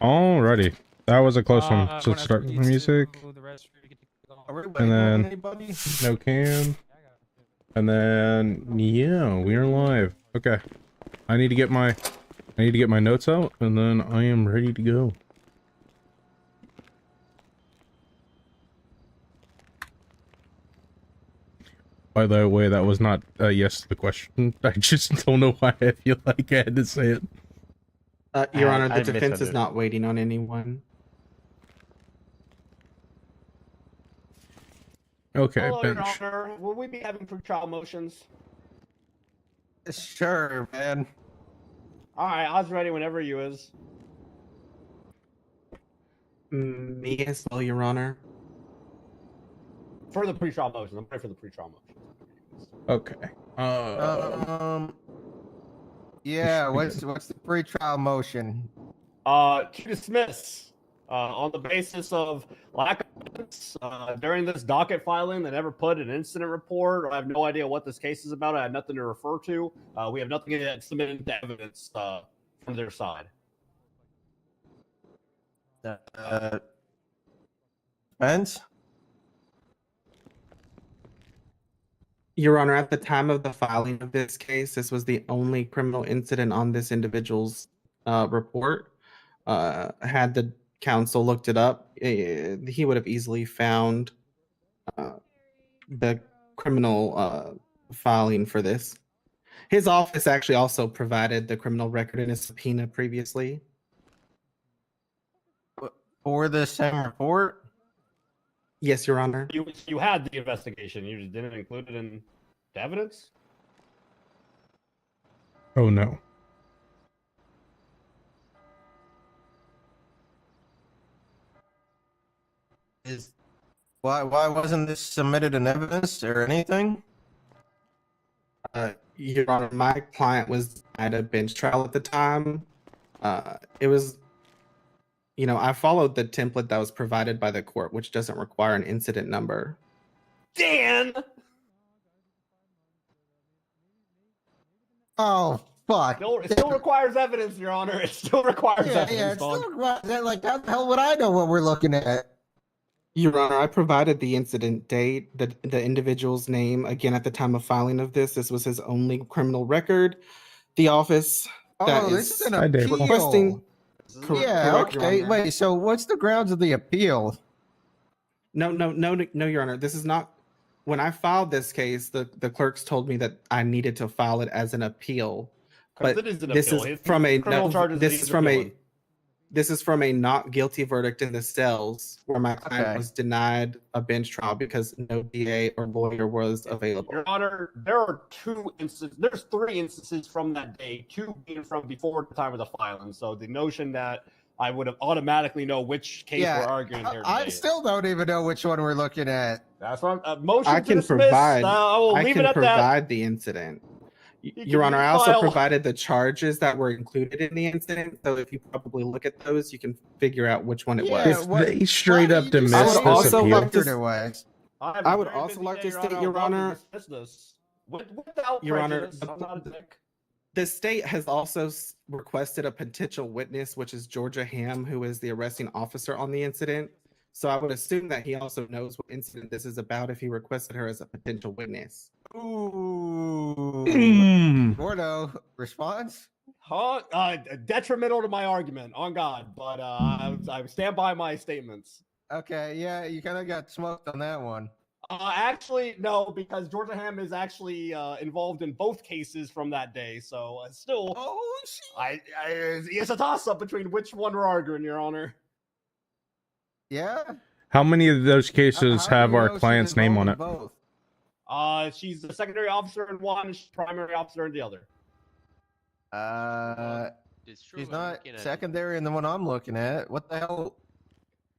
Alrighty. That was a close one. So let's start the music. And then no cam. And then yeah, we are live. Okay. I need to get my notes out and then I am ready to go. By the way, that was not a yes to the question. I just don't know why I feel like I had to say it. Your Honor, the defense is not waiting on anyone. Okay, Hello, bench. Your Honor. Will we be having pre-trial motions? Sure, man. All right, I was ready whenever you is. Me as well, Your Honor. For the pre-trial motions, I'm ready for the pre-trial motions. Okay. Yeah, what's the pre-trial motion? To dismiss on the basis of lack of evidence during this docket filing. They never put an incident report. I have no idea what this case is about. I have nothing to refer to. We have nothing yet submitted to evidence from their side. Spence? Your Honor, at the time of the filing of this case, this was the only criminal incident on this individual's report. Had the counsel looked it up, he would have easily found the criminal filing for this. His office actually also provided the criminal record in a subpoena previously. For the same report? Yes, Your Honor. You had the investigation. You just didn't include it in the evidence? Oh no. Why wasn't this submitted in evidence or anything? Your Honor, my client was at a bench trial at the time. It was, you know, I followed the template that was provided by the court, which doesn't require an incident number. Dan! Oh, fuck. It still requires evidence, Your Honor. It still requires evidence. Yeah, it still requires, like, how the hell would I know what we're looking at? Your Honor, I provided the incident date, the individual's name. Again, at the time of filing of this was his only criminal record. The office that this is an I did. appeal. requesting. Yeah, correct, Your okay. Honor. Wait, so what's the grounds of the appeal? No, Your Honor. This is not. When I filed this case, the clerks told me that I needed to file it as an appeal. But it is an this appeal. is from a criminal charges that this he's is from appealing. this is from a not guilty verdict in the cells where my client was denied a bench trial because no DA or lawyer was available. Your Honor, there are there's 3 instances from that day, 2 being from before the time of the filing. So the notion that I would have automatically know which case we're arguing here today. I still don't even know which one we're looking at. That's what motion I to can dismiss. provide. I will leave it at that. Provide the incident. Your Honor, I also provided the charges that were included in the incident. So if you probably look at those, you can figure out which one it was. If they straight up dismiss this appeal. I would also like to state, Your Honor, Your Honor, the state has also requested a potential witness, which is Georgia Ham, who is the arresting officer on the incident. So I would assume that he also knows what incident this is about if he requested her as a potential witness. Ooh. Gordo, response? Detrimental to my argument, on God, but I stand by my statements. Okay, yeah, you kind of got smoked on that one. Actually, no, because Georgia Ham is actually involved in both cases from that day, so still, it's a toss-up between which one we're arguing, Your Honor. Yeah? How many of those cases have our client's name on it? Both? She's the secondary officer in one, she's primary officer in the other. She's not secondary in the one I'm looking at. What the hell?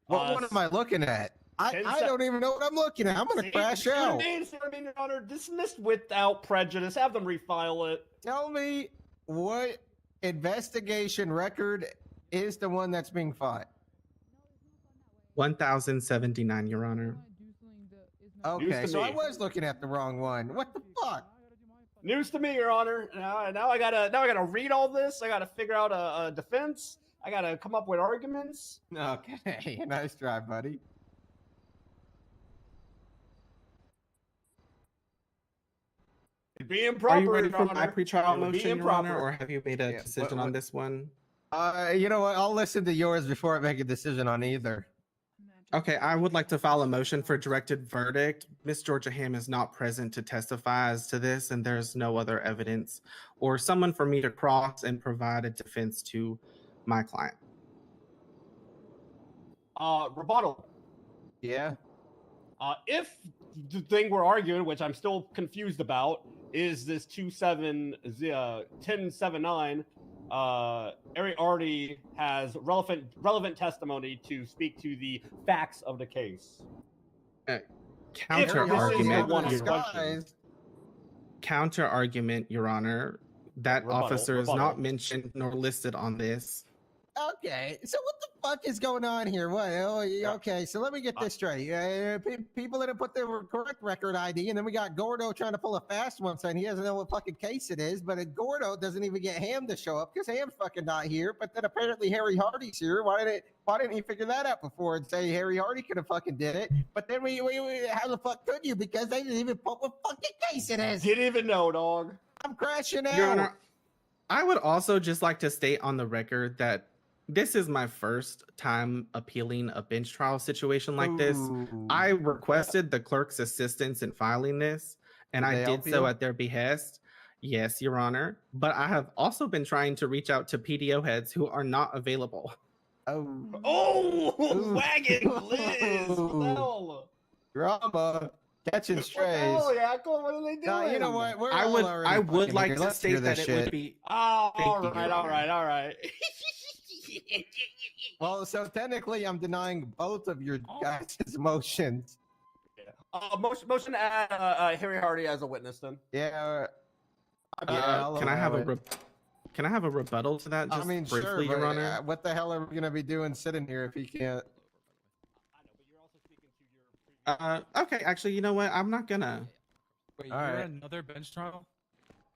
What one am I looking at? I don't even know what I'm looking at. I'm going to crash out. Your Honor, dismissed without prejudice. Have them refile it. Tell me what investigation record is the one that's being fought. 1079, Your Honor. Okay, so I was looking at the wrong one. What the fuck? News to me, Your Honor. Now I gotta read all this. I gotta figure out a defense. I gotta come up with arguments. Okay, nice try, buddy. It'd be improper. Are you ready Your for my Honor. pretrial It would be motion, Your Honor, improper. or have you made a Yeah, decision on this one? You know what? I'll listen to yours before I make a decision on either. Okay, I would like to file a motion for directed verdict. Miss Georgia Ham is not present to testify as to this, and there's no other evidence or someone for me to cross and provide a defense to my client. Rebuttal. Yeah. If the thing we're arguing, which I'm still confused about, is this 1079, Ari already has relevant testimony to speak to the facts of the case. Counter This is argument. the one Your- question. Counter argument, Your Honor. That officer is not rebuttal. mentioned nor listed on this. Okay, so what the fuck is going on here? What? Oh, okay, so let me get this straight. People didn't put their correct record ID, and then we got Gordo trying to pull a fast one saying he doesn't know what fucking case it is, but Gordo doesn't even get Ham to show up because Ham's fucking not here. But then apparently Harry Hardy's here. Why didn't he figure that out before and say Harry Hardy could have fucking did it? But then we how the fuck could you? Because they didn't even put what fucking case it is. Didn't even know, dog. I'm crashing out. Your Honor, I would also just like to state on the record that this is my first time appealing a bench trial situation like this. Ooh. I requested the clerk's assistance in filing this, and Did they I did help so you? at their behest. Yes, Your Honor. But I have also been trying to reach out to PDO heads who are not available. Oh. Oh, Ooh. wagon Liz. What the hell? Drama. Catching What the strays. hell, Yakko? What are they doing? No, you know what? We're I all would already I would fucking like here. to Let's hear state that this it would shit. be Oh, Thank all you, right, Your all Honor. right, all right. Well, so technically, I'm denying both of your guys' motions. Motion to add Harry Hardy as a witness, then. Yeah. I'll can I have allow it. can I have a rebuttal to that? Just I mean, briefly, sure, Your but Honor. what the hell are we gonna be doing sitting here if he can't? Okay, actually, you know what? I'm not gonna. Wait, All you're right. at another bench trial?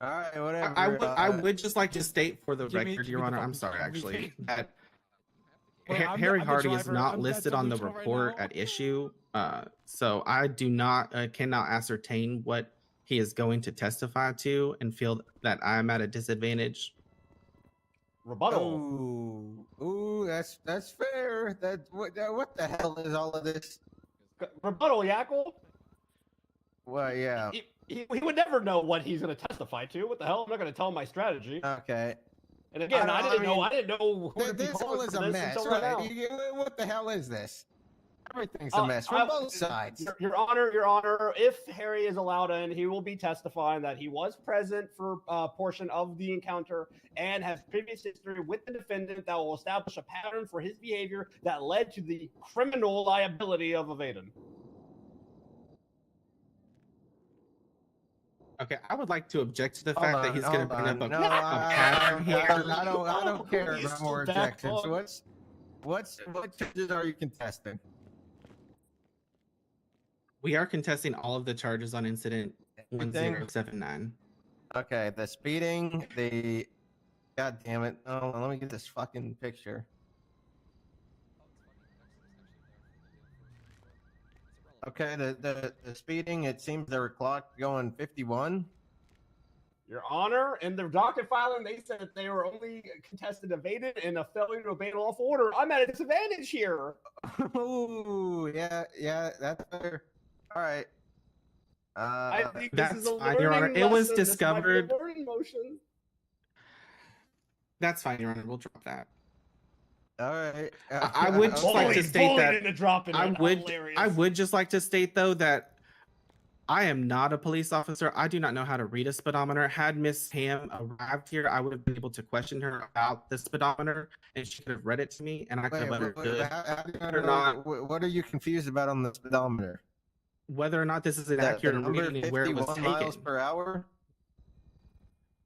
All right, whatever. I would just like to state for the give me- record, give Your me the Honor. I'm fucking sorry, actually, everything. that Wait, I'm the- Harry I'm the Hardy is driver. not I'm listed at on the Solution right report now. at issue. So I do not cannot ascertain what he is going to testify to, and feel that I'm at a disadvantage. Rebuttal. Ooh, that's fair. What the hell is all of this? Rebuttal, Yakko. Well, yeah. He would never know what he's going to testify to. What the hell? I'm not going to tell him my strategy. Okay. And again, I didn't know who to be This calling all is for a this mess. until right now. What the hell is this? Everything's a mess from both sides. Your Honor, if Harry is allowed in, he will be testifying that he was present for a portion of the encounter and has previous history with the defendant that will establish a pattern for his behavior that led to the criminal liability of evading. Okay, I would like to object to the fact that he's going to bring up a I pattern here. don't care He's about more still objections. back What charges are you contesting? We are contesting all of the charges on incident Everything? 1079. Okay, the speeding, the God damn it. Oh, let me get this fucking picture. Okay, the speeding, it seems they were clocked going 51. Your Honor, in the docket filing, they said that they were only contested evaded and a failure to obey lawful order. I'm at a disadvantage here. Ooh, yeah, that's fair. All right. I think this That's is a fine, Your Honor. learning It was lesson. This might be a discovered- learning motion. That's fine, Your Honor. We'll drop that. All right. I would just like to state that into dropping I it. would Hilarious. I would just like to state though that I am not a police officer. I do not know how to read a speedometer. Had Miss Ham arrived here, I would have been able to question her about the speedometer, and she could have read it to me, and I could have understood how do you or not. what are you confused about on the speedometer? whether or not this is an The accurate number reading and where it was 51 miles taken. per hour?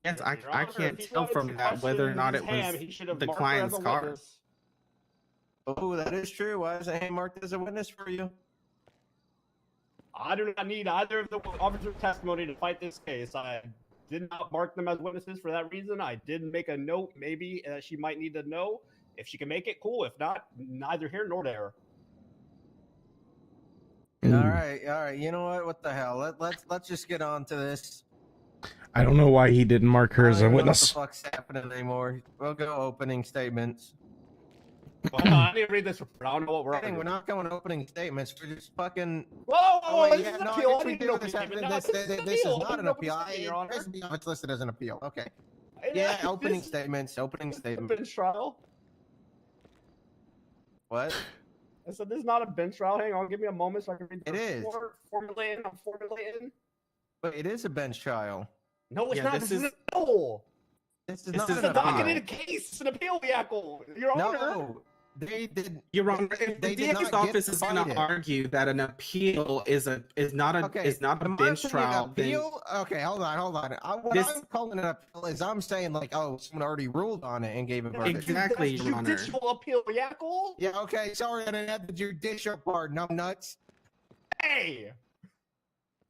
Yes, Your I Honor, can't if he tell wanted from to that whether or question not Ms. it was Ham, he should have the marked her as client's a car. witness. Oh, that is true. Why isn't Ham marked as a witness for you? I do not need either of the officer's testimony to fight this case. I did not mark them as witnesses for that reason. I did make a note, maybe she might need to know If she can make it, cool. If not, neither here nor there. All right. You know what? What the hell? Let's just get on to this. I don't know why he didn't mark her I as don't a even know what witness. the fuck's happening anymore. We'll go opening statements. Well, I need to read this report. I don't know what we're We're not going opening statements. We're just fucking. Whoa, Oh, wait, this yeah, is an no, I appeal. guess I we need to do know this. this This, statement. No, this, this is an this is appeal. not Open an open appeal. statement, Your Honor. It's listed as an appeal. Okay. And, Yeah, opening this- statements. Opening this is a statement. bench trial. What? I said this is not a bench trial. Hang on, give me a moment so I can read the It is. report. Formulating. I'm formulating. But it is a bench trial. No, it's Yeah, not. this This is is- an appeal. This is This not is It's an a an appeal. docketed case. It's an appeal vehicle. Your Honor. No, they did. Your Honor, if They the did DA's not office get is to going fight to it. argue that an appeal is not a Okay, is not a am I bench saying trial, then appeal? Okay, hold on. What This- I'm calling an appeal is I'm saying like, oh, someone already ruled on it and gave a verdict. Exactly, That's Your Honor. judicial appeal vehicle. Yeah, okay, sorry, I didn't have the judicial part. No nuts. Hey.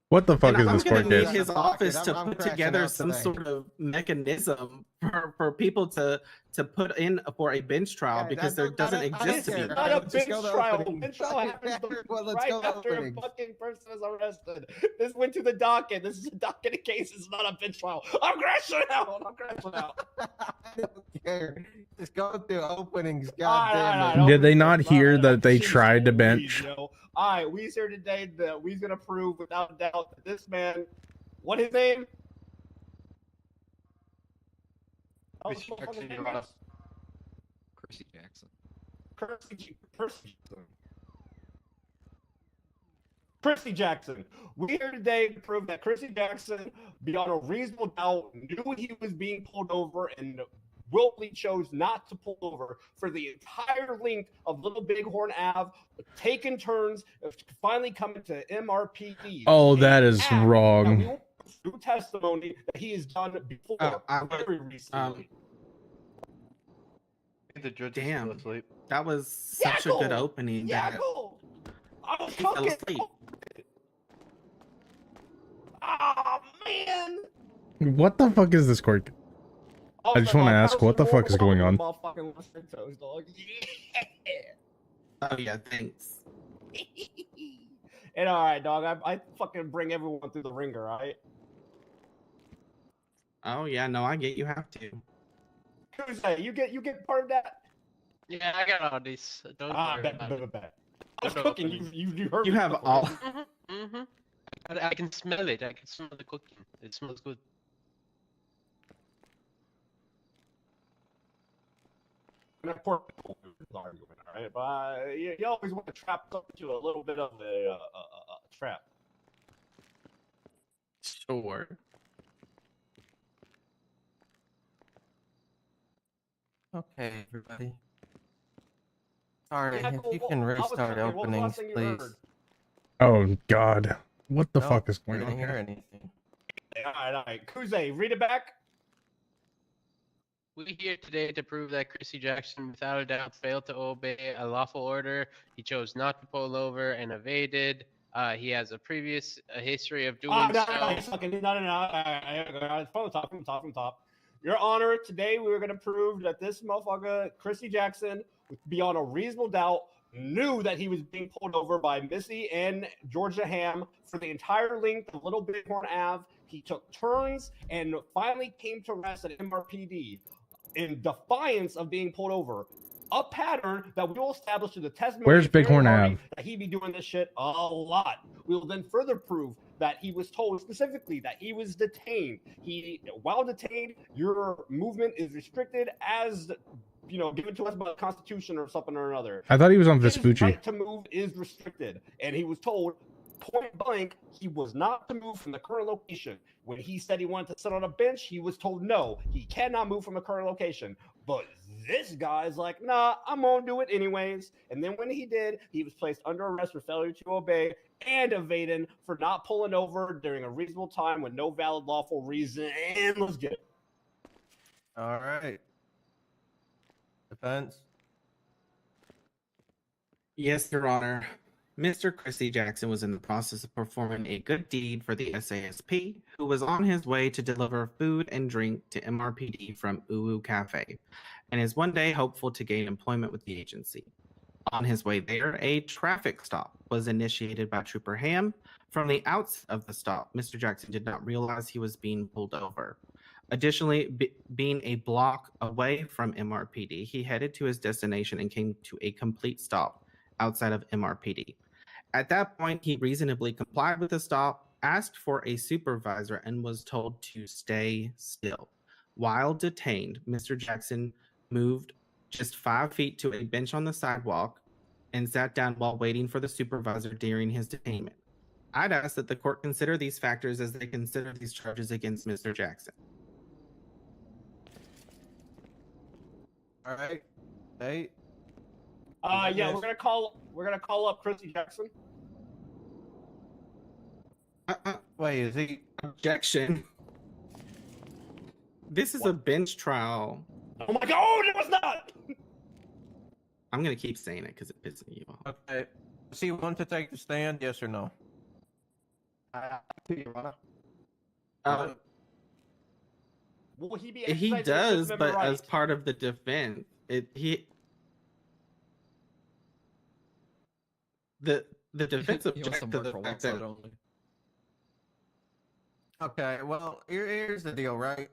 What the fuck and is I'm this gonna court need case? his Fuck it, office to I'm put crashing together out some today. sort of mechanism for people to put in for a bench trial Yeah, because there I doesn't don't exist to care. be. Not Alright, a let's just bench go to trial. opening. Bench trial happens Well, let's right go to after a openings. fucking person is arrested. This went to the docket. This is a docket case. It's not a bench trial. I'm crashing out. I don't care. Just go through openings. All right, God damn it. Did they not All hear right, that they jeez tried to Louise, bench? yo. All right, we's here today that we's gonna prove without a doubt that this man, what his name? Oh, Chrissy what the fuck Jackson, his name Your Honor. is? Chrissy Jackson. Chrissy Jackson. We're here today to prove that Chrissy Jackson, beyond a reasonable doubt, knew he was being pulled over and willfully chose not to pull over for the entire length of Little Bighorn Ave, taking turns, finally coming to MRPD. Oh, that is Act that we wrong. will prove through testimony that he has done before, I would, very recently. The judge is Damn. still asleep. That was such a good Yackle! opening. That Yackle! I was he fell talking. asleep. Oh man! What the fuck is this court? I just wanna ask, what the fuck is going on? Motherfucking Los Santos, dog. Oh yeah, thanks. And all right, dog. I fucking bring everyone through the ringer, all right? Oh yeah, no, I get you have to. Who's that? You get part of that? Yeah, I got all these. Don't worry Bet. about it. I was No, cooking. opening. You heard. You me have before. all. Mm-hmm. I can smell it. I can smell the cooking. It smells good. I'm not poor argument, all right? But you always want to trap up to a little bit of a trap. Sure. Okay, everybody. Sorry, Yeah, if cool. you can What was restart happening? What was the openings, last thing you please. heard? Oh god. What the No, fuck is I going didn't on hear here? anything. All right. Kuze, read it back. We're here today to prove that Chrissy Jackson, without a doubt, failed to obey a lawful order. He chose not to pull over and evaded. He has a previous history of doing No. From the top. Your Honor, today we were going to prove that this motherfucker, Chrissy Jackson, beyond a reasonable doubt, knew that he was being pulled over by Missy and Georgia Ham for the entire length of Little Bighorn Ave. He took turns and finally came to rest at MRPD in defiance of being pulled over. A pattern that we will establish through the testimony. Where's of Terry Bighorn Hardy Ave? That he be doing this shit a lot. We will then further prove that he was told specifically that he was detained. While detained, your movement is restricted as given to us by the Constitution or something or another. I thought he was on His Vespucci. right to move is restricted, and he was told point blank he was not to move from the current location. When he said he wanted to sit on a bench, he was told no, he cannot move from the current location. But this guy's like, nah, I'm gonna do it anyways. And then when he did, he was placed under arrest for failure to obey and evading for not pulling over during a reasonable time with no valid lawful reason. And let's get it. All right. Defense. Yes, Your Honor. Mr. Chrissy Jackson was in the process of performing a good deed for the SASP, who was on his way to deliver food and drink to MRPD from Uwu Cafe. and is one day hopeful to gain employment with the agency. On his way there, a traffic stop was initiated by Trooper Ham. From the outset of the stop, Mr. Jackson did not realize he was being pulled over. Additionally, being a block away from MRPD, he headed to his destination and came to a complete stop outside of MRPD. At that point, he reasonably complied with the stop, asked for a supervisor, and was told to stay still. While detained, Mr. Jackson moved just 5 feet to a bench on the sidewalk and sat down while waiting for the supervisor during his detainment. I'd ask that the court consider these factors as they consider these charges against Mr. Jackson. All right. Hey. Yeah, we're gonna call up Chrissy Jackson. Wait, is he? Objection. This is a bench trial. Oh my god! Oh, it was not. I'm gonna keep saying it because it pisses you off. Okay. Does he want to take the stand? Yes or no? Your Honor. Will he be? He exercising his does, Fifth but Amendment as right? part of the defense, the defense He wants object to to work the for one fact side that only. Okay. Well, here's the deal, right?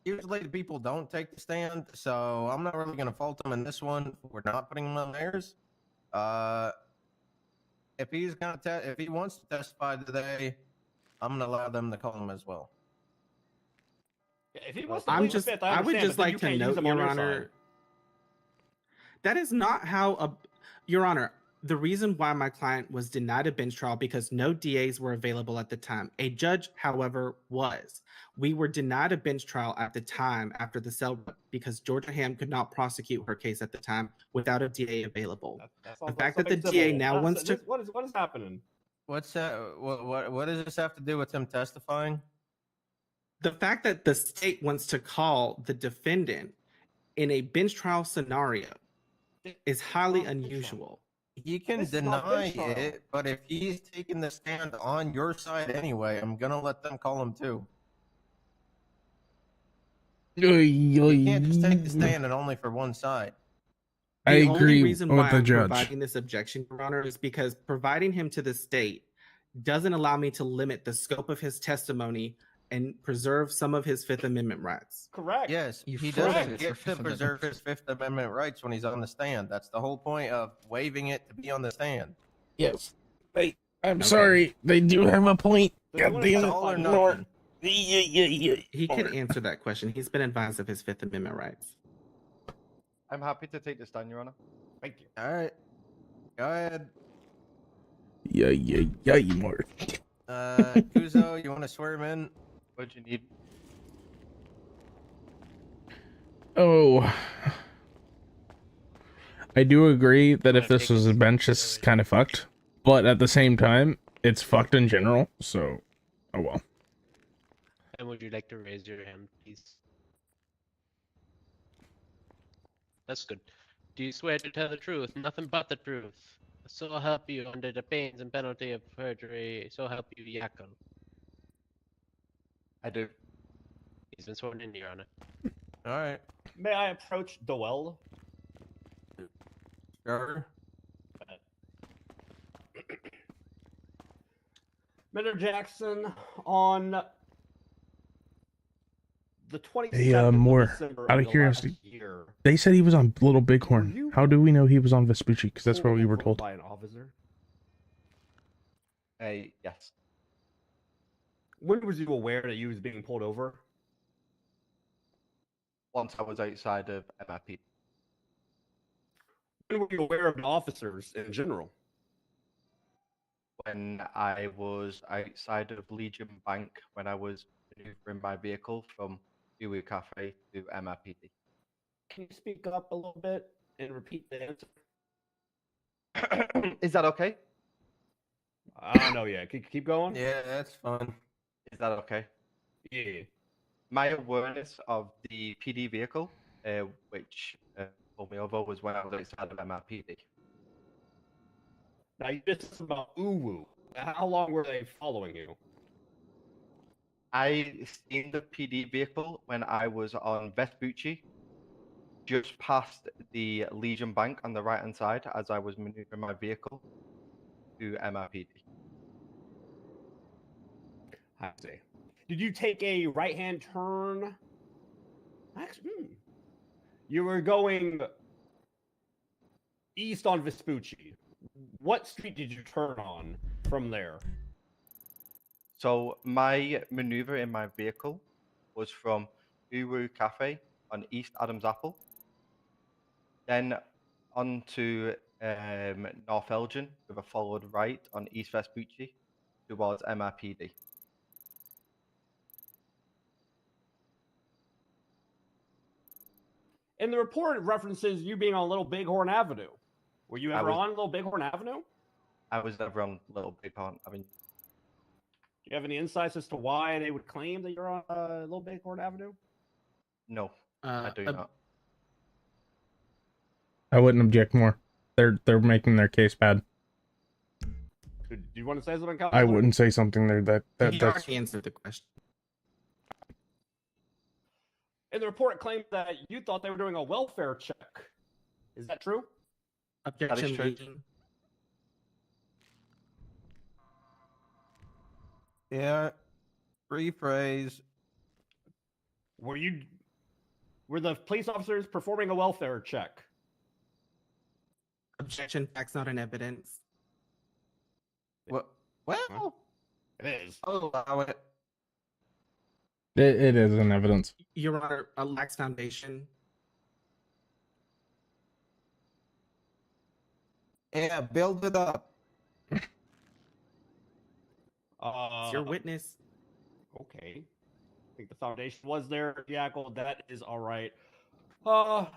Usually the people don't take the stand, so I'm not really gonna fault them in this one. We're not putting him on theirs. If he's gonna if he wants to testify today, I'm gonna allow them to call him as well. Yeah, if he wants to I'm plead the just Fifth, I would understand, just but then like you to can't use note, him on Your your Honor, side. that is not how Your Honor, the reason why my client was denied a bench trial because no DAs were available at the time. A judge, however, was. We were denied a bench trial at the time after the cell because Georgia Ham could not prosecute her case at the time without a DA available. That The sounds fact like that the something DA civil. now wants to What is happening? What's that? What does this have to do with him testifying? the fact that the state wants to call the defendant in a bench trial scenario is highly unusual. You can This is not deny bench trial. it, but if he's taking the stand on your side anyway, I'm gonna let them call him too. You can't just take the stand and only for one side. I The only agree reason with why the I'm judge. providing this objection, Your Honor, is because providing him to the state doesn't allow me to limit the scope of his testimony and preserve some of his Fifth Amendment rights. Correct. Yes, You he forfeited doesn't for get to Fifth preserve Amendment. his Fifth Amendment rights when he's on the stand. That's the whole point of waiving it to be on the stand. Yes. I'm Okay. sorry. They do have a point. They're God doing damn it it. All or Nor- nothing. He can answer that question. He's been advised of his Fifth Amendment rights. I'm happy to take the stand, Your Honor. Thank you. All right, go ahead. More. Kuzo, you want to swear him in? What do you need? Oh. I do agree that if Gotta this take was it a bench, it's slowly. kind of fucked. But at the same time, it's fucked in general. So, oh well. And would you like to raise your hand, please? That's good. Do you swear to tell the truth, nothing but the truth? So help you under the pains and penalty of perjury. So help you, Yakul. I do. He's been sworn in, Your Honor. All right, May I approach Doel? sure. Mr. Jackson, on the 27th Hey, of Moore, December out of of the curiosity, last year, They said he was on Little Were Bighorn. you- How do we know he was on Vespucci? Because that's what we were pulled told. by an officer. Yes. When was you aware that you was being pulled over? Once I was outside of MIP. When were you aware of the officers in general? When I was outside of Legion Bank, when I was maneuvering my vehicle from Dewey Cafe to MIPD. Can you speak up a little bit and repeat the answer? Is that okay? I don't know yet. Keep going. Yeah, that's fun. Is that okay? Yeah. My awareness of the PD vehicle, which pulled me over, was when I was outside of MIPD. Now you just said about Uwu. How long were they following you? I seen the PD vehicle when I was on Vespucci, just past the Legion Bank on the right-hand side as I was maneuvering my vehicle to MRPD. I see. Did you take a right-hand turn? Actually, you were going east on Vespucci. What street did you turn on from there? So my maneuver in my vehicle was from Uru Cafe on East Adams Apple, then on to North Elgin with a followed right on East Vespucci towards MRPD. And the report references you being on Little Bighorn Avenue. Were you ever on Little Bighorn Avenue? I was never on Little Bighorn. I mean, Do you have any insights as to why they would claim that you're on Little Bighorn Avenue? no, I do not. I wouldn't object more. They're making their case bad. Do you want to say something, Kyle? I wouldn't say something there He that's already answered the question. And the report claimed that you thought they were doing a welfare check. Is that true? Objection true. leading. Yeah. Rephrase. Were the police officers performing a welfare check? Objection. That's not an evidence. Well, It is. I'll allow it. it is an evidence. Your Honor, a lax foundation. Yeah, build it up. It's your witness. Okay. I think the foundation was there, Jackal. That is all right. What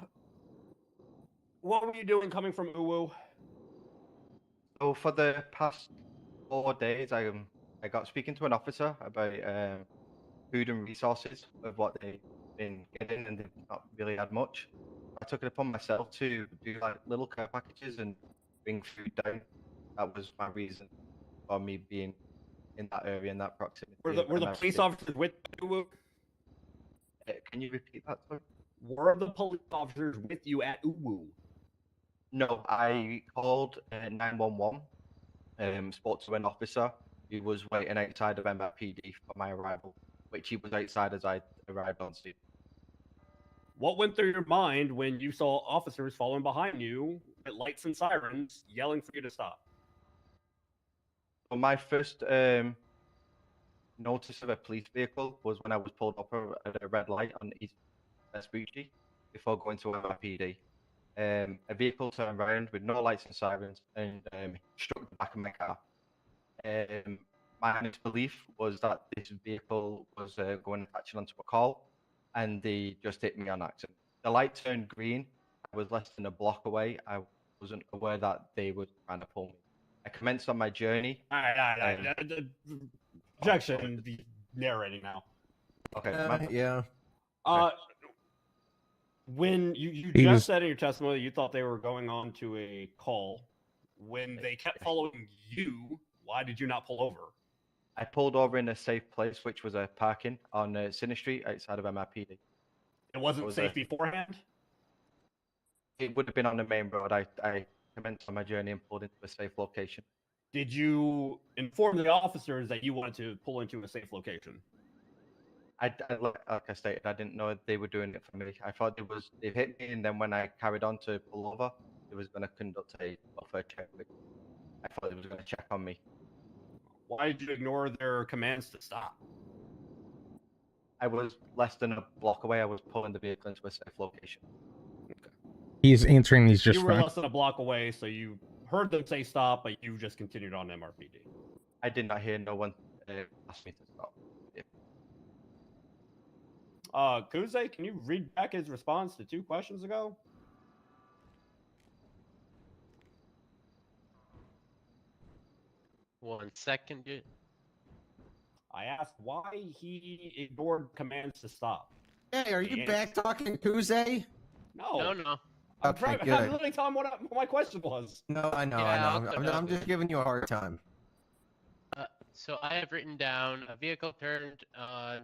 were you doing coming from Uwu? So for the past 4 days, I got speaking to an officer about food and resources of what they've been getting, and they've not really had much. I took it upon myself to do like little care packages and bring food down. That was my reason for me being in that area, in that proximity. Were the and police everything. officers with Uwu? Can you repeat that, sorry? Were the police officers with you at Uwu? No, I called 911, spoke to an officer who was waiting outside of MRPD for my arrival, which he was outside as I arrived on scene. What went through your mind when you saw officers following behind you with lights and sirens yelling for you to stop? So my first notice of a police vehicle was when I was pulled up at a red light on East Vespucci before going to MRPD. A vehicle turned around with no lights and sirens and struck the back of my car. My honest belief was that this vehicle was going actually onto a call, and they just hit me on accident. The light turned green. I was less than a block away. I wasn't aware that they were trying to pull me. I commenced on my journey. Objection. Narrating now. Okay. Yeah. When you He just was- said in your testimony you thought they were going on to a call, when they kept following you, why did you not pull over? I pulled over in a safe place, which was a parking on Cine Street outside of MRPD. It wasn't was safe a- beforehand? It would have been on the main road. I commenced on my journey and pulled into a safe location. Did you inform the officers that you wanted to pull into a safe location? Like I stated, I didn't know they were doing it for me. I thought they hit me, and then when I carried on to pull over, it was going to conduct a welfare check. I thought it was going to check on me. Why did you ignore their commands to stop? I was less than a block away. I was pulling the vehicle into a safe location. He's answering these just You were fine. less than a block away, so you heard them say stop, but you just continued on MRPD. I did not hear no one ask me to stop. Kuze, can you read back his response to 2 questions ago? One second, dude. I asked why he ignored commands to stop. Hey, are you Yes. back talking Kuze? No, No. I'm Okay, I'm good. literally telling him what my question was. No, I know, Yeah, I know. I'll I'm just giving you a hard time. So I have written down a vehicle turned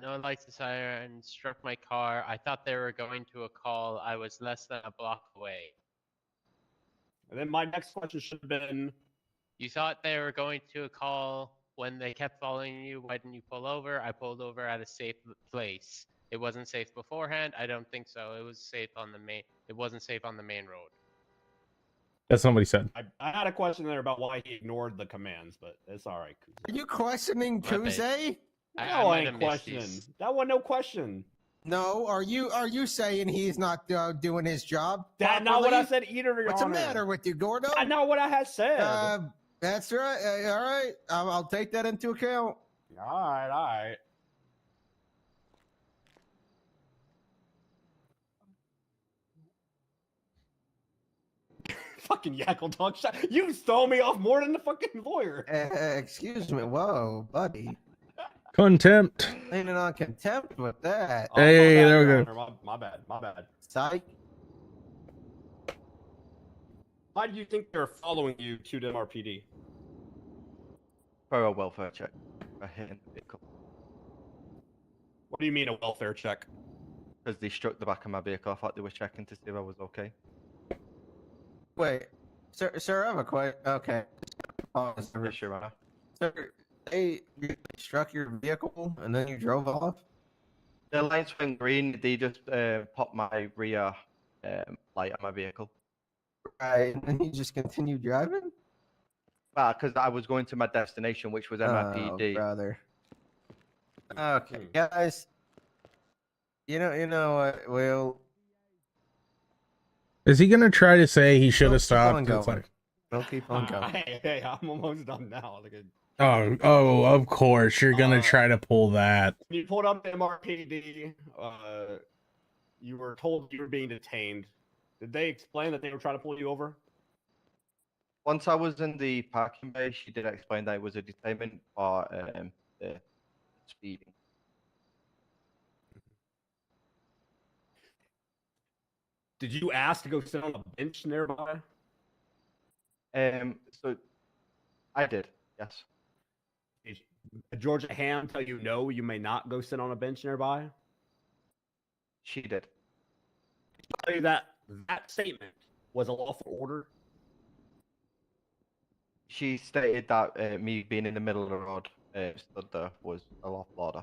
no lights and siren, struck my car. I thought they were going to a call. I was less than a block away. And then my next question should have been, You thought they were going to a call when they kept following you. Why didn't you pull over? I pulled over at a safe place. It wasn't safe beforehand. I don't think so. It was safe on the main. It wasn't safe on the main road. That's not what he said. I had a question there about why he ignored the commands, but it's all right. Are you questioning My bad. Kuze? No, I I might ain't have missed questioning. these. That wasn't no question. No, are you saying he's not doing his job? That's not what I properly? said either, Your What's the Honor. matter with you, Gordo? That's not what I had said. That's right. All right, I'll take that into account. All right. Fucking yackle dog shot. You stole me off more than the fucking lawyer. Excuse me. Whoa, buddy. Contempt. Leaning on contempt with that. Oh, Hey, my bad, there we Your go. Honor. My bad. Psych. Why do you think they're following you to the MRPD? For a welfare check. For hitting the vehicle. What do you mean a welfare check? Because they struck the back of my vehicle. I thought they were checking to see if I was okay. Wait, sir, I have a question. Okay. Pause. Yes, Your Honor. Sir, they struck your vehicle and then you drove off? The lights went green. They just popped my rear light on my vehicle. Right, and then you just continued driving? Because I was going to my destination, which was MIPD. Oh, brother. Okay, guys. You know what, Will? Is he gonna try to say he should We'll have keep on stopped? It's going. like, We'll keep on going. Hey, I'm almost done now. oh, of course you're gonna try to pull that. When you pulled up the MRPD, you were told you were being detained. Did they explain that they were trying to pull you over? Once I was in the parking bay, she did explain that it was a detainment for the speeding. Did you ask to go sit on a bench nearby? So I did, yes. Did Georgia Ham tell you no, you may not go sit on a bench nearby? She did. Tell you that statement was a lawful order? She stated that me being in the middle of the road stood there was a lawful order.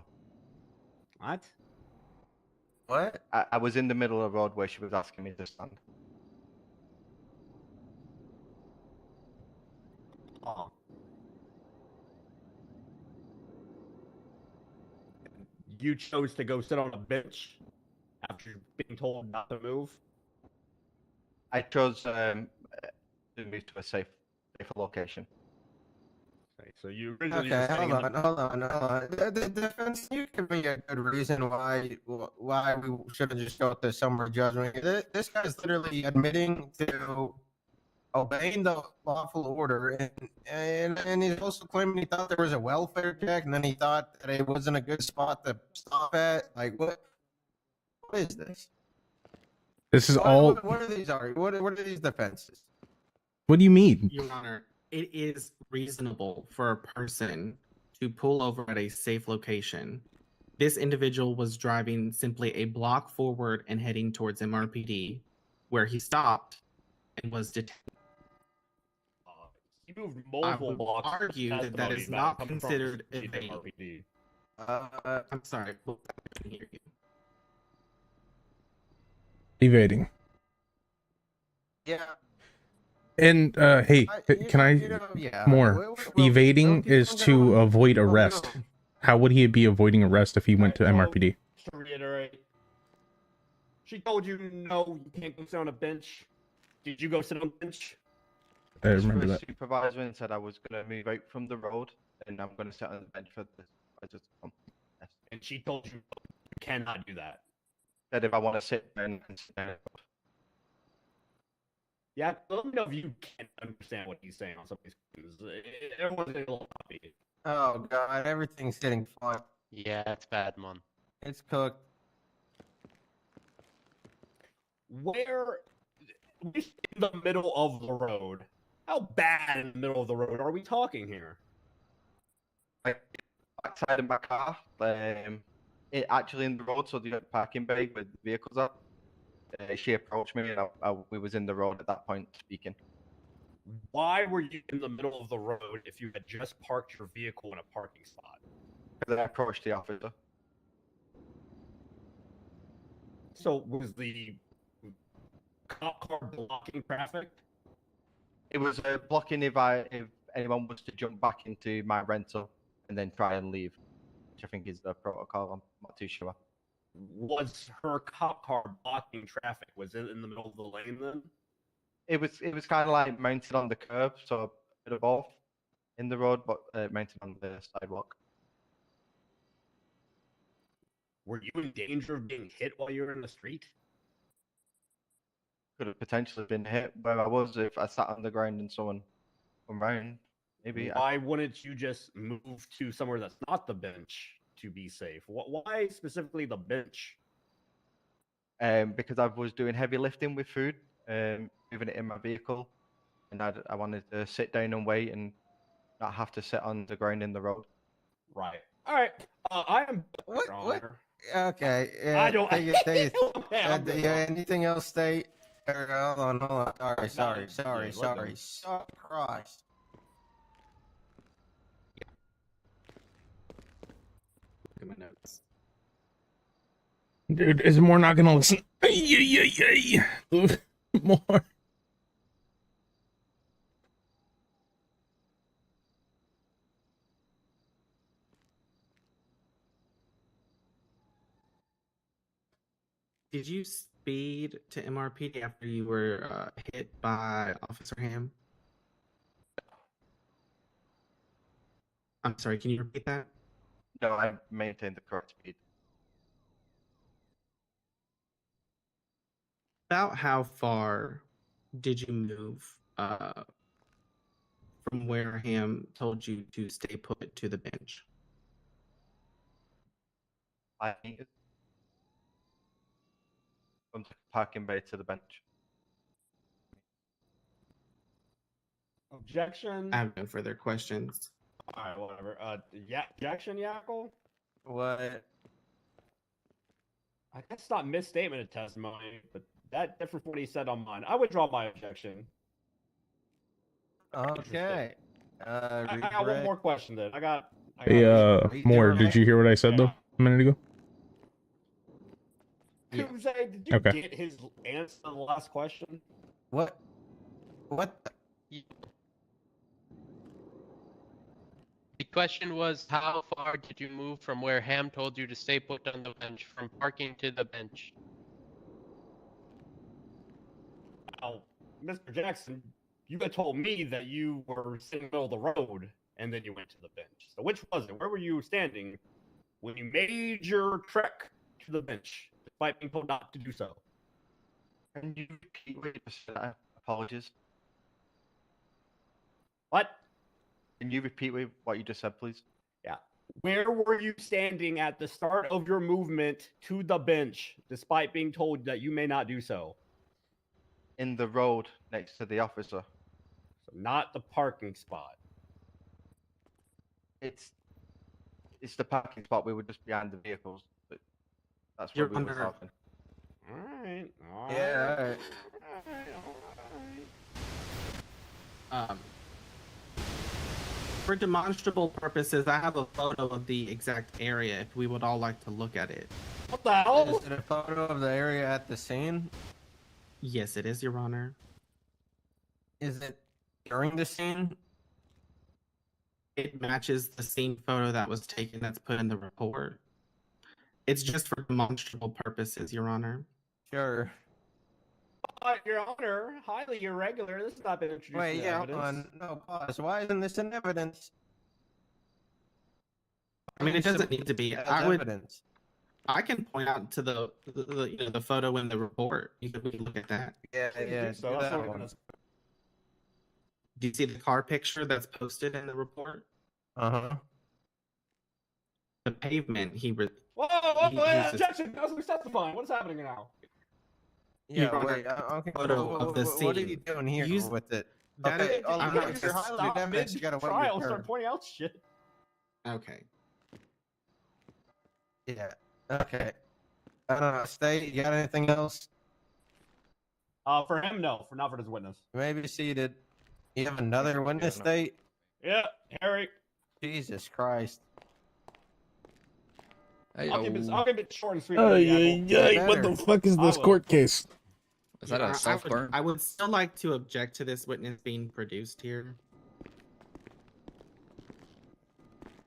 What? What? I was in the middle of the road where she was asking me to stand. Oh. You chose to go sit on a bench after being told not to move? I chose to move to a safer location. Okay, so you originally Okay, were sitting in hold on. The defense, you give me a good reason why we shouldn't just go with the summary judgment. This guy's literally admitting to obeying the lawful order, and he's also claiming he thought there was a welfare check, and then he thought that it wasn't a good spot to stop at. Like, what is this? This is all. What are these? What are these defenses? What do you mean? Your Honor, it is reasonable for a person to pull over at a safe location. This individual was driving simply a block forward and heading towards MRPD, where he stopped and was detained. You moved I multiple would blocks. argue that that is not considered evading. RPD. I'm sorry, I couldn't hear you. Evading. Yeah. And hey, can I yeah. more? Evading is to avoid arrest. How would he be avoiding arrest if he went to MRPD? To reiterate, she told you no, you can't go sit on a bench. Did you go sit on a bench? I remember that. Supervisor and said I was going to move out from the road and I'm going to sit on the bench for this. I just yes. And she told you you cannot do that. Said if I want to sit down and sit down. Yeah, let me know if you can't understand what he's saying on some of these things. Everyone's a little happy. Oh god, everything's getting fine. Yeah, it's bad, man. It's cooked. Where in the middle of the road? How bad in the middle of the road are we talking here? Like backside of my car. It actually in the road, so the parking bay with the vehicles up. She approached me, and we was in the road at that point speaking. Why were you in the middle of the road if you had just parked your vehicle in a parking spot? Because I approached the officer. So was the cop car blocking traffic? It was blocking if anyone was to jump back into my rental and then try and leave, which I think is the protocol. I'm not too sure. Was her cop car blocking traffic? Was it in the middle of the lane then? It was kind of like mounted on the curb, so a bit of both in the road, but mounted on the sidewalk. Were you in danger of being hit while you were in the street? Could have potentially been hit where I was if I sat on the ground and someone come round. Maybe. Why wouldn't you just move to somewhere that's not the bench to be safe? Why specifically the bench? Because I was doing heavy lifting with food, moving it in my vehicle, and I wanted to sit down and wait and not have to sit on the ground in the road. Right. All right. I am. What? Your What? Honor. Okay. I don't. Yeah, anything else, state? Hold on. Sorry. Christ. Look at my notes. Dude, is more not gonna listen? More. Did you speed to MRPD after you were hit by Officer Ham? I'm sorry, can you repeat that? No, I maintained the correct speed. About how far did you move from where Ham told you to stay put to the bench? 5 meters. From the parking bay to the bench. Objection. I have no further questions. All right, whatever. Objection, Yackle? What? I guess not misstatement of testimony, but that different from what he said on mine. I withdraw my objection. Okay. I got one more question then. I got Hey, Moore, did you hear what I said though a minute ago? Kuze, did you Okay. get his answer to the last question? What? The question was, how far did you move from where Ham told you to stay put on the bench, from parking to the bench? Now, Mr. Jackson, you had told me that you were sitting in the middle of the road and then you went to the bench. So which was it? Where were you standing when you made your trek to the bench, despite being told not to do so? Can you repeat what you just said? Apologies. What? Can you repeat what you just said, please? Yeah. Where were you standing at the start of your movement to the bench, despite being told that you may not do so? In the road next to the officer. So not the parking spot. It's the parking spot. We were just behind the vehicles. But that's where You're we were under- talking. All right. Yeah. For demonstrable purposes, I have a photo of the exact area if we would all like to look at it. What the hell? Is it a photo of the area at the scene? Yes, it is, Your Honor. Is it during the scene? It matches the scene photo that was taken that's put in the report. It's just for demonstrable purposes, Your Honor. Sure. Your Honor, highly irregular. This has not been introduced Wait, to yeah, hold evidence. on. No, pause. Why isn't this in evidence? I mean, it doesn't need to be. As I would. evidence. I can point out to the the photo in the report. You can look at that. Yeah, yeah. So do that's that what one. that's- Do you see the car picture that's posted in the report? Uh-huh. The pavement. Whoa, He- he's just- objection! That's who's testifying. What is happening now? Yeah, Your Honor, wait. Okay. photo of the What are you scene. doing here Use- with it? That Okay, is- oh, I'm look, not you're just highly Stop evidence. You gotta wait mid-trial, your start turn. pointing out shit. Okay. Yeah. Okay. State, you got anything else? For him, no. Not for this witness. You may be seated. You have another witness, no. State? Yeah, Harry. Jesus Christ. Hey, I'll keep it short and sweet. Oh, for you, yeah, Apple. yeah. What the Better. fuck is I this will. court case? is that Your a Honor, self burn? I would still like to object to this witness being produced here.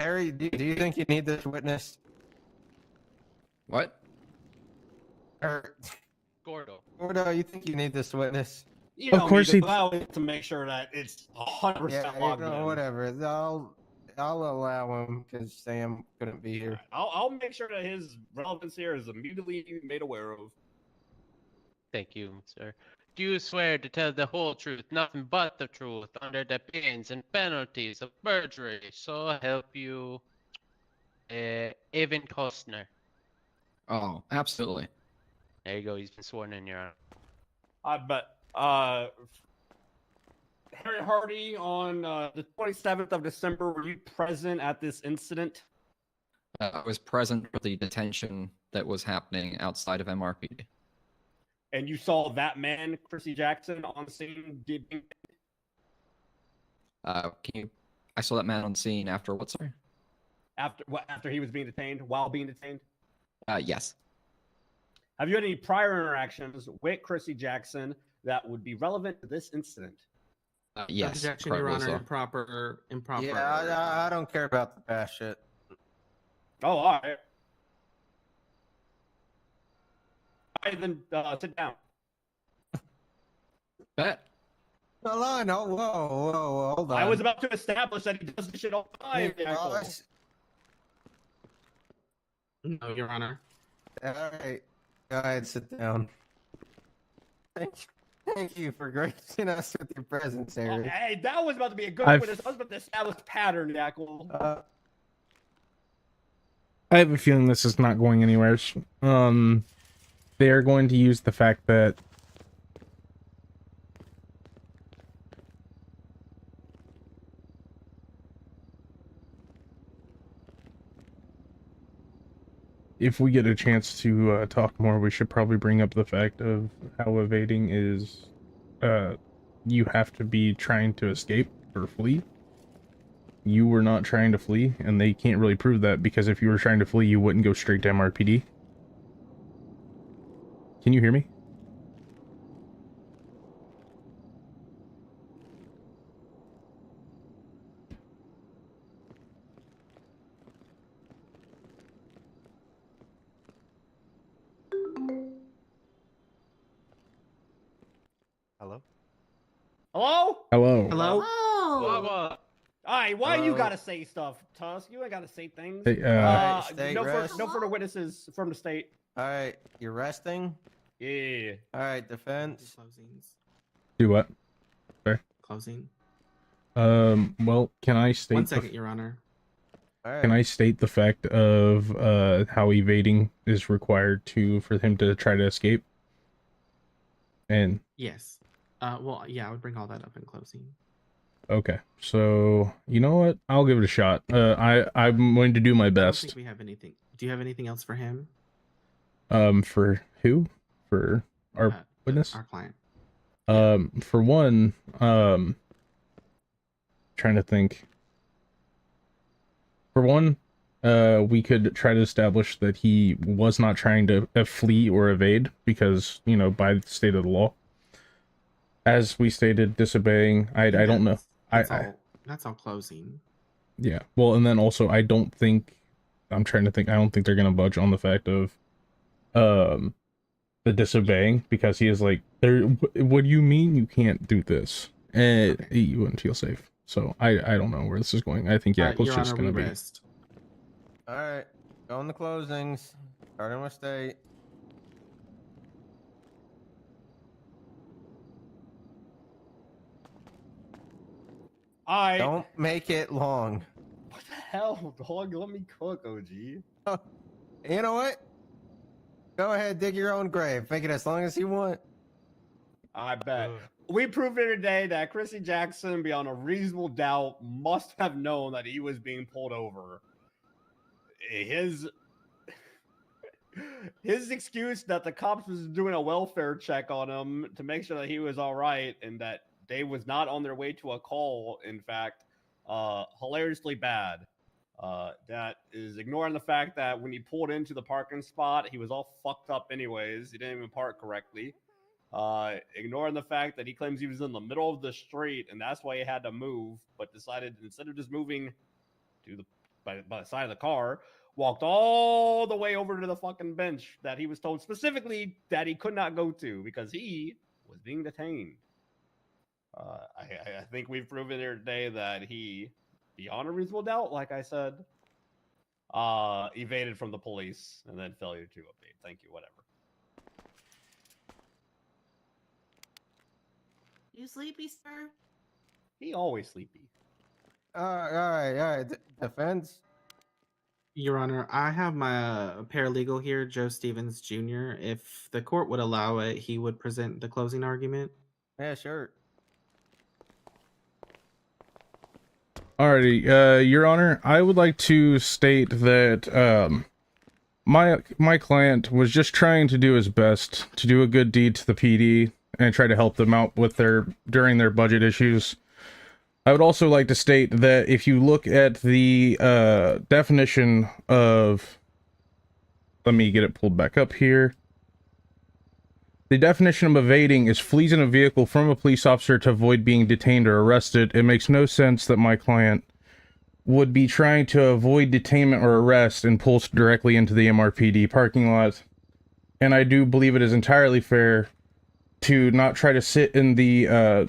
Harry, do you think you need this witness? What? Or, Gordo. Gordo, you think you need this witness? You Of know, course me, he- to allow it to make sure that it's 100% Yeah, logged in. whatever. I'll allow him because Sam couldn't be here. I'll make sure that his relevance here is immediately made aware of. Thank you, sir. Do you swear to tell the whole truth, nothing but the truth, under the pains and penalties of perjury? So help you, Evan Costner. Oh, absolutely. There you go. He's been sworn in, Your Honor. I bet. Harry Hardy, on the 27th of December, were you present at this incident? I was present for the detention that was happening outside of MRPD. And you saw that man, Chrissy Jackson, on scene? Can you? I saw that man on scene after what? Sorry. After he was being detained, while being detained? Yes. Have you had any prior interactions with Chrissy Jackson that would be relevant to this incident? Yes. Objection, Your correctly Honor. so. Improper. Yeah, I don't care about the past shit. Oh, all right. All right, then sit down. Bet. Hold on. Oh, whoa, hold on. I was about to establish that he does this shit all the time. Hey, Jackal. boss. No, Your Honor. All right. Go ahead, sit down. Thank you for gracing us with your presence, Oh, Harry. hey, that was about to be a good I've- witness. I was about to establish pattern, Jackal. I have a feeling this is not going anywhere. They are going to use the fact that if we get a chance to talk more, we should probably bring up the fact of how evading is, you have to be trying to escape or flee. You were not trying to flee, and they can't really prove that, because if you were trying to flee, you wouldn't go straight to MRPD. Can you hear me? Hello? Hello? Hello. Hello? What? All right, why you Hello? gotta say stuff, Tusk? You ain't gotta say things. Hey, Alright, state no rest. further witnesses from the state. All right, you're resting. Yeah. All right, defense. Closings. do what? Closing. Well, can I state 1 second, Your Honor. All right. can I state the fact of how evading is required for him to try to escape? And Yes. Well, yeah, I would bring all that up in closing. okay, so you know what? I'll give it a shot. I'm going to do my I don't best. think we have anything. Do you have anything else for him? For who? For our Uh, witness? Our client. For one, trying to think. For one, we could try to establish that he was not trying to flee or evade because, you know, by the state of the law. As we stated, disobeying. I don't know. That's all closing. Yeah. Well, and then also, I don't think they're gonna budge on the fact of, the disobeying, because he is like, what do you mean you can't do this? And Okay. you wouldn't feel safe. So I don't know where this is going. I think Yakkel's Your just Honor, gonna we be. rest. All right, going the closings. Starting with state. I Don't make it long. What the hell, dog? Let me cook, OG. You know what? Go ahead, dig your own grave. Make it as long as you want. I bet. We proved here today that Chrissy Jackson, beyond a reasonable doubt, must have known that he was being pulled over. his excuse that the cops was doing a welfare check on him to make sure that he was all right and that they was not on their way to a call, in fact, hilariously bad. That is ignoring the fact that when he pulled into the parking spot, he was all fucked up anyways. He didn't even park correctly. Ignoring the fact that he claims he was in the middle of the street and that's why he had to move, but decided instead of just moving to the by the side of the car, walked all the way over to the fucking bench that he was told specifically that he could not go to because he was being detained. I think we've proven here today that he, beyond a reasonable doubt, like I said, evaded from the police and then failure to evade. Thank you, whatever. You sleepy, sir? He always sleepy. All right. Defense. Your Honor, I have my paralegal here, Joe Stevens Jr. If the court would allow it, he would present the closing argument. Yeah, sure. Alrighty, Your Honor, I would like to state that my client was just trying to do his best to do a good deed to the PD and try to help them out with during their budget issues. I would also like to state that if you look at the definition of, let me get it pulled back up here. The definition of evading is flees in a vehicle from a police officer to avoid being detained or arrested. It makes no sense that my client would be trying to avoid detainment or arrest and pulls directly into the MRPD parking lot. And I do believe it is entirely fair to not try to sit in the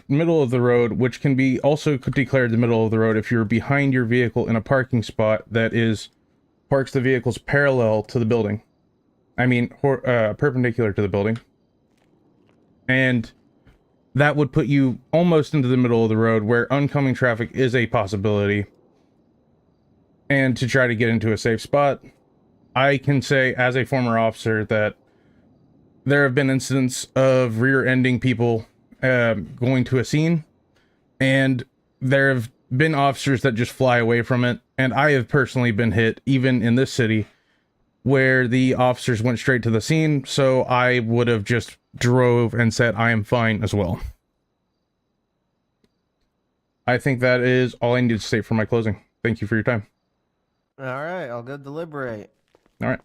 middle of the road, which can be also declared the middle of the road if you're behind your vehicle in a parking spot that parks the vehicles parallel to the building. I mean, perpendicular to the building. And that would put you almost into the middle of the road where oncoming traffic is a possibility. And to try to get into a safe spot, I can say as a former officer that there have been incidents of rear-ending people going to a scene, and there have been officers that just fly away from it, and I have personally been hit, even in this city, where the officers went straight to the scene, so I would have just drove and said I am fine as well. I think that is all I need to say for my closing. Thank you for your time. All right, I'll go deliberate. All right.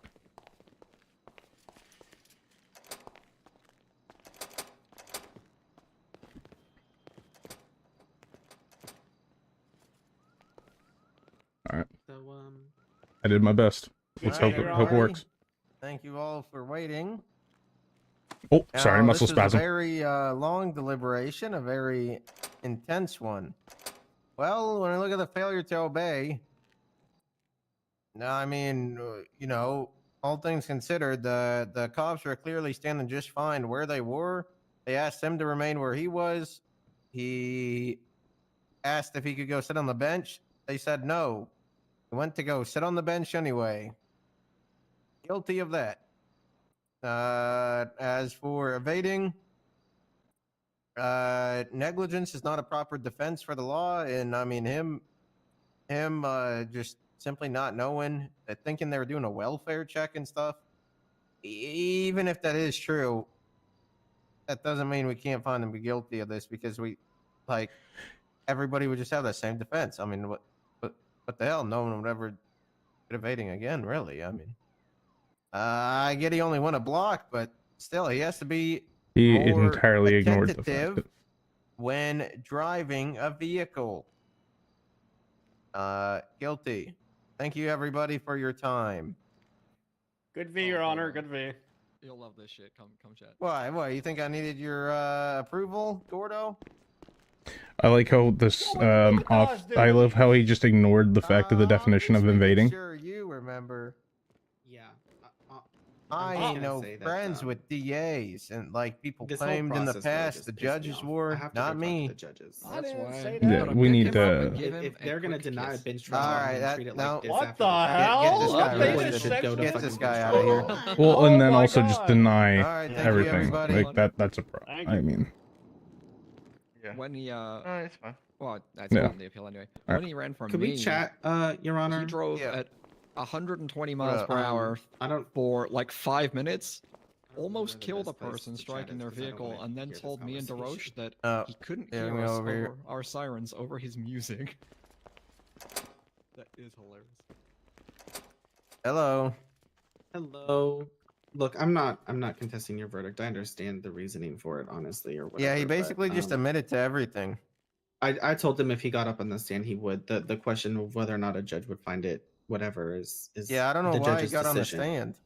All right. So, I did my best. Let's hope it works. Thank you all for waiting. Oh, sorry, Now, muscle this spasm. is a very long deliberation, a very intense one. Well, when I look at the failure to obey, I mean, you know, all things considered, the cops were clearly standing just fine where they were. They asked him to remain where he was. He asked if he could go sit on the bench. They said no. He went to go sit on the bench anyway. Guilty of that. As for evading, negligence is not a proper defense for the law, and I mean him just simply not knowing, thinking they were doing a welfare check and stuff. Even if that is true, that doesn't mean we can't find him guilty of this because everybody would just have that same defense. I mean, what the hell? No one would ever get evading again, really. I mean. I get he only won a block, but still, he has to be more entirely ignored the fact attentive when driving a vehicle. Guilty. Thank you, everybody, for your time. Good V, Your Honor. Good V. You'll love this shit. Come chat. Why? What? You think I needed your approval, Gordo? I like how this I love how he just ignored the fact of the definition of invading. Sure, you remember. yeah. I know friends with DAs and people claimed in the past the judges were, not me. The judges. That's why. Yeah, we need If they're gonna deny a bench trial, All right, and treat it now- like this What after the fact, hell? Get this guy everyone right. should go to Get this fucking guy bench out of trial. here. Well, and then Oh my also just God. deny All right, thank you, everything. everybody. Like that's a problem. Thank I you. mean, Yeah. When he No, it's fine. well, that's Yeah. on the appeal anyway. Alright. When he ran from Could me, we chat, Your Honor? he drove Yeah. at 120 What miles up? per hour I don't. for like 5 minutes, I don't know almost where the killed a best place person to chat striking is, their 'cause I don't vehicle, wanna and then hear this told me and DeRoche conversation. that Oh, he couldn't yeah, hear let me us over here. over our sirens over his music. That is hilarious. Hello. Hello. Look, I'm not contesting your verdict. I understand the reasoning for it, honestly, or whatever. Yeah, he but, basically just admitted to everything. I told him if he got up on the stand, he would. The question of whether or not a judge would find it whatever is Yeah, I don't know the why he judge's got on the decision. stand.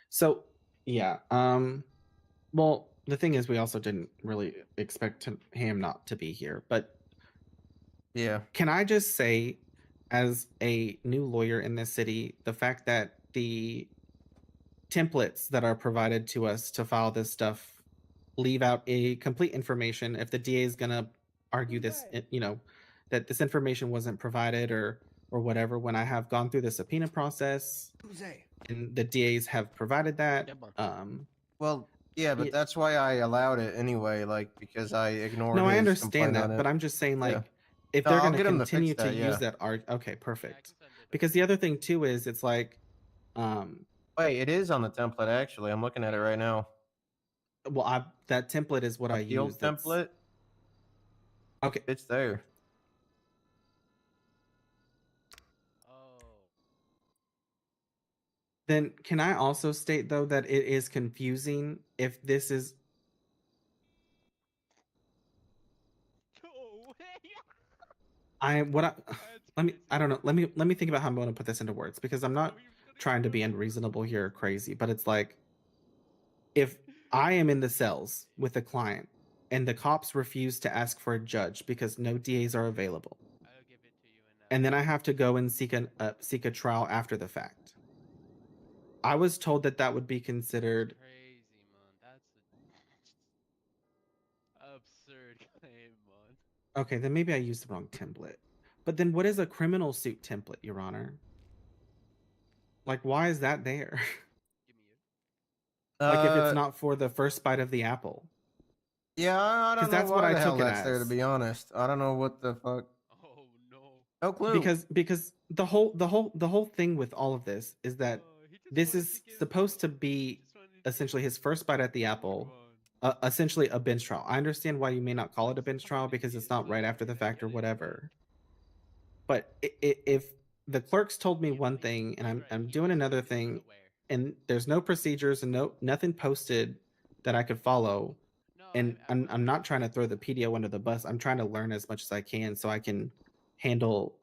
So yeah, well, the thing is, we also didn't really expect him not to be here. But Yeah. can I just say, as a new lawyer in this city, the fact that the templates that are provided to us to file this stuff leave out a complete information. If the DA is gonna argue this, that this information wasn't provided or whatever, when I have gone through the subpoena process and the DAs have provided that, Well, yeah, but Yeah. that's why I allowed it anyway, like because I ignored no, I his understand complaint that, on but it. I'm just saying, like, Yeah. if No, they're I'll gonna get 'em to fix continue to that, use yeah. that okay, perfect. Because the other thing too is, it's like, Wait, it is on the template actually. I'm looking at it right now. well, that template is what I Appeal use. That's template. okay. It's there. Then can I also state though that it is confusing if this is I don't know. Let me think about how I'm going to put this into words, because I'm not trying to be unreasonable here or crazy, but it's like, if I am in the cells with a client and the cops refuse to ask for a judge because no DAs are available, and then I have to go and seek a trial after the fact. I was told that that would be considered Crazy, man. That's absurd claim, man. okay. Then maybe I used the wrong template. But then, what is a criminal suit template, Your Honor? Like, why is that there? Like, if it's not for the first bite of the apple. Yeah, I don't know that's why what I the hell took it that's there. To as. be honest, I don't know what the fuck. Oh no. No clue. Because the whole thing with all of this is that this is supposed to be essentially his first bite at the apple, essentially a bench trial. I understand why you may not call it a bench trial because it's not right after the fact or whatever. But if the clerks told me one thing and I'm doing another thing, and there's no procedures and nothing posted that I could follow, and I'm not trying to throw the PDO under the bus. I'm trying to learn as much as I can so I can handle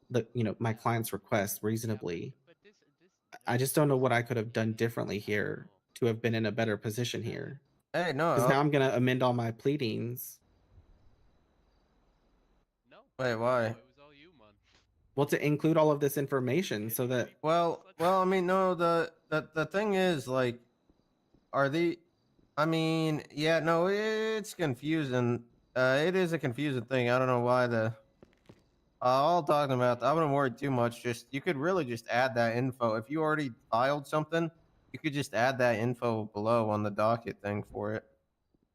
my client's requests reasonably. I just don't know what I could have done differently here to have been in a better position here. Hey, no. Because now I'm gonna amend all my pleadings. Wait, why? Well, to include all of this information so that. Well, I mean, no. The thing is, like, I mean, yeah, no, it's confusing. It is a confusing thing. I don't know why all talking about. I wouldn't worry too much. Just you could really just add that info if you already filed something. You could just add that info below on the docket thing for it.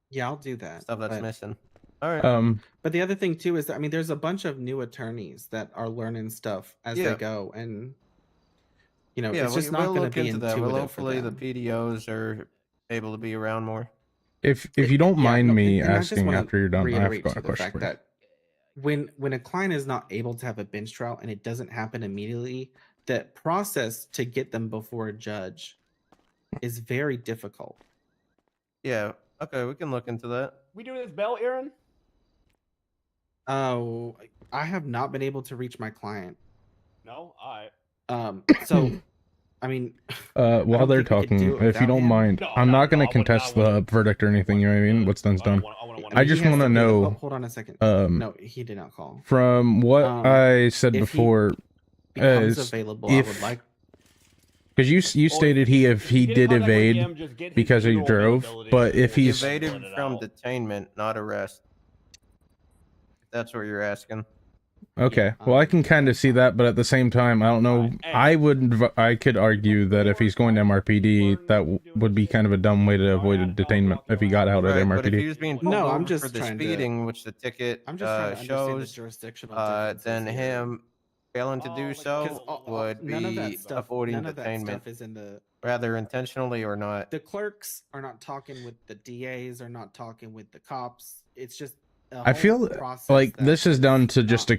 Yeah, I'll do that. Stuff that's missing. All right. But the other thing too is that, I mean, there's a bunch of new attorneys that are learning stuff as they go, and it's just not going to be into that. intuitive Well, for hopefully the them. PDOs are able to be around more. If you don't mind me and I just asking wanna after you're done, I've reiterate got to a the question fact for you. that when a client is not able to have a bench trial and it doesn't happen immediately, the process to get them before a judge is very difficult. Yeah. Okay, we can look into that. We do this bail, Aaron? Oh, I have not been able to reach my client. No? Alright. So, I mean, While they're talking, if you don't mind, I'm not going to contest the verdict or anything. You know what I mean? What's done's done. I just want to know. Hold on a second. No, he did not call. From what I said before, becomes available, I would like. Because you stated if he did evade because he drove, but if he's evaded from detainment, not arrest. If that's what you're asking. okay, well I can kind of see that, but at the same time, I don't know. I could argue that if he's going to MRPD, that would be kind of a dumb way to avoid a detainment if he got out at MRPD. But if he was being pulled No, over I'm just for the trying to- speeding, which the ticket I'm just trying to understand the shows, jurisdictional differences then here. him failing to do so would none of that be stuff, avoiding none of that detainment, stuff is in the. rather intentionally or not. The clerks are not talking with the DAs, are not talking with the cops. It's just. I feel like this is down to just a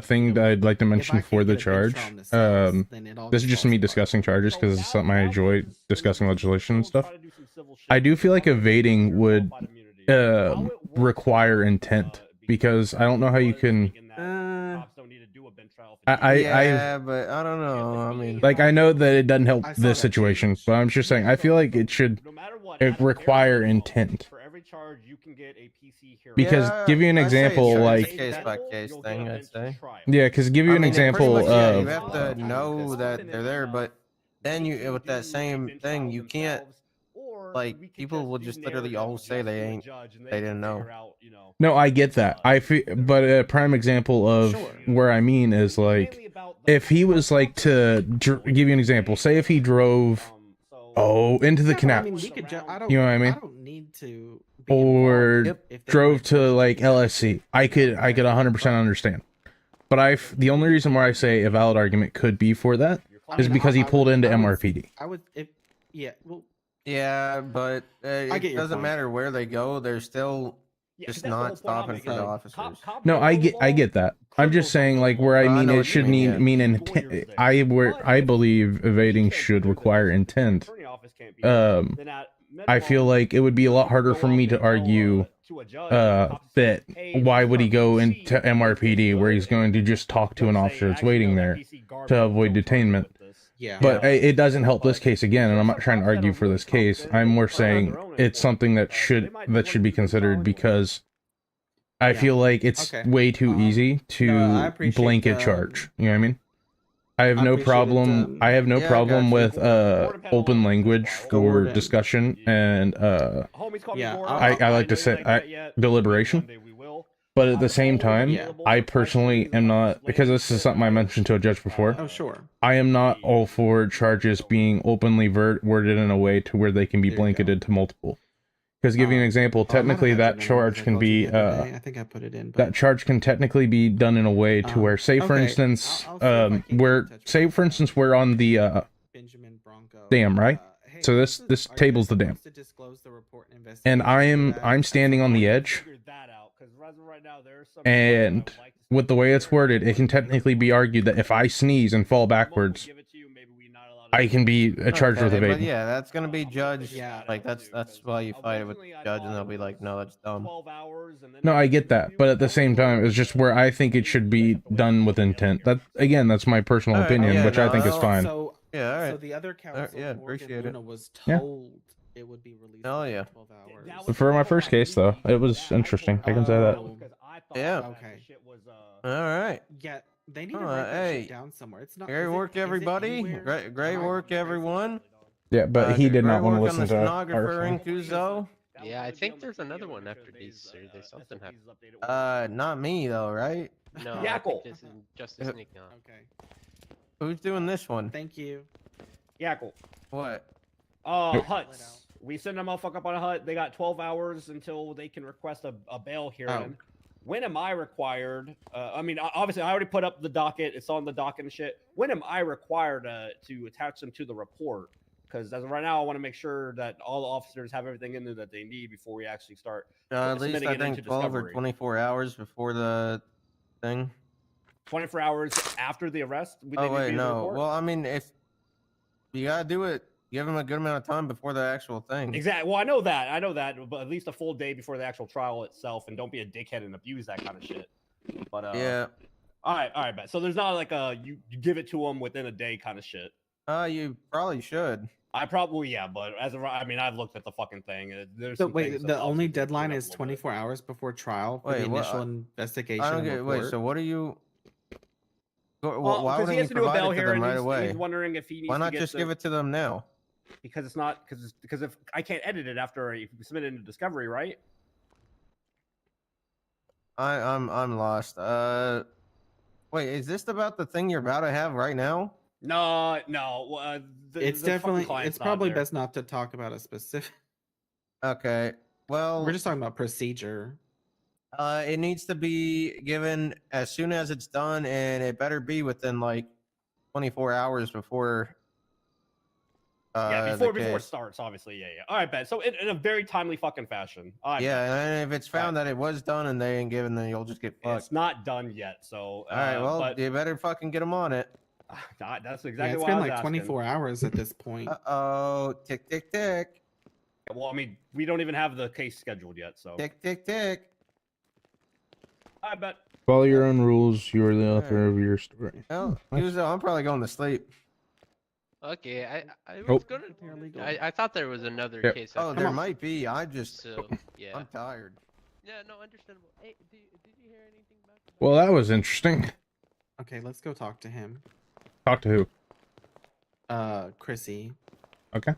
thing that I'd like to mention for the charge. This is just me discussing charges because it's something I enjoy discussing legislation and stuff. I do feel like evading would require intent because I don't know how you can. But I don't know. I mean, like I know that it doesn't help this situation, but I'm just saying I feel like it should require intent. Because give you an example, like case by case thing, I'd say. Yeah, because give you an example of you have to know that they're there, but then you with that same thing, you can't. Like people will just literally all say they didn't know. No, I get that. I feel, but a prime example of where I mean is like, if he was like to give you an example, say if he drove, into the canal, I mean, you know what I mean? I don't need to. Or drove to like LSC, I could 100% understand. But the only reason why I say a valid argument could be for that is because he pulled into MRPD. I would, yeah, well. Yeah, but it doesn't matter where they go. They're still just not stopping for the officers. No, I get that. I'm just saying, like, where I mean it should mean intent. I believe evading should require intent. I feel like it would be a lot harder for me to argue that why would he go into MRPD where he's going to just talk to an officer that's waiting there to avoid detainment. Yeah. But it doesn't help this case again, and I'm not trying to argue for this case. I'm more saying it's something that should be considered because I feel like it's way too easy to blanket charge. You know what I mean? I have no problem. I have no problem with open language for discussion and I like to say deliberation. But at the same time, I personally am not, because this is something I mentioned to a judge before. Oh, sure. I am not all for charges being openly worded in a way to where they can be blanketed to multiple. Because give you an example, technically that charge can be, I think I put it in. That charge can technically be done in a way to where, say for instance, we're on the dam, right? So this table's the dam, and I'm standing on the edge. And with the way it's worded, it can technically be argued that if I sneeze and fall backwards, I can be charged with evading. Yeah, that's gonna be judged. Yeah, like that's why you fight it with the judge, and they'll be like, no, that's dumb. No, I get that, but at the same time, it's just where I think it should be done with intent. That's my personal opinion, which I think is fine. So, yeah, all right. So the other counsel, appreciate it. Was told it would be released. Oh yeah. 12 hours. For my first case, though, it was interesting. I can say that. Yeah. Okay. All right. Yeah, they need to write that shit down somewhere. It's not. Great work, everybody. Great work, everyone. Yeah, but he did not want to listen to stenographer Kuzo. Yeah, I think there's another one after these. Or there's something happening. Not me though, right? No, I think this is Justice Sneak on. Okay. Who's doing this one? Thank you. Yackle. What? Huts. We send a motherfucker up on a hut. They got 12 hours until they can request a bail hearing. When am I required? I mean, obviously, I already put up the docket. It's on the docket and shit. When am I required to attach them to the report? Because as of right now, I want to make sure that all the officers have everything in there that they need before we actually start. At least I think 12 or 24 hours before the thing. 24 hours after the arrest? Oh, wait, no. Well, I mean, if you got to do it, give them a good amount of time before the actual thing. Exactly. Well, I know that, but at least a full day before the actual trial itself, and don't be a dickhead and abuse that kind of shit. But yeah. All right, bet. So there's not like you give it to them within a day kind of shit. You probably should. I probably but I've looked at the fucking thing. There's So wait, the only deadline is 24 hours before trial for the initial investigation. I don't get. Wait, so what are you? Why wouldn't he provide it to them right away? He's wondering if he needs. Why not just give it to them now? Because it's not because if I can't edit it after you submit it into discovery, right? I'm lost. Wait, is this about the thing you're about to have right now? No. It's definitely. It's probably best not to talk about a specific. Okay. Well, we're just talking about procedure. It needs to be given as soon as it's done, and it better be within like 24 hours before. Yeah, the before it case. starts, obviously. Yeah. All right, Ben. So in a very timely fucking fashion. All right, Yeah, bet. and if it's found that it was done and they ain't given, then you'll just get fucked. It's not done yet. So All right, well, but you better fucking get them on it. that's Yeah, exactly it's what I been was like asking. 24 hours at this point. Uh-oh, tick, tick, tick. Well, I mean, we don't even have the case scheduled yet, so. Tick, tick, tick. I bet. Follow your own rules. You are the author of your story. Well, Nice. I'm probably going to sleep. Okay, I Oh. was gonna. I thought there was another Yep. case. Oh, after there this, might be. I just, So yeah. I'm tired. Yeah, no, understandable. Hey, did you hear anything about? Well, that was interesting. Okay, let's go talk to him. Talk to who? Chrissy. Okay.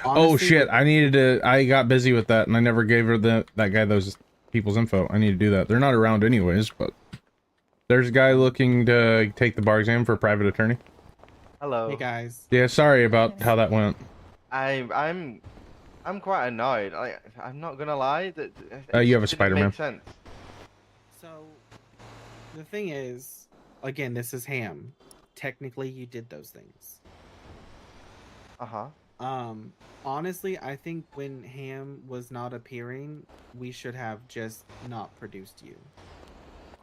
Honestly, Oh shit! I got busy with that, and I never gave her that guy those people's info. I need to do that. They're not around anyways, but there's a guy looking to take the bar exam for private attorney. Hello. Hey guys. Yeah, sorry about how that went. I'm quite annoyed. I'm not gonna lie. That You have a didn't Spider-Man. make sense. So, the thing is, again, this is Ham. Technically, you did those things. Uh-huh. Honestly, I think when Ham was not appearing, we should have just not produced you.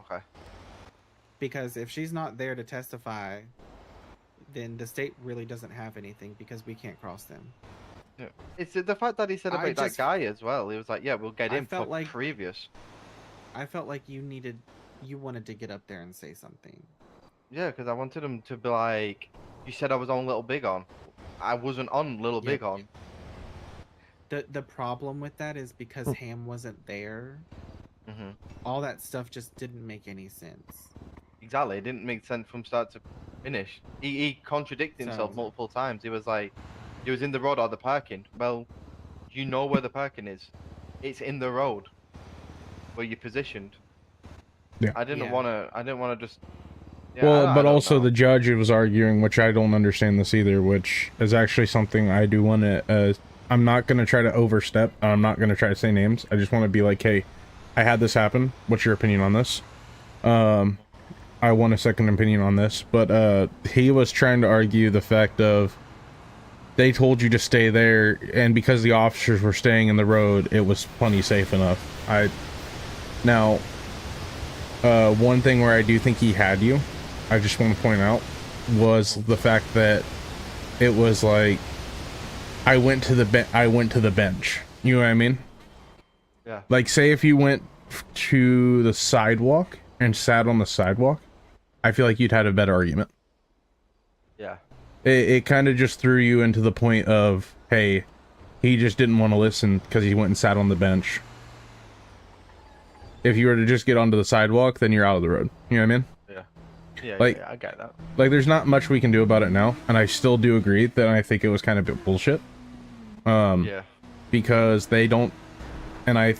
Okay. Because if she's not there to testify, then the state really doesn't have anything because we can't cross them. Yeah. It's the fact that he said about that guy as well. He was like, "Yeah, we'll get I him for felt like- previous." I felt like you wanted to get up there and say something. Yeah, because I wanted him to be like, "You said I was on Little Big On. I wasn't on Little Big On." The problem with that is because Ham wasn't there. Mhm. All that stuff just didn't make any sense. Exactly. It didn't make sense from start to finish. He contradicted himself So- multiple times. He was like, he was in the road or the parking. Well, you know where the parking is. It's in the road where you're positioned. Yeah. I didn't Yeah. want to just. Yeah, Well, I but don't also know. the judge was arguing, which I don't understand this either, which is actually something I do want to, I'm not going to try to overstep. I'm not going to try to say names. I just want to be like, hey, I had this happen. What's your opinion on this? I want a second opinion on this, but, he was trying to argue the fact of they told you to stay there, and because the officers were staying in the road, it was plenty safe enough. Now, one thing where I do think he had you, I just want to point out, was the fact that it was like I went to the bench. You know what I mean? Yeah. Like, say if you went to the sidewalk and sat on the sidewalk, I feel like you'd had a better argument. Yeah. It kind of just threw you into the point of, hey, he just didn't want to listen because he went and sat on the bench. If you were to just get onto the sidewalk, then you're out of the road. You know what I mean? Yeah. Yeah. Like- yeah, I get that. Like, there's not much we can do about it now, and I still do agree that I think it was kind of bullshit. Yeah. Because they don't, and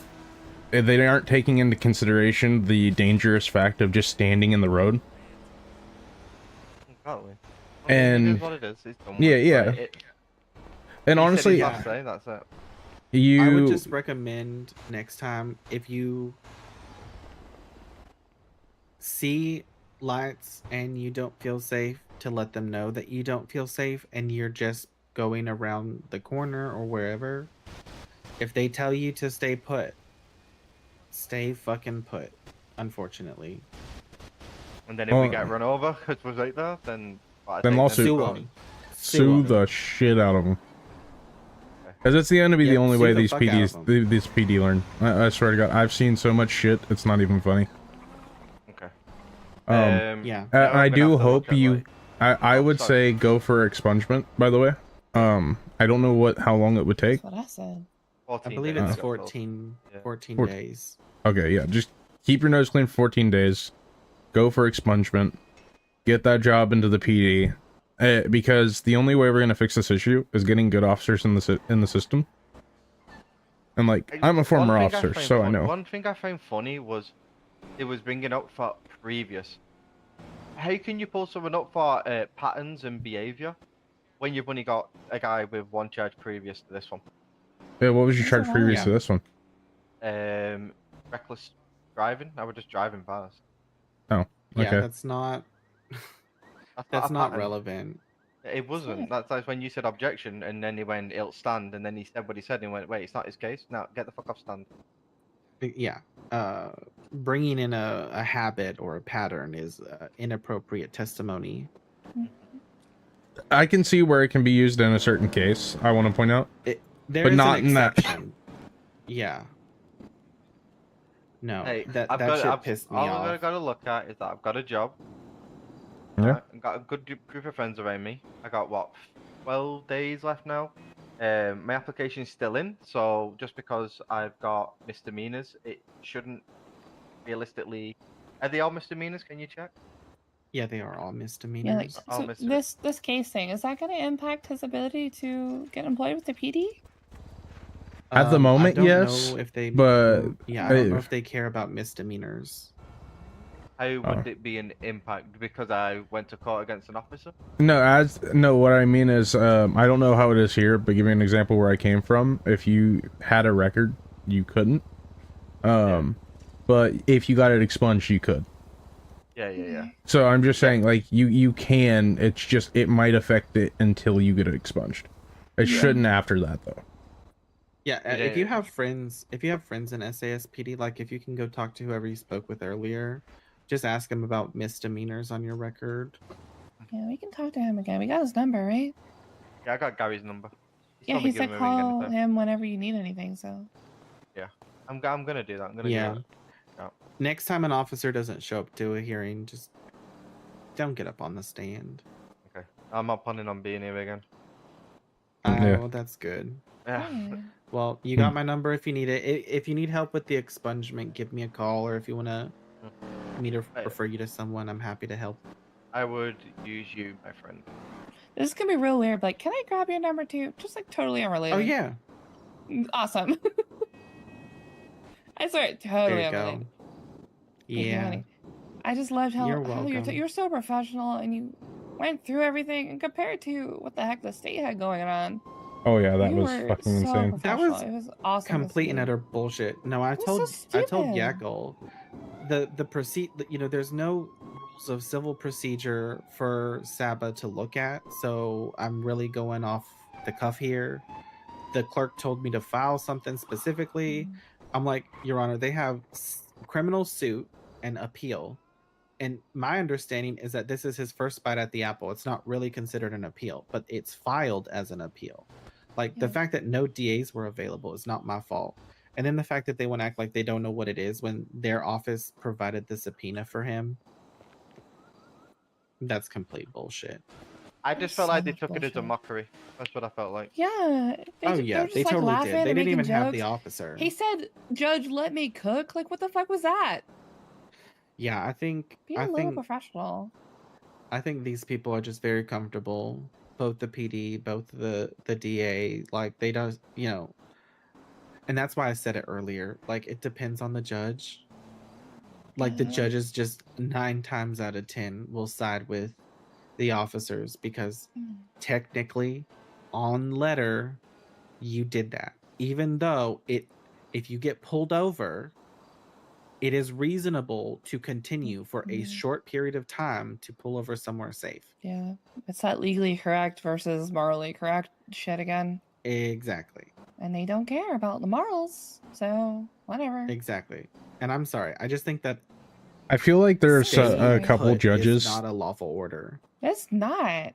they aren't taking into consideration the dangerous fact of just standing in the road. Exactly. And- it is what it is. It's done Yeah, with. yeah. Like, And he said honestly, his last say, that's it. you... I would just recommend next time, if you see lights and you don't feel safe, to let them know that you don't feel safe and you're just going around the corner or wherever. If they tell you to stay put, stay fucking put, unfortunately. And then if we Well, get run over because we're right there, then Then lawsuit. Sue go. them. sue the shit out of them. Because it's going to be the Yep, only sue way the these fuck out of PDs, these PD learn. I swear to God, I've seen so much shit, it's not even funny. Okay. Yeah. now I'm I gonna do have to hope look at, you... like- I Oh, would sorry. say go for expungement, by the way. I don't know how long it would take. That's what I said. 14 I believe days it's I got told. 14, Yeah. 14 Four- days. Okay, yeah, just keep your nose clean for 14 days. Go for expungement. Get that job into the PD. Because the only way we're gonna fix this issue is getting good officers in the system. And like, I'm a former One thing officer, found so I fun- know. One thing I found funny was it was bringing up for previous. How can you pull someone up for patterns and behavior when you've only got a guy with one charge previous to this one? Yeah, what was your That's charge a previous lot. to this one? reckless driving. I was just driving past. Oh, Yeah, okay. that's not That's that's a not pattern. relevant. It wasn't. That's when you said objection, and then he went, "It'll stand," and then he said what he said, and he went, "Wait, it's not his case. Now get the fuck off stand." Yeah. Bringing in a habit or a pattern is inappropriate testimony. I can see where it can be used in a certain case. I want to point out, There but is not an in that. exception. Yeah. No, Hey, that shit pissed me all off. I've got to look at is that I've got a job. Yeah. I've got a good group of friends around me. I got what, 12 days left now. My application's still in, so just because I've got misdemeanors, it shouldn't realistically. Are they all misdemeanors? Can you check? Yeah, they are all Yeah, like, misdemeanors. All so misdemeanors. this case thing, is that going to impact his ability to get employed with the PD? At the I moment, don't yes, know if they. but Yeah, I don't know if they care about misdemeanors. How would it be an impact because I went to court against an officer? no. What I mean is, I don't know how it is here, but give me an example where I came from. If you had a record, you couldn't. But if you got it expunged, you could. Yeah. So I'm just saying, like, you can. It's just it might affect it until you get it expunged. It shouldn't after that though. Yeah, if you have friends in SASPD, like if you can go talk to whoever you spoke with earlier, just ask him about misdemeanors on your record. Yeah, we can talk to him again. We got his number, right? Yeah, I got Gary's number. Yeah, told me he to give said him a ring call anytime. him whenever you need anything, so. Yeah, I'm gonna do that. I'm gonna do Yeah. that. Yeah. Next time an officer doesn't show up to a hearing, just don't get up on the stand. Okay. I'm not planning on being here again. Well, that's good. Yeah. Well, you got my number if you need it. If you need help with the expungement, give me a call, or if you want me to refer you to someone, I'm happy to help. I would use you, my friend. This is gonna be real weird. Like, can I grab your number too? Just like totally unrelated. Oh yeah. Awesome. I swear, totally There you go. unrelated. Thank you, Yeah. honey. I just loved how, You're how welcome. you're so professional and you went through everything and compared to what the heck the state had going on. Oh yeah, that You was were fucking so insane. That professional. was It was awesome. to complete and see. utter bullshit. No, I It was told so stupid. Yackle the proceed. There's no rules of civil procedure for Saba to look at, so I'm really going off the cuff here. The clerk told me to file something specifically. I'm like, Your Honor, they have criminal suit and appeal. And my understanding is that this is his first bite at the apple. It's not really considered an appeal, but it's filed as an appeal. Like the fact that no DAs were available is not my fault. And then the fact that they want to act like they don't know what it is when their office provided the subpoena for him. That's complete bullshit. I just felt like they took it as a mockery. That's what I felt like. Yeah. Oh they yeah, were just, they like, totally laughing did. They and didn't making even have the jokes. officer. He said, "Judge, let me cook." Like, what the fuck was that? Yeah, I think Be a little professional. I think these people are just very comfortable. Both the PD, both the DA, like they don't, and that's why I said it earlier. Like it depends on the judge. Like the judges just 9 times out of 10 will side with the officers because technically, on letter, you did that. Even though if you get pulled over, it is reasonable to continue for a short period of time to pull over somewhere safe. Yeah. It's that legally correct versus morally correct shit again. Exactly. And they don't care about the morals, so whatever. Exactly. And I'm sorry. I just think that I feel like there's a couple judges. Is not a lawful order. It's not.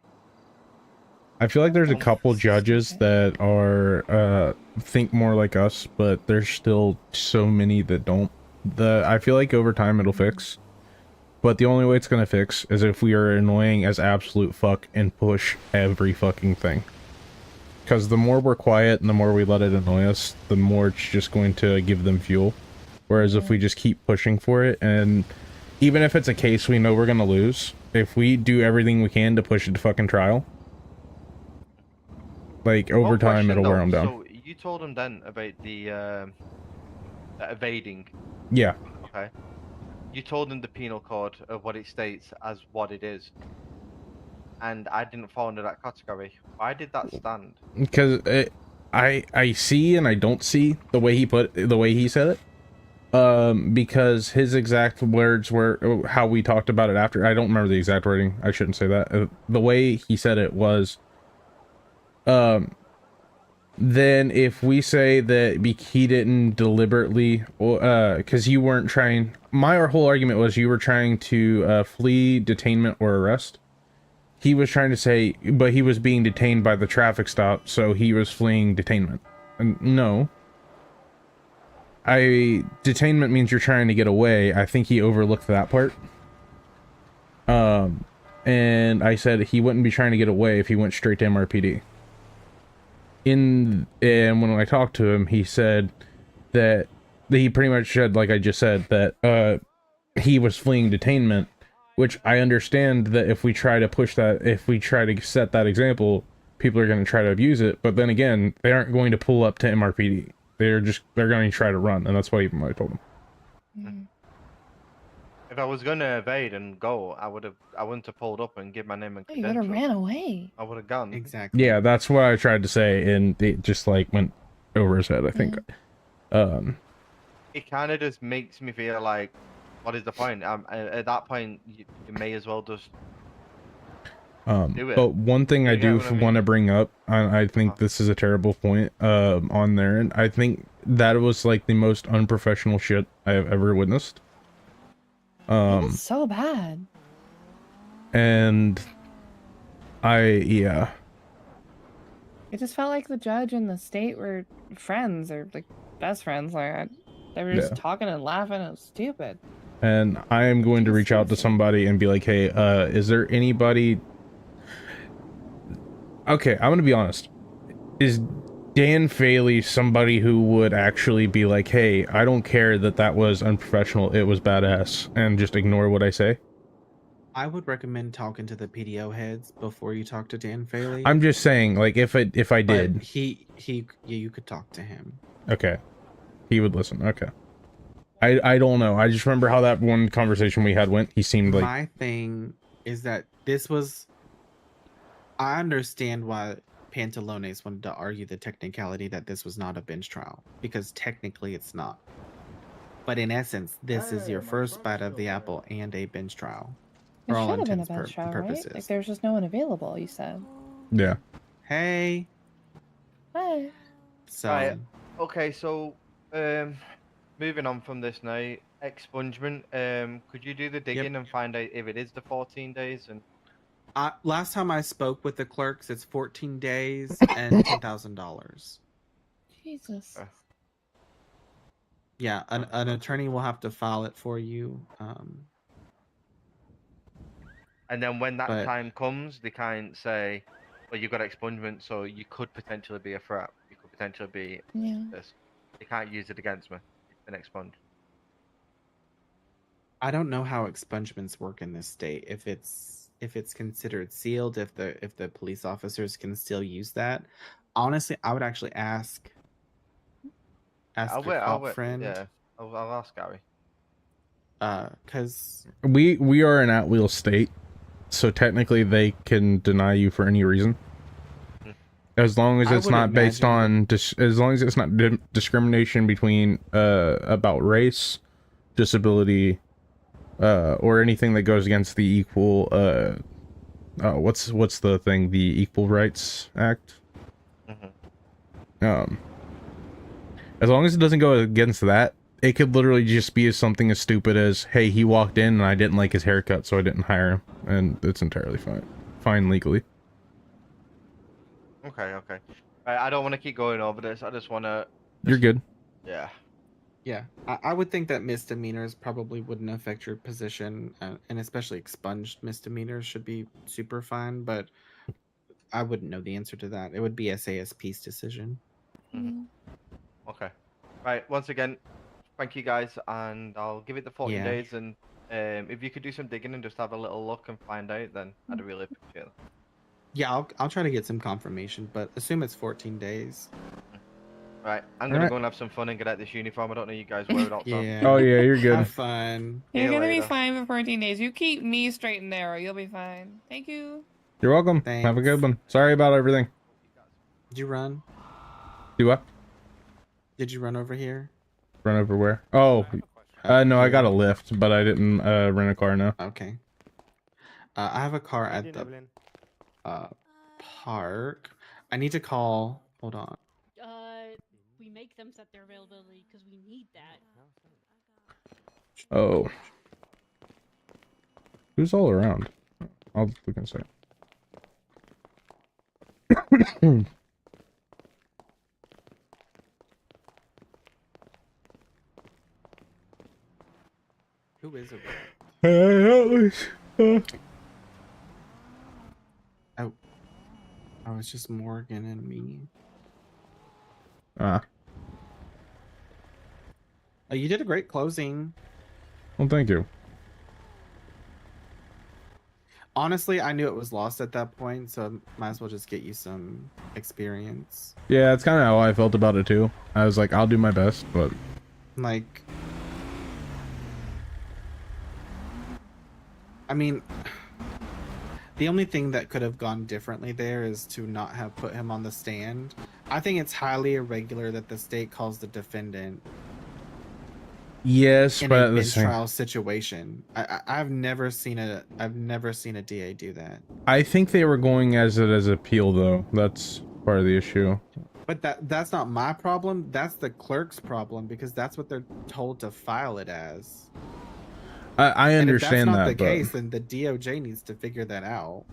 I feel like there's a couple judges that are think more like us, but there's still so many that don't. I feel like over time it'll fix, but the only way it's gonna fix is if we are annoying as absolute fuck and push every fucking thing. Because the more we're quiet and the more we let it annoy us, the more it's just going to give them fuel. Whereas if we just keep pushing for it, and even if it's a case we know we're gonna lose, if we do everything we can to push it to fucking trial, like over time it'll wear them down. So you told him then about the evading. Yeah. Okay. You told him the penal code of what it states as what it is. And I didn't fall under that category. Why did that stand? Because I see and I don't see the way he said it. Because his exact words were how we talked about it after. I don't remember the exact wording. I shouldn't say that. The way he said it was, then if we say that he didn't deliberately, because you weren't trying, my whole argument was you were trying to flee detainment or arrest. He was trying to say, but he was being detained by the traffic stop, so he was fleeing detainment. And no. Detainment means you're trying to get away. I think he overlooked that part. And I said he wouldn't be trying to get away if he went straight to MRPD. And when I talked to him, he said that he pretty much said, like I just said, that he was fleeing detainment, which I understand that if we try to push that, if we try to set that example, people are going to try to abuse it. But then again, they aren't going to pull up to MRPD. They're going to try to run, and that's what I told them. If I was going to evade and go, I wouldn't have pulled up and give my name and Oh, you credentials. would have ran away. I would have gone. Exactly. Yeah, that's what I tried to say, and it just like went over his head, I think. It kind of just makes me feel like, what is the point? At that point, you may as well just do it. But one thing I You get do what I mean? want to bring up, I think this is a terrible point on there, and I think that was like the most unprofessional shit I have ever witnessed. It was so bad. And yeah. It just felt like the judge and the state were friends or like best friends. Like they were just talking and laughing. It was stupid. And I am going to reach out to somebody and be like, hey, is there anybody... Okay, I'm going to be honest. Is Dan Faley somebody who would actually be like, hey, I don't care that that was unprofessional, it was badass, and just ignore what I say? I would recommend talking to the PDO heads before you talk to Dan Faley. I'm just saying, like, if I But did... yeah, you could talk to him. Okay. He would listen, okay. I don't know. I just remember how that one conversation we had went. He seemed like... My thing is that this was... I understand why Pantalones wanted to argue the technicality that this was not a bench trial, because technically it's not. But in essence, this is your first bite of the apple and a bench trial. It For all should have been a intents bench trial, purposes. right? Like there was just no one available. You said. Yeah. Hey. Hi. So. Right. Okay, so moving on from this now, expungement. Could you do the digging and find out if it is the 14 days? And Last time I spoke with the clerks, it's 14 days and $10,000. Jesus. Yeah, an attorney will have to file it for you. And then when that But- time comes, they can't say, well, you've got expungement, so you could potentially be a threat. You could potentially be this. They can't use it against me. It's been expunged. I don't know how expungements work in this state. If it's considered sealed, if the police officers can still use that. Honestly, I would actually ask your cop friend. Yeah, I'll ask Gary. Because We are an at-will state, so technically they can deny you for any reason. As long as I it's would not based on, as long as it's not discrimination between, about race, disability, or anything that goes against the equal, what's the thing? The Equal Rights Act? As long as it doesn't go against that, it could literally just be something as stupid as, hey, he walked in and I didn't like his haircut, so I didn't hire him. And it's entirely fine legally. Okay. Right, I don't want to keep going over this. I just want to... You're good. Yeah. yeah, I would think that misdemeanors probably wouldn't affect your position, and especially expunged misdemeanors should be super fine. But I wouldn't know the answer to that. It would be SASP's decision. Okay. Right, once again, thank you guys, and I'll give it the 14 Yeah. days, and if you could do some digging and just have a little look and find out, then I'd really appreciate it. Yeah, I'll try to get some confirmation, but assume it's 14 days. Right, I'm gonna go and have some fun and get out this uniform. I don't know you guys wear it all the time. Yeah. Oh yeah, you're good. Have fun. You're See you gonna be later. fine for 14 days. You keep me straight and narrow. You'll be fine. Thank you. You're welcome. Have a good one. Sorry about everything. Did you run? Do I Did you run over here? run over where? Oh, no, I got a lift, but I didn't rent a car. No. Okay. I have a car at the park. I need to call. Hold on. We make them set their availability because we need that. Oh. Who's all around? I'll look inside. Who is it? Oh, it's just Morgan and me. Ah. Oh, you did a great closing. Well, thank you. Honestly, I knew it was lost at that point, so might as well just get you some experience. Yeah, it's kind of how I felt about it too. I was like, I'll do my best, but Like, I mean, the only thing that could have gone differently there is to not have put him on the stand. I think it's highly irregular that the state calls the defendant yes, in but a at the same, trial situation. I've never seen a DA do that. I think they were going as it as appeal though. That's part of the issue. But that's not my problem. That's the clerk's problem because that's what they're told to file it as. I And if understand that's not that, the but case, then the DOJ needs to figure that out.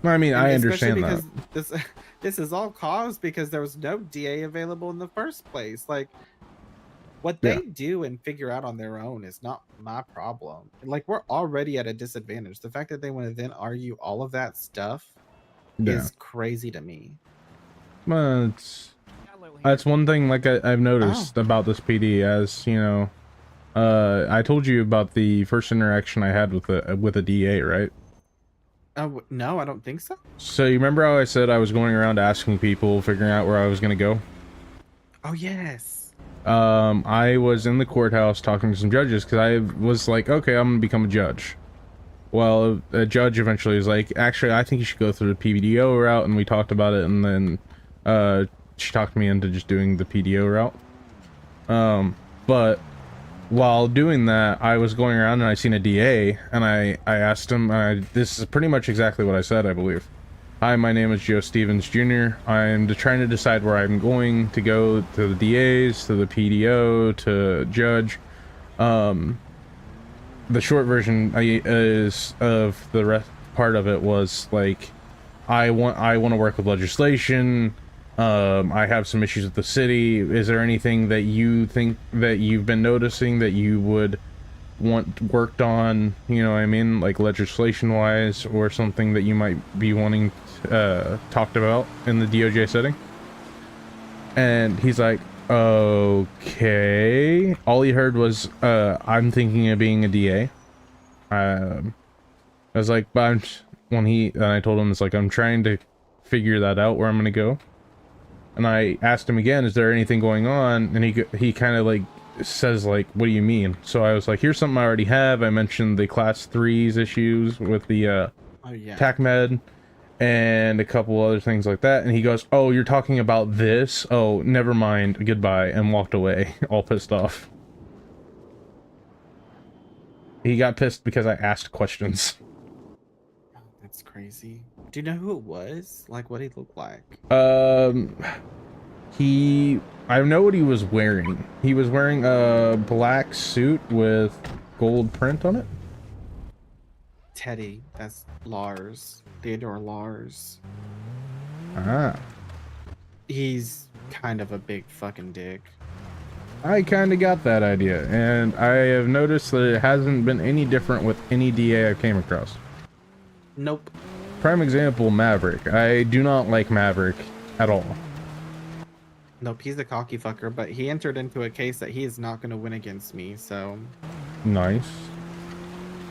I mean, And I especially understand that. because this is all caused because there was no DA available in the first place. Like, what they do and figure out on their own is not my problem. Like, we're already at a disadvantage. The fact that they want to then argue all of that stuff is crazy to me. Well, that's one thing like I've noticed about this PD, as you know. I told you about the first interaction I had with a DA, right? No, I don't think so. So you remember how I said I was going around asking people, figuring out where I was gonna go? Oh yes. I was in the courthouse talking to some judges because I was like, okay, I'm gonna become a judge. Well, a judge eventually was like, actually, I think you should go through the PDO route, and we talked about it, and then she talked me into just doing the PDO route. But while doing that, I was going around and I seen a DA, and I asked him, this is pretty much exactly what I said, I believe. Hi, my name is Joe Stevens Jr. I'm trying to decide where I'm going to go, to the DAs, to the PDO, to judge. The short version is of the rest part of it was like, I want to work with legislation. I have some issues with the city. Is there anything that you think that you've been noticing that you would want worked on, you know what I mean, like legislation wise, or something that you might be wanting talked about in the DOJ setting? And he's like, okay. All he heard was, I'm thinking of being a DA. I was like, but and I told him, it's like, I'm trying to figure that out, where I'm gonna go. And I asked him again, is there anything going on? And he kind of like says like, what do you mean? So I was like, here's something I already have. I mentioned the class 3s issues with the TACMED and a couple other things like that. And he goes, oh, you're talking about this? Oh, never mind. Goodbye. And walked away, all pissed off. He got pissed because I asked questions. That's crazy. Do you know who it was? Like, what he looked like? I know what he was wearing. He was wearing a black suit with gold print on it. Teddy. That's Lars. Theodore Lars. Ah. He's kind of a big fucking dick. I kind of got that idea, and I have noticed that it hasn't been any different with any DA I've came across. Nope. Prime example, Maverick. I do not like Maverick at all. Nope, he's a cocky fucker, but he entered into a case that he is not going to win against me, so... Nice.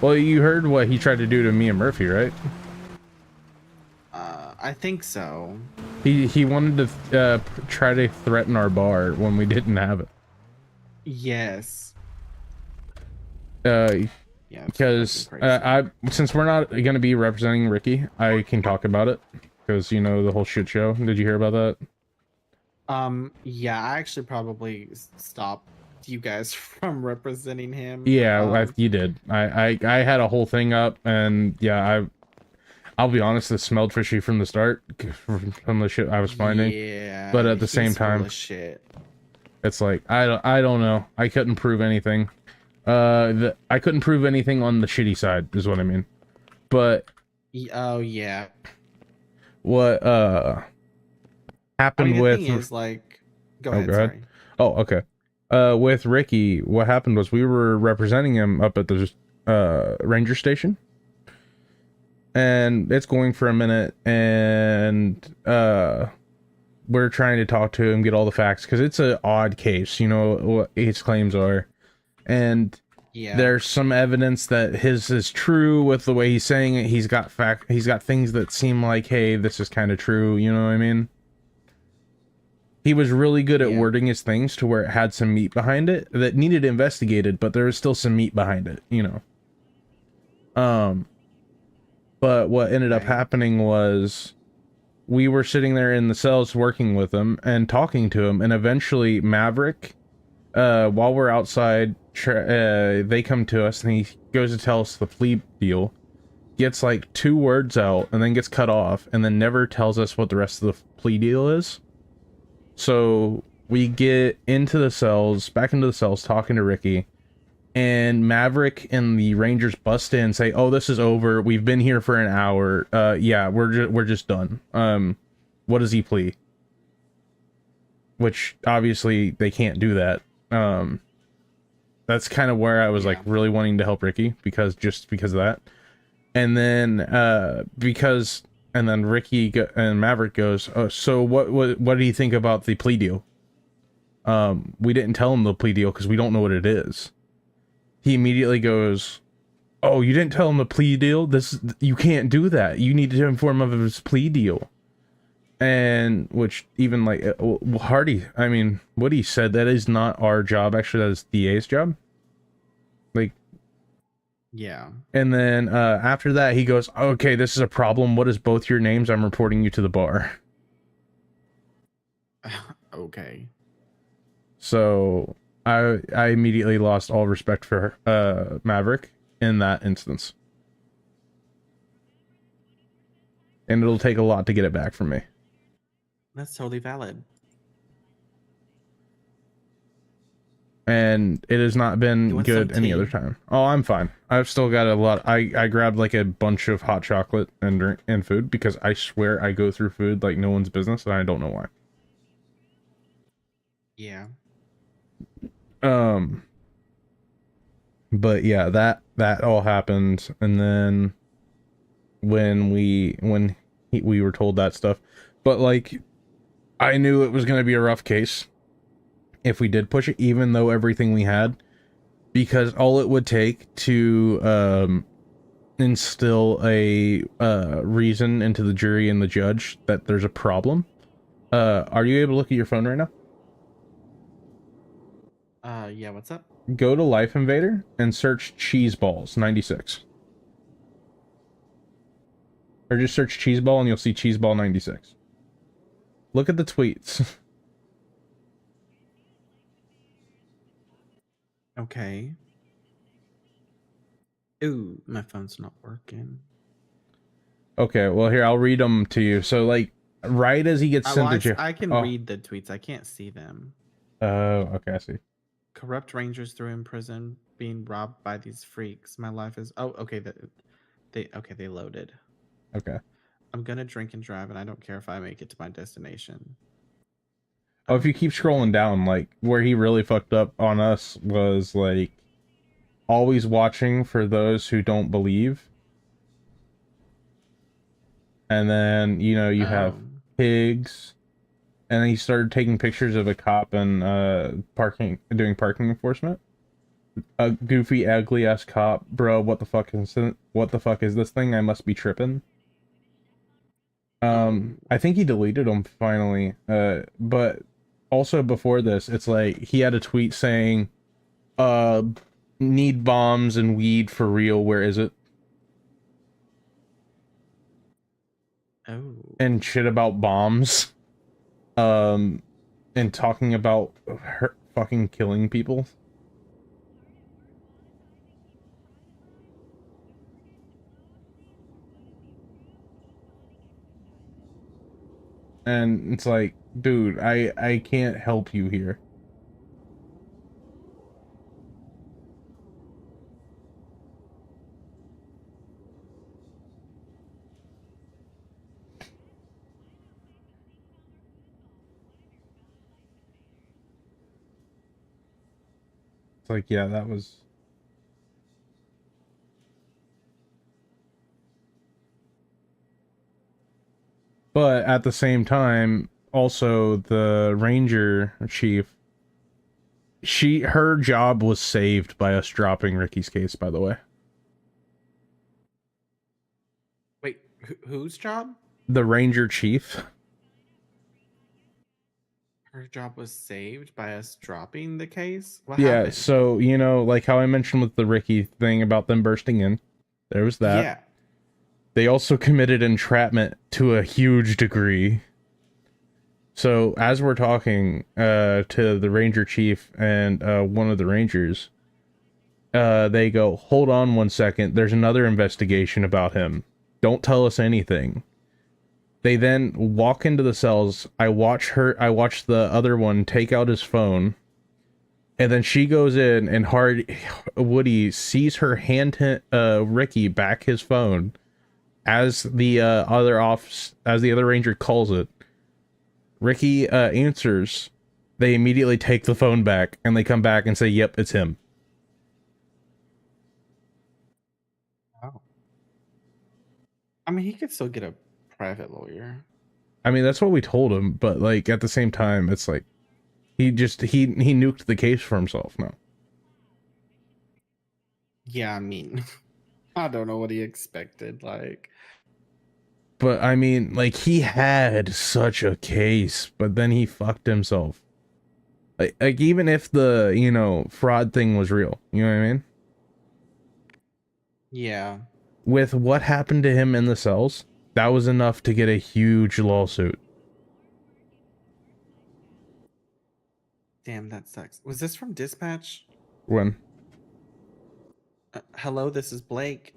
Well, you heard what he tried to do to me and Murphy, right? I think so. He wanted to try to threaten our bar when we didn't have it. Yes. Yeah, because since we're not going to be representing Ricky, I can talk about it. Because, you know, the whole shit show. Did you hear about that? Yeah, I actually probably stopped you guys from representing him. Yeah, you did. I had a whole thing up, and yeah, I'll be honest, this smelled fishy from the start, from the shit I was finding. Yeah, But at the same he's full time, of shit. it's like I don't know. I couldn't prove anything. I couldn't prove anything on the shitty side, is what I mean. But Oh yeah. what happened the with? thing is, like, go ahead. Go ahead. Sorry. Oh, okay. With Ricky, what happened was we were representing him up at the ranger station, and it's going for a minute, and we're trying to talk to him, get all the facts, because it's an odd case, you know what his claims are, and there's some evidence that his is true with the way he's saying it. He's got things that seem like, hey, this is kind of true, you know what I mean? He was really good at wording his things to where it had some meat behind it that needed investigated, but there was still some meat behind it, you know. But what ended up happening was we were sitting there in the cells working with him and talking to him, and eventually Maverick, while we're outside, they come to us, and he goes to tell us the plea deal, gets like 2 words out, and then gets cut off, and then never tells us what the rest of the plea deal is. So we get into the cells, back into the cells, talking to Ricky, and Maverick and the Rangers bust in and say, "Oh, this is over. We've been here for an hour. Yeah, we're just done. What does he plea?" Which obviously they can't do that. That's kind of where I was like really wanting to help Ricky because of that. And then and then Ricky and Maverick goes, "Oh, so what do you think about the plea deal?" We didn't tell him the plea deal because we don't know what it is. He immediately goes, "Oh, you didn't tell him the plea deal? You can't do that. You need to inform him of his plea deal." And which even like Hardy, I mean, what he said, that is not our job. Actually, that is DA's job. Like, yeah. And then after that, he goes, "Okay, this is a problem. What is both your names? I'm reporting you to the bar." Okay. So I immediately lost all respect for Maverick in that instance. And it'll take a lot to get it back from me. That's totally valid. And it has not been good any other time. Oh, I'm fine. I've still got a lot. I grabbed like a bunch of hot chocolate and food because I swear I go through food like no one's business, and I don't know why. Yeah. But yeah, that all happened, and then when we were told that stuff, but like I knew it was going to be a rough case if we did push it, even though everything we had, because all it would take to instill a reason into the jury and the judge that there's a problem. Are you able to look at your phone right now? Yeah, what's up? Go to Life Invader and search Cheeseballs 96. Or just search Cheeseball and you'll see Cheeseball 96. Look at the tweets. Okay. Ooh, my phone's not working. Okay, well here, I'll read them to you. So like, right as he gets sent to jail. I can read the tweets. I can't see them. Oh, okay, I see. Corrupt Rangers threw in prison, being robbed by these freaks. My life is... Oh, okay. They loaded. Okay. I'm gonna drink and drive, and I don't care if I make it to my destination. Oh, if you keep scrolling down, like, where he really fucked up on us was, like, always watching for those who don't believe. And then, you know, you have pigs. And then he started taking pictures of a cop and doing parking enforcement. A goofy, ugly-ass cop. Bro, what the fuck is this thing? I must be tripping. I think he deleted them finally. But also before this, it's like he had a tweet saying, need bombs and weed for real, where is it? Oh. And shit about bombs. and talking about her fucking killing people. And it's like, dude, I can't help you here. It's like, yeah, that was... But at the same time, also the ranger chief, her job was saved by us dropping Ricky's case, by the way. Wait, whose job? The ranger chief. Her job was saved by us dropping the case? What Yeah, happened? so, you know, like how I mentioned with the Ricky thing about them bursting in. There was that. Yeah. They also committed entrapment to a huge degree. So, as we're talking to the ranger chief and one of the rangers, they go, hold on 1 second, there's another investigation about him. Don't tell us anything. They then walk into the cells. I watch the other one take out his phone. And then she goes in and Woody sees her hand Ricky back his phone as the other ranger calls it. Ricky answers. They immediately take the phone back and they come back and say, yep, it's him. Oh. I mean, he could still get a private lawyer. I mean, that's what we told him, but like at the same time, it's like he nuked the case for himself now. Yeah, I mean, I don't know what he expected. Like, but I mean, like he had such a case, but then he fucked himself. Like even if the, you know, fraud thing was real, you know what I mean? yeah. With what happened to him in the cells, that was enough to get a huge lawsuit. Damn, that sucks. Was this from dispatch? When? Hello, this is Blake.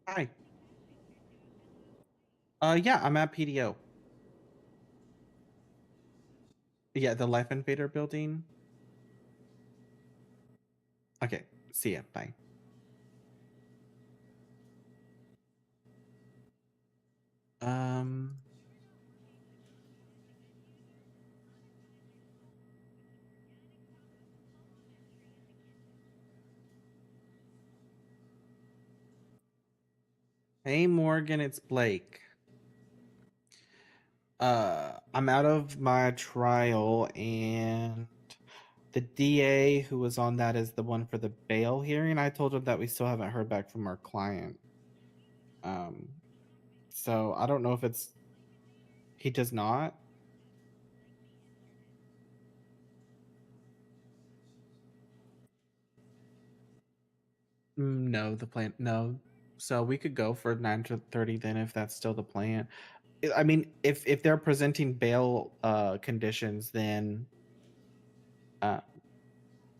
Hi. Yeah, I'm at PDO. Yeah, the Life Invader building. Okay, see ya. Bye. Um. Hey, Morgan, it's Blake. I'm out of my trial, and the DA who was on that is the one for the bail hearing. I told him that we still haven't heard back from our client. So I don't know if it's he does not. No, the plan. No, so we could go for 9:30 then if that's still the plan. I mean, if they're presenting bail conditions, then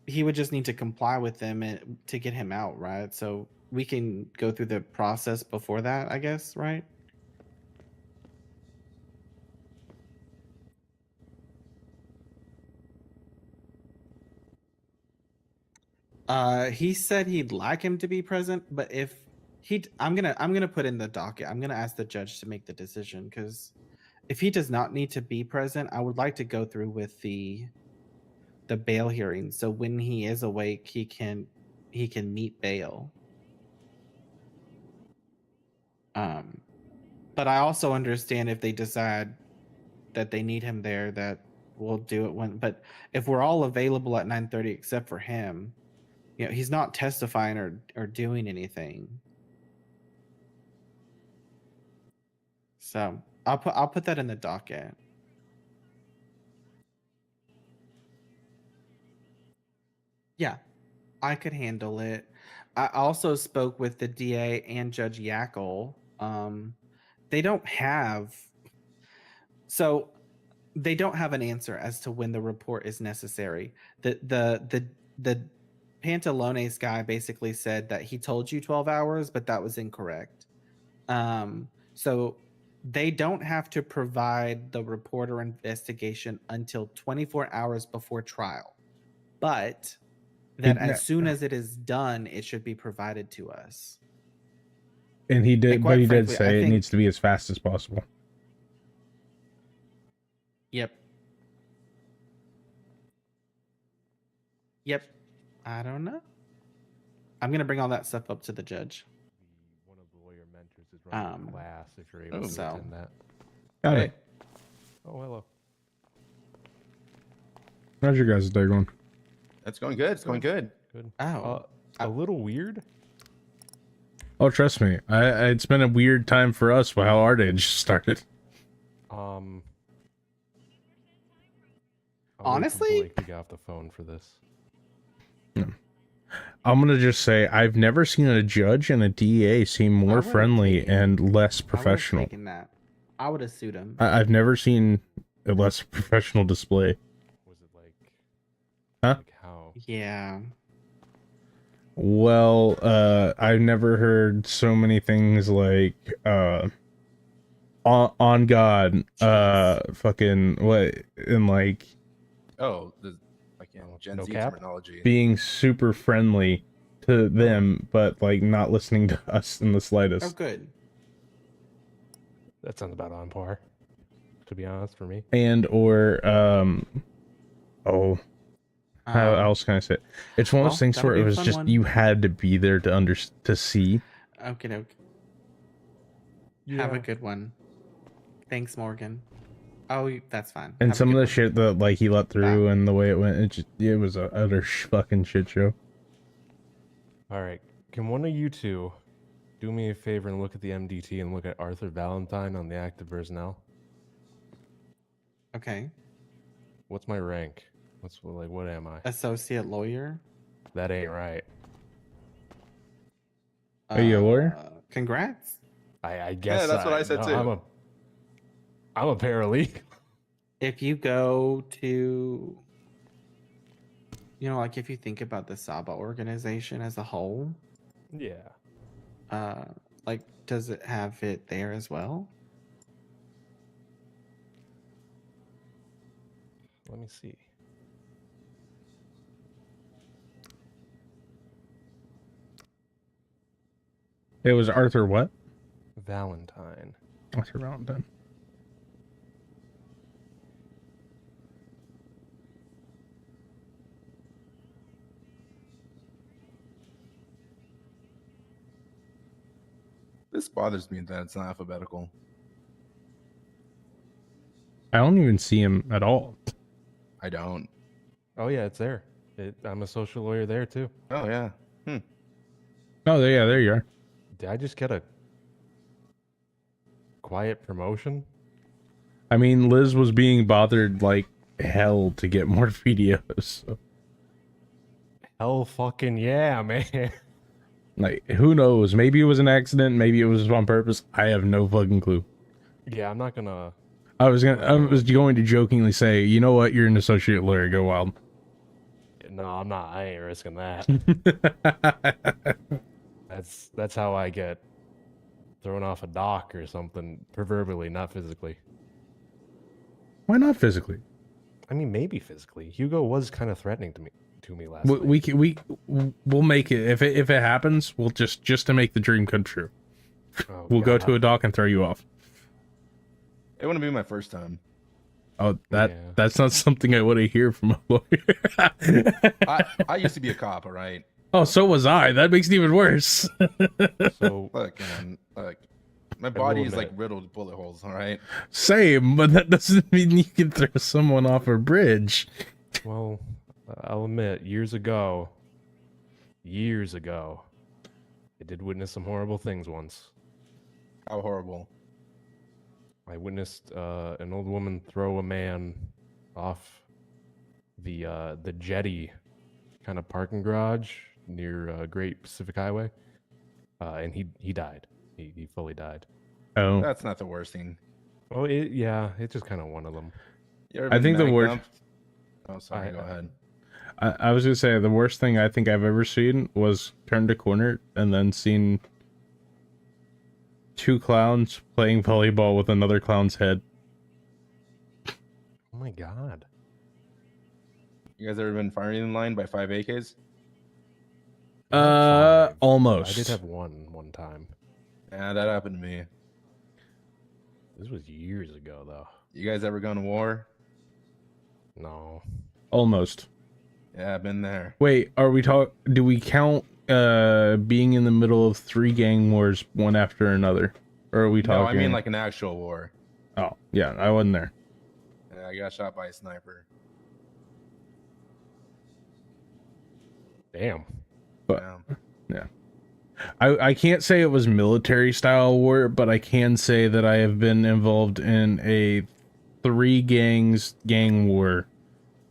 he would just need to comply with them to get him out, right? So we can go through the process before that, I guess, right? He said he'd like him to be present, but if I'm gonna put in the docket. I'm gonna ask the judge to make the decision, because if he does not need to be present, I would like to go through with the bail hearing. So when he is awake, he can meet bail. But I also understand if they decide that they need him there, that we'll do it when. But if we're all available at 9:30 except for him, you know, he's not testifying or doing anything. So I'll put that in the docket. Yeah, I could handle it. I also spoke with the DA and Judge Yackel. They don't have So they don't have an answer as to when the report is necessary. The Pantalones guy basically said that he told you 12 hours, but that was incorrect. So they don't have to provide the report or investigation until 24 hours before trial, but that as soon as it is done, it should be provided to us. And he did, but he did frankly, say it needs to be as fast as possible. Yep. Yep. I don't know. I'm gonna bring all that stuff up to the judge. One of the lawyer mentors is running a class if you're able to attend that. Got it. Oh, hello. How's your guys' day going? It's going good. It's going good. Good. Oh. A little weird. Oh, trust me. It's been a weird time for us with how our day just started. Honestly? Blake to get off the phone for this. I'm gonna just say I've never seen a judge and a DA seem more friendly and less professional. I would have taken that. I would have sued him. I've never seen a less professional display. Was it like? Huh? Like how? Yeah. Well, I've never heard so many things like on God, fucking what, and like Gen Z cap? terminology. being super friendly to them, but like not listening to us in the slightest. Oh, good. That sounds about on par, to be honest, for me. And or how else can I say it? It's one of those things that'll where be it a was fun just one. you had to be there to see. Okay, doke. Yeah. Have a good one. Thanks, Morgan. Oh, that's fine. And Have a some of good the one. shit that like he let through and the way it went, it was a utter fucking shit show. All right. Can one of you two do me a favor and look at the MDT and look at Arthur Valentine on the active personnel? Okay. What's my rank? What am I? Associate lawyer. That ain't right. Are you a lawyer? Congrats. I guess that's what I said too. I'm a paralegal. If you go to, like if you think about the Saba organization as a whole, Yeah. like does it have it there as well? Let me see. It was Arthur what? Valentine. Arthur Valentine. This bothers me that it's not alphabetical. I don't even see him at all. I don't. Oh yeah, it's there. I'm a social lawyer there too. Oh yeah. Oh yeah, there you are. Did I just get a quiet promotion? I mean, Liz was being bothered like hell to get more videos. So. Hell fucking yeah, man. Like, who knows? Maybe it was an accident. Maybe it was on purpose. I have no fucking clue. Yeah, I'm not gonna. I was going to jokingly say, you know what? You're an associate lawyer. Go wild. No, I'm not. I ain't risking that. That's how I get thrown off a dock or something, proverbially, not physically. Why not physically? I mean, maybe physically. Hugo was kind of threatening to me last night. We'll make it if it happens. We'll just to make the dream come true. Oh, we'll go God. to a dock and throw you off. It wouldn't be my first time. Oh, that's not something I want to hear from a lawyer. I used to be a cop, all right? Oh, so was I. That makes it even worse. So look, man, look, my body is like riddled with bullet holes, all right? Same, but that doesn't mean you can throw someone off a bridge. Well, I'll admit, years ago, I did witness some horrible things once. How horrible? I witnessed an old woman throw a man off the jetty kind of parking garage near Great Pacific Highway, and he died. He fully died. Oh, that's not the worst thing. Oh, it's just kind of one of them. I think the worst. Oh, sorry. Go ahead. I was gonna say the worst thing I think I've ever seen was turned a corner and then seen two clowns playing volleyball with another clown's head. Oh my god. You guys ever been firing in line by 5 AKs? Almost. I did have one time. Yeah, that happened to me. This was years ago, though. You guys ever gone to war? No. Almost. Yeah, I've been there. Wait, do we count being in the middle of 3 gang wars one after another? Or are we talking? No, I mean like an actual war. Oh, yeah, I wasn't there. Yeah, I got shot by a sniper. Damn. But yeah. I can't say it was military style war, but I can say that I have been involved in a 3 gang war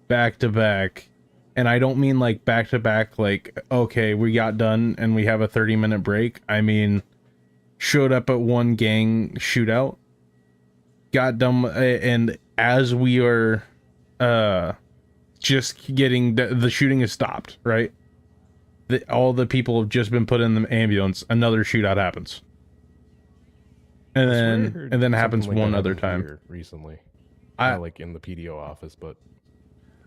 back to back. And I don't mean like back to back, like, okay, we got done and we have a 30-minute break. I mean, showed up at one gang shootout, got done, and as we are just getting, the shooting is stopped, right? All the people have just been put in the ambulance, another shootout happens. And then it happens like one that other happened time. here recently. I Not like in the PDO office, but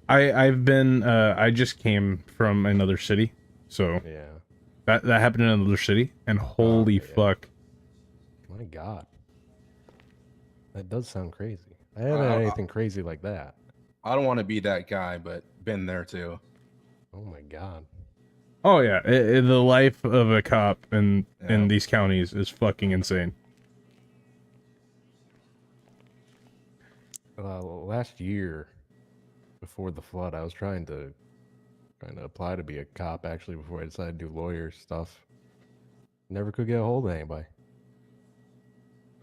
I've been I just came from another city, so yeah, that happened in another city, and holy fuck! My god, that does sound crazy. I haven't had anything crazy like that. I don't want to be that guy, but been there too. Oh my god. Oh yeah, the life of a cop in these counties is fucking insane. Last year, before the flood, I was trying to apply to be a cop actually before I decided to do lawyer stuff. Never could get a hold of anybody.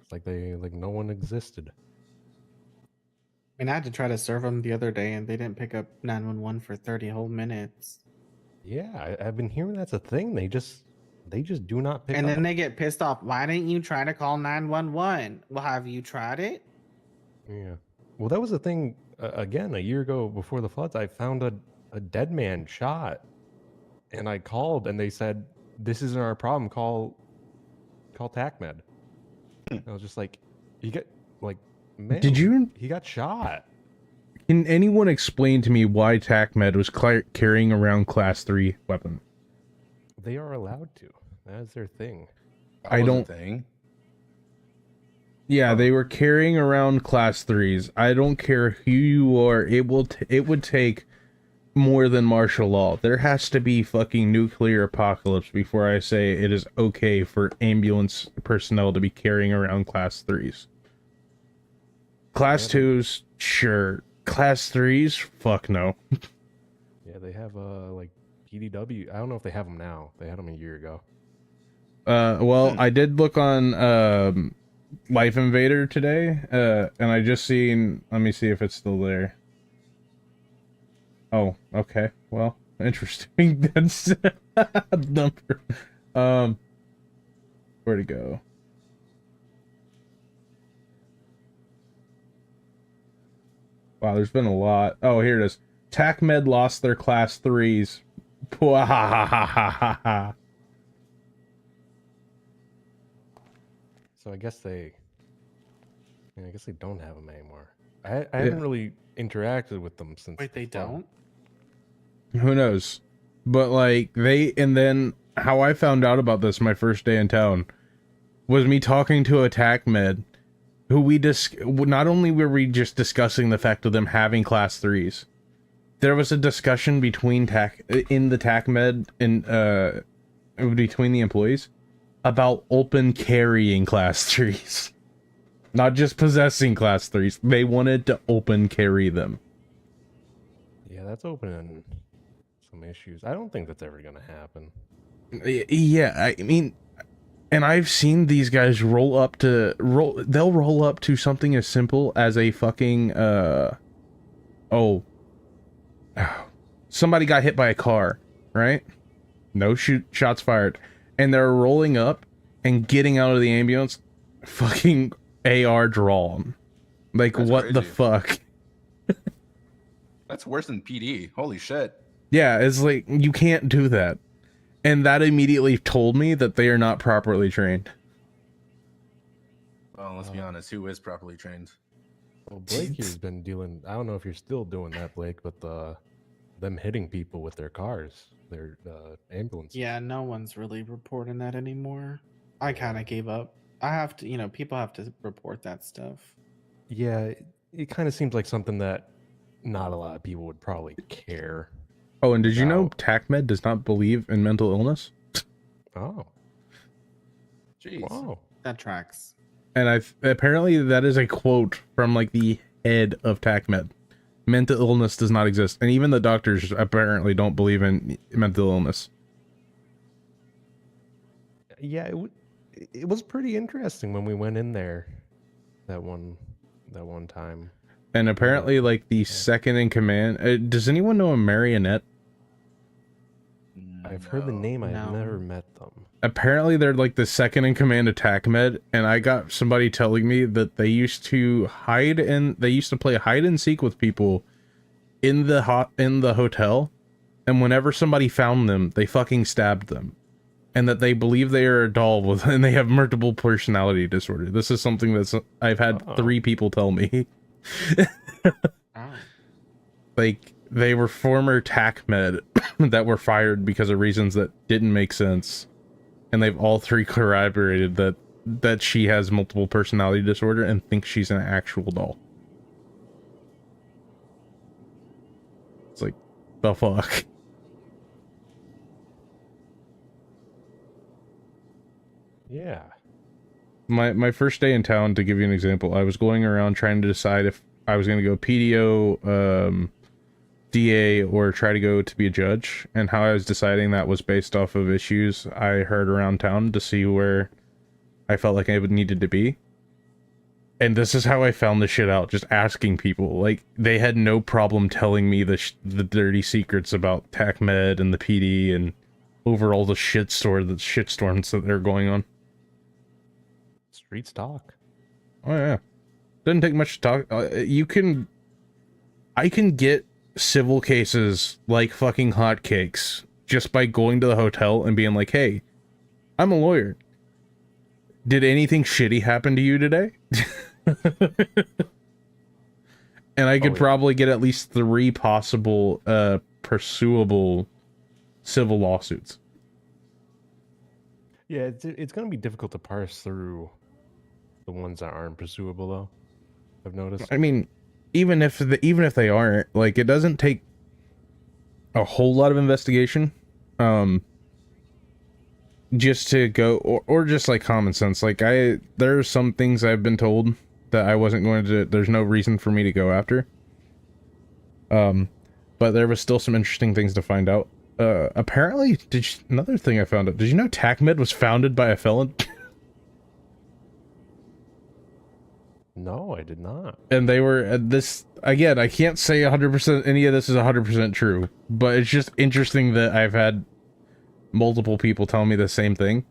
It's like no one existed. I mean, I had to try to serve them the other day, and they didn't pick up 911 for 30 whole minutes. Yeah, I've been hearing that's a thing. They just do not pick up. And then they get pissed off. Why didn't you try to call 911? Well, have you tried it? Yeah. Well, that was the thing. Again, a year ago before the floods, I found a dead man shot, and I called, and they said, "This isn't our problem. Call TACMed." I was just like, "You get like, man, he got shot." Can anyone explain to me why TACMed was carrying around Class 3 weapon? They are allowed to. That is their thing. I don't. Yeah, they were carrying around Class 3s. I don't care who you are. It would take more than martial law. There has to be fucking nuclear apocalypse before I say it is okay for ambulance personnel to be carrying around Class 3s. Class 2s, sure. Class 3s, fuck no. Yeah, they have like PDW. I don't know if they have them now. They had them a year ago. Well, I did look on Life Invader today, and I just seen. Let me see if it's still there. Oh, okay. Well, interesting. That's number. Where'd it go? Wow, there's been a lot. Oh, here it is. TACMed lost their Class 3s. So I guess they don't have them anymore. I haven't really interacted with them since. Wait, they don't? Who knows? But like and then how I found out about this my first day in town was me talking to a TACMed who not only were we just discussing the fact of them having Class 3s, there was a discussion between in the TACMed and between the employees about open carrying Class 3s. Not just possessing Class 3s. They wanted to open carry them. Yeah, that's opening some issues. I don't think that's ever going to happen. Yeah, I mean, and I've seen these guys roll up to something as simple as a fucking somebody got hit by a car, right? No shots fired, and they're rolling up and getting out of the ambulance, fucking AR drawn. Like, That's what the crazy. fuck? That's worse than PD. Holy shit. Yeah, it's like, you can't do that. And that immediately told me that they are not properly trained. Well, let's be honest. Who is properly trained? Well, Blake here's been dealing. I don't know if you're still doing that, Blake, but them hitting people with their cars, their ambulances. Yeah, no one's really reporting that anymore. I kind of gave up. I have to, people have to report that stuff. Yeah, it kind of seems like something that not a lot of people would probably care. Oh, and did you know TACMED does not believe in mental illness? Oh. Jeez. Wow. That tracks. And apparently that is a quote from like the head of TACMED. Mental illness does not exist, and even the doctors apparently don't believe in mental illness. Yeah, it was pretty interesting when we went in there that one time. And apparently, like the second in command. Does anyone know a marionette? I've heard the name. I've never met them. Apparently, they're like the second in command of TACMED, and I got somebody telling me that they used to play hide and seek with people in the hotel, and whenever somebody found them, they fucking stabbed them, and that they believe they are a doll and they have multiple personality disorder. This is something I've had 3 people tell me. Like, they were former TACMED that were fired because of reasons that didn't make sense, and they've all 3 corroborated that she has multiple personality disorder and thinks she's an actual doll. It's like, the fuck? Yeah. My first day in town, to give you an example, I was going around trying to decide if I was going to go PDO, DA, or try to go to be a judge, and how I was deciding that was based off of issues I heard around town to see where I felt like I needed to be. And this is how I found the shit out, just asking people. Like, they had no problem telling me the dirty secrets about TACMED and the PD and overall the shitstorms that they're going on. Streets talk. Oh yeah, doesn't take much to talk. I can get civil cases like fucking hotcakes just by going to the hotel and being like, "Hey, I'm a lawyer. Did anything shitty happen to you today?" And I could probably get at least 3 possible pursuable civil lawsuits. Yeah, it's going to be difficult to parse through the ones that aren't pursuable, though. I've noticed. I mean, even if they aren't, like, it doesn't take a whole lot of investigation, just to go, or just like common sense. Like, there are some things I've been told that I wasn't going to. There's no reason for me to go after. But there was still some interesting things to find out. Apparently, another thing I found out. Did you know TACMED was founded by a felon? No, I did not. And they were this again. I can't say 100% any of this is 100% true, but it's just interesting that I've had multiple people tell me the same thing.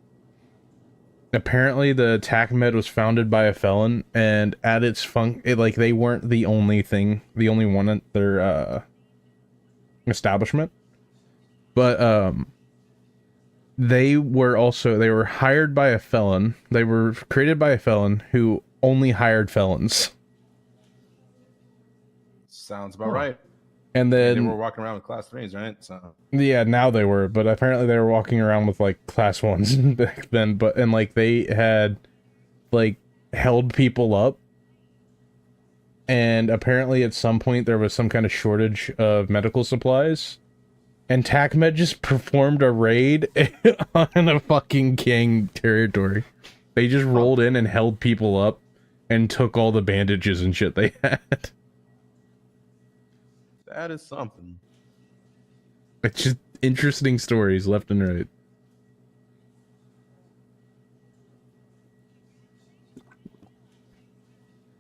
Apparently, the TACMED was founded by a felon, and at its like, they weren't the only one at their establishment, but they were hired by a felon. They were created by a felon who only hired felons. Sounds about right. And then they were walking around with class 3s, right? So yeah, now they were, but apparently they were walking around with like class 1s back then. And like, they had like held people up, and apparently at some point there was some kind of shortage of medical supplies, and TACMED just performed a raid on a fucking gang territory. They just rolled in and held people up and took all the bandages and shit they had. that is something. It's just interesting stories left and right.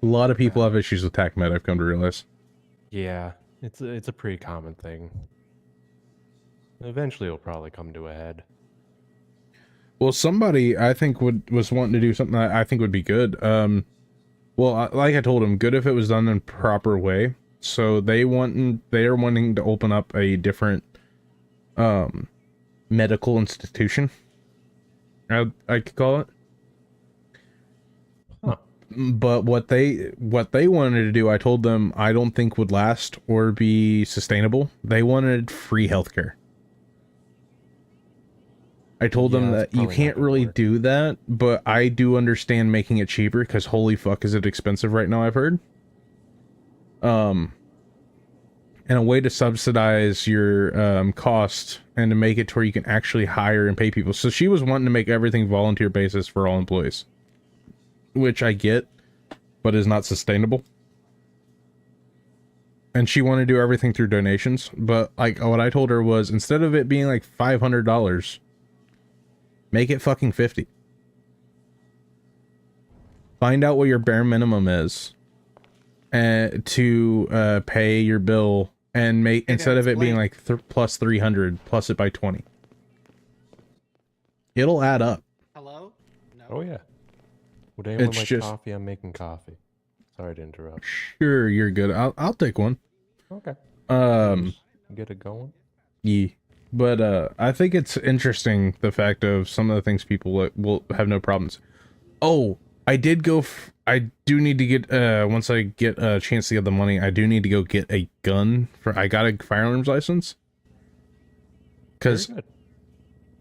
A lot of people have issues with TACMED, I've come to realize. Yeah, it's a pretty common thing. Eventually, it'll probably come to a head. Well, somebody I think was wanting to do something that I think would be good. Well, like I told him, good if it was done in proper way. So they're wanting to open up a different medical institution. I could call it. Huh. But what they wanted to do, I told them I don't think would last or be sustainable. They wanted free healthcare. I told them that's that you probably not can't gonna really work. do that, but I do understand making it cheaper because holy fuck is it expensive right now, I've heard. And a way to subsidize your cost and to make it to where you can actually hire and pay people. So she was wanting to make everything volunteer basis for all employees, which I get, but is not sustainable. And she wanted to do everything through donations, but like what I told her was instead of it being like $500, make it fucking 50. Find out what your bare minimum is to pay your bill and make instead of it being like plus 300 plus it by 20. It'll add up. Hello? No. Oh yeah. Would anyone It's like just- coffee? I'm making coffee. Sorry to interrupt. Sure, you're good. I'll take one. Okay. Get it going. Yeah. But I think it's interesting the fact of some of the things people will have no problems. Oh, I did go. I do need to get once I get a chance to get the money, I do need to go get a gun for. I got a firearms license. Cause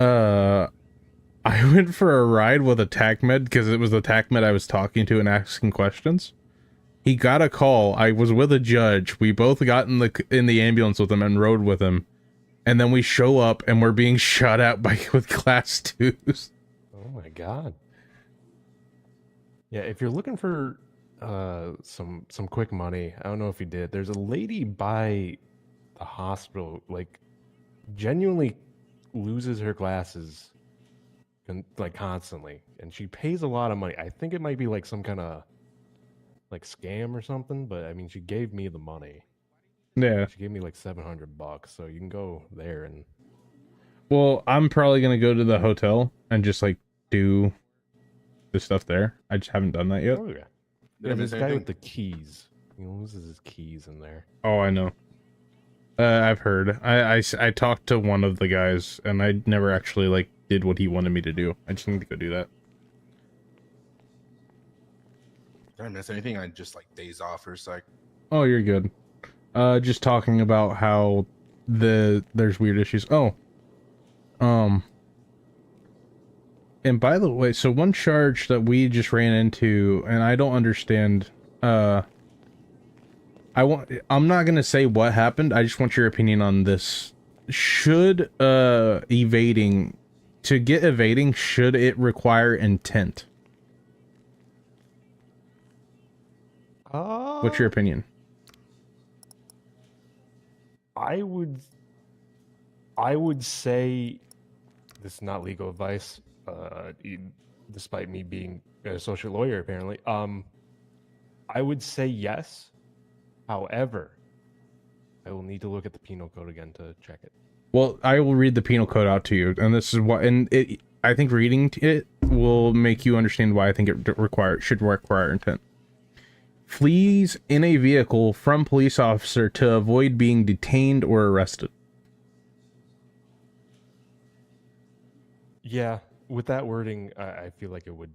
I went for a ride with a TAC med because it was the TAC med I was talking to and asking questions. He got a call. I was with a judge. We both got in the ambulance with him and rode with him. And then we show up and we're being shot at with class 2s. Oh my god. Yeah, if you're looking for some quick money, I don't know if you did. There's a lady by the hospital, like genuinely loses her glasses like constantly, and she pays a lot of money. I think it might be like some kind of like scam or something, but I mean, she gave me the money. Yeah. She gave me like $700, so you can go there and. Well, I'm probably gonna go to the hotel and just like do the stuff there. I just haven't done that yet. Oh yeah. Yeah, this guy with the keys. He loses his keys in there. Oh, I know. I've heard. I talked to one of the guys, and I never actually like did what he wanted me to do. I just need to go do that. Did I miss anything? I just like days off for a sec. Oh, you're good. Just talking about how there's weird issues. Oh. And by the way, so one charge that we just ran into, and I don't understand, I'm not gonna say what happened, I just want your opinion on this. Should, evading, to get evading, should it require intent? What's your opinion? I would say this is not legal advice, despite me being a social lawyer apparently. I would say yes. However, I will need to look at the penal code again to check it. Well, I will read the penal code out to you, and this is what, I think reading it will make you understand why I think it should require intent. Flees in a vehicle from police officer to avoid being detained or arrested. Yeah, with that wording, I feel like it would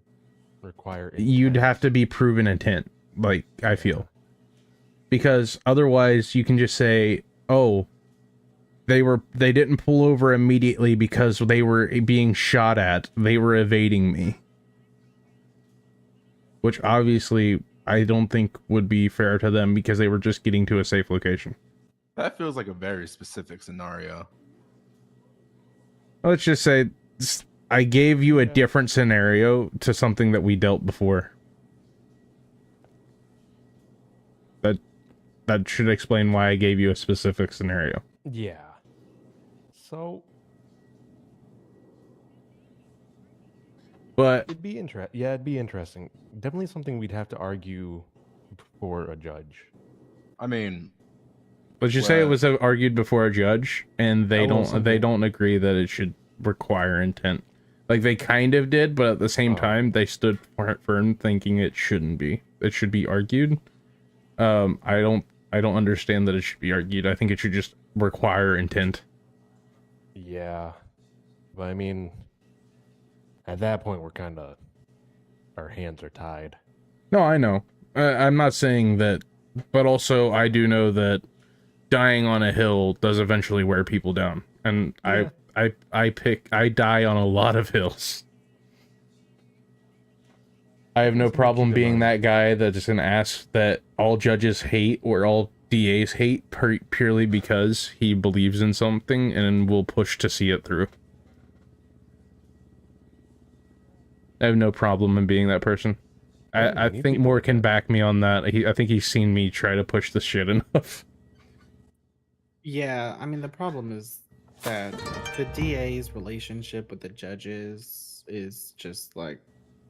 require You'd have to be proven intent, like, I feel. Because otherwise you can just say, oh, they didn't pull over immediately because they were being shot at. They were evading me. Which obviously I don't think would be fair to them because they were just getting to a safe location. That feels like a very specific scenario. Let's just say I gave you a different scenario to something that we dealt before. That should explain why I gave you a specific scenario. Yeah. So. But it'd be it'd be interesting. Definitely something we'd have to argue before a judge. I mean, let's just say it was argued before a judge, and they don't agree that it should require intent. Like they kind of did, but at the same time, they stood firm, thinking it shouldn't be. it should be argued. I don't understand that it should be argued. I think it should just require intent. Yeah, but I mean, at that point, we're kind of, our hands are tied. No, I know. I'm not saying that, but also I do know that dying on a hill does eventually wear people down, and Yeah. I die on a lot of hills. I have no Something to problem keep in being mind. that guy that just gonna ask that all judges hate or all DAs hate purely because he believes in something and will push to see it through. I have no problem in being that person. Yeah, I we need think people Moore like can that. back me on that. I think he's seen me try to push this shit enough. Yeah, I mean the problem is that the DA's relationship with the judges is just like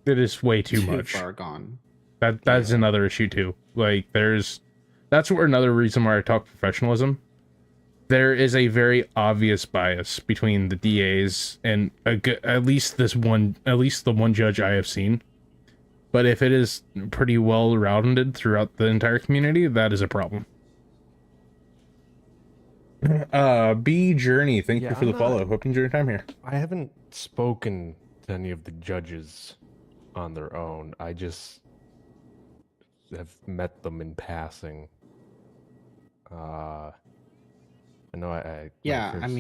It is way too much. far gone. That's another issue too. Like that's where another reason why I talk professionalism. There is a very obvious bias between the DAs and at least the one judge I have seen. But if it is pretty well rounded throughout the entire community, that is a problem. B Journey, thank you for the follow. Hope you enjoyed your time here. I haven't spoken to any of the judges on their own. I just have met them in passing. I know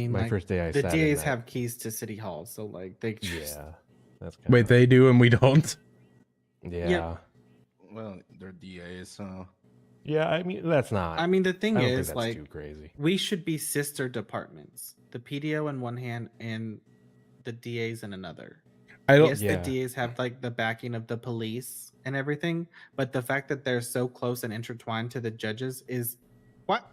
my first day I the sat in DAs that- have keys to City Hall, so like they Yeah, that's Wait, they do and we don't? Yeah. Well, they're DAs, so. Yeah, I mean that's not. I mean the thing I don't think is that's like too crazy. we should be sister departments. The PDO in one hand and the DAs in another. Yes, Yeah. the DAs have like the backing of the police and everything, but the fact that they're so close and intertwined to the judges is what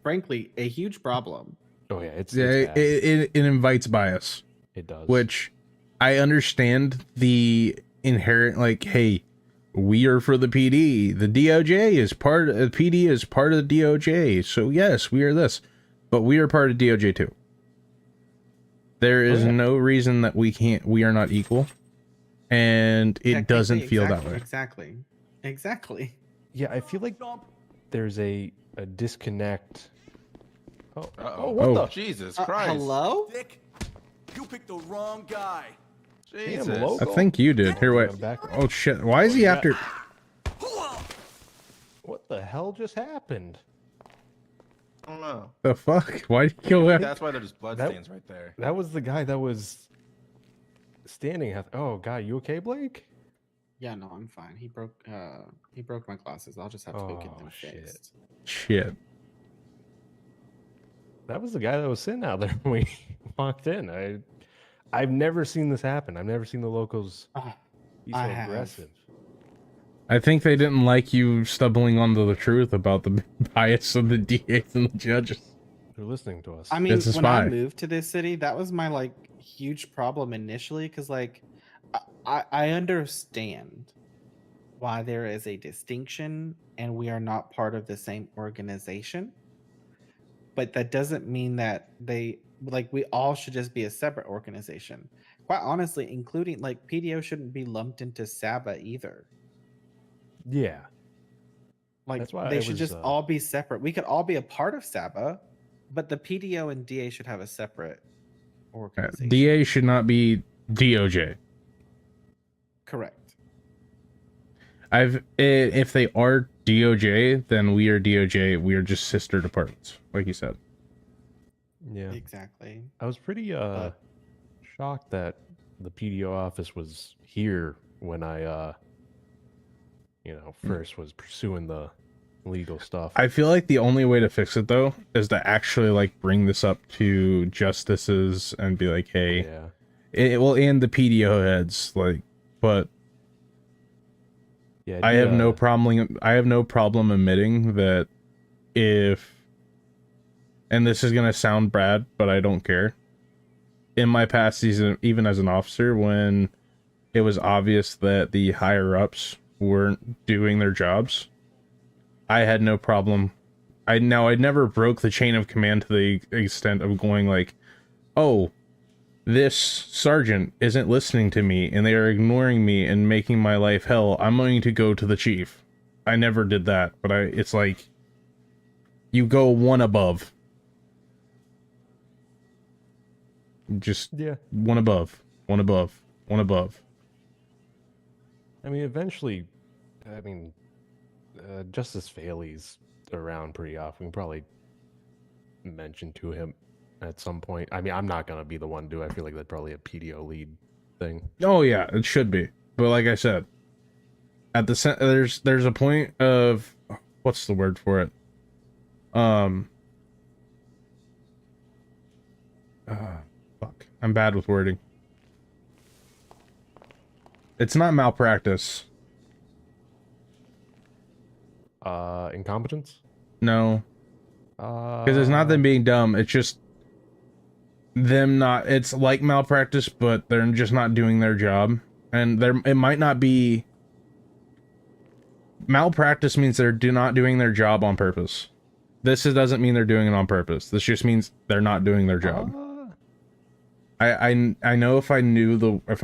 frankly a huge problem. Oh yeah, it's Yeah, bad. it invites bias. It does. Which I understand the inherent, like, hey, we are for the PD. The DOJ is part of the PD is part of the DOJ. So yes, we are this, but we are part of DOJ too. There is no reason that we are not equal, and it doesn't feel that way. Exactly. Yeah, I feel like there's a disconnect. Oh, what the- Jesus Christ. Hello? Dick, you picked the wrong guy. Jesus. I think you did. Here, wait. Oh shit! Why is he after? What the hell just happened? I don't know. The fuck? Why did he go after? That's why there's bloodstains right there. That was the guy that was standing. Oh god, you okay, Blake? Yeah, no, I'm fine. He broke my glasses. I'll just have to go get them fixed. Shit. That was the guy that was sitting out there when we walked in. I've never seen this happen. I've never seen the locals be so I have. aggressive. I think they didn't like you stumbling onto the truth about the bias of the DAs and the judges. They're listening to us. I mean, It's a when I spy. moved to this city, that was my like huge problem initially because like I understand why there is a distinction and we are not part of the same organization. But that doesn't mean that we all should just be a separate organization. Quite honestly, including like PDO shouldn't be lumped into SABA either. Yeah. Like That's why they I should was, just all be separate. We could all be a part of SABA, but the PDO and DA should have a separate organization. DA should not be DOJ. Correct. If they are DOJ, then we are DOJ. We are just sister departments, like you said. Yeah. Exactly. I was pretty shocked that the PDO office was here when I first was pursuing the legal stuff. I feel like the only way to fix it though is to actually like bring this up to justices and be like, hey, and the PDO heads, like, but yeah, I have no problem admitting that if, and this is gonna sound bad, but I don't care. In my past season, even as an officer, when it was obvious that the higher ups weren't doing their jobs, I had no problem. I never broke the chain of command to the extent of going like, oh, this sergeant isn't listening to me and they are ignoring me and making my life hell. I'm going to go to the chief. I never did that, but it's like you go one above. Just one above, one above, one above. I mean, eventually, I mean, Justice Faley's around pretty often. We probably mention to him at some point. I mean, I'm not gonna be the one to do it. I feel like that's probably a PDO lead thing. Oh yeah, it should be. But like I said, at the there's a point of what's the word for it? Fuck. I'm bad with wording. It's not malpractice. Incompetence? No. Because it's not them being dumb, it's just them not, it's like malpractice, but they're just not doing their job. And it might not be, malpractice means they're not doing their job on purpose. This doesn't mean they're doing it on purpose. This just means they're not doing their job. I know if I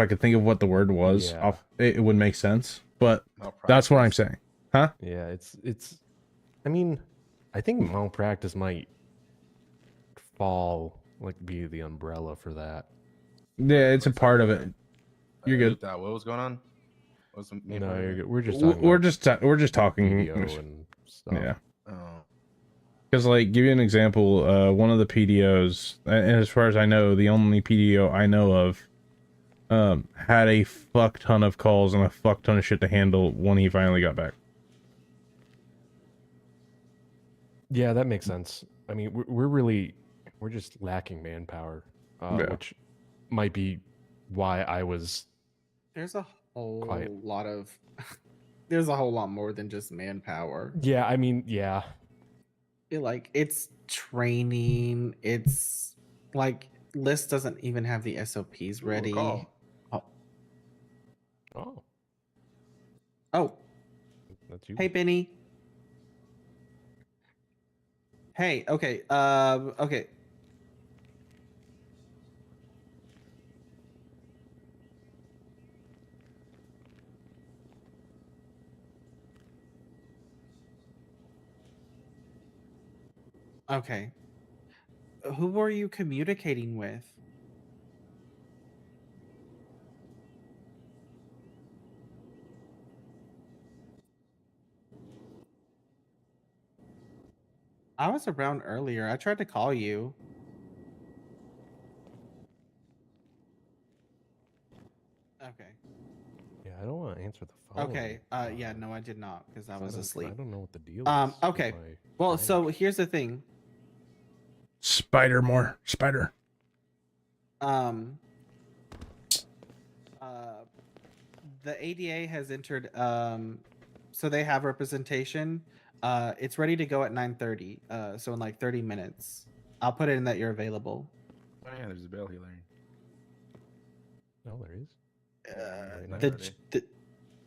could think of what the word was, it would make sense. But that's what I'm saying. Huh? Yeah, it's I mean, I think malpractice might be the umbrella for that. Yeah, it's a part of it. You're good. What was going on? What's the main part of you're it? good. We're just talking we're just talking PDO and stuff. Yeah. Oh. Because, like, give you an example, one of the PDOs, and as far as I know, the only PDO I know of, had a fuck ton of calls and a fuck ton of shit to handle when he finally got back. Yeah, that makes sense. I mean, we're just lacking manpower, which might be why I was. There's a whole lot of. There's a whole lot more than just manpower. Yeah, I mean, yeah. It's training. It's like List doesn't even have the SOPs ready. Oh. That's you. Hey, Benny. Hey, okay. Okay. Okay. Who were you communicating with? I was around earlier. I tried to call you. Okay. Yeah, I don't want to answer the phone. Okay. Yeah, no, I did not because I was asleep. I don't know what the deal is. Okay. Well, so here's the thing. Spider. The ADA has entered. So they have representation. It's ready to go at 9:30. So in like 30 minutes. I'll put it in that you're available. Oh yeah, there's a bell here. No, there is.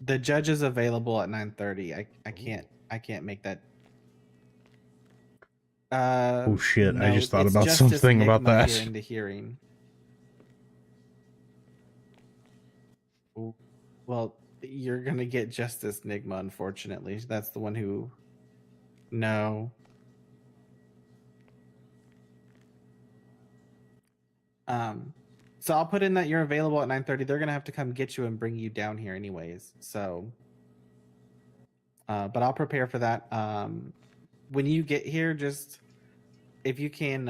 The judge is available at 9:30. I can't make that. Oh shit! No, I just thought it's about Justice something about Nigma that. here in the hearing. Well, you're gonna get Justice Nigma, unfortunately. That's the one who. No. So I'll put in that you're available at 9:30. They're gonna have to come get you and bring you down here anyways. So. But I'll prepare for that. When you get here, just if you can.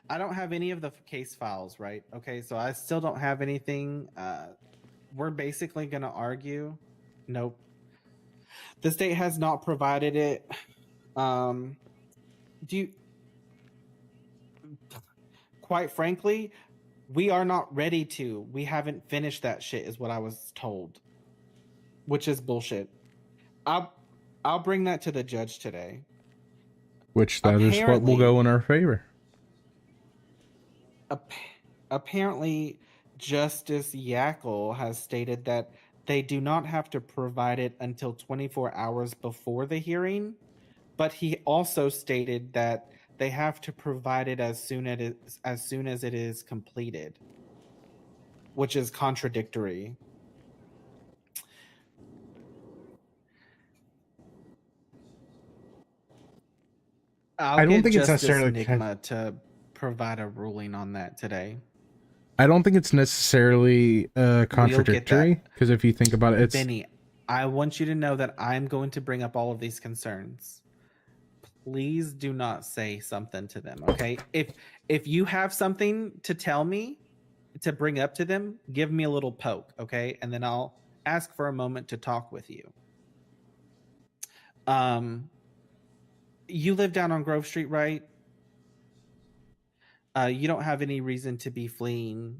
I don't have any of the case files, right? Okay, so I still don't have anything. We're basically going to argue. Nope. The state has not provided it. Quite frankly, we are not ready to. We haven't finished that shit, is what I was told. Which is bullshit. I'll bring that to the judge today. Which that is what will go in our favor. Apparently, Justice Yackel has stated that they do not have to provide it until 24 hours before the hearing, but he also stated that they have to provide it as soon as it is completed, which is contradictory. I'll I don't get think it's Justice necessarily Enigma to provide a ruling on that today. I don't think it's necessarily contradictory because if you think about it, it's Benny, I want you to know that I'm going to bring up all of these concerns. Please do not say something to them, okay? If you have something to tell me to bring up to them, give me a little poke, okay? And then I'll ask for a moment to talk with you. You live down on Grove Street, right? You don't have any reason to be fleeing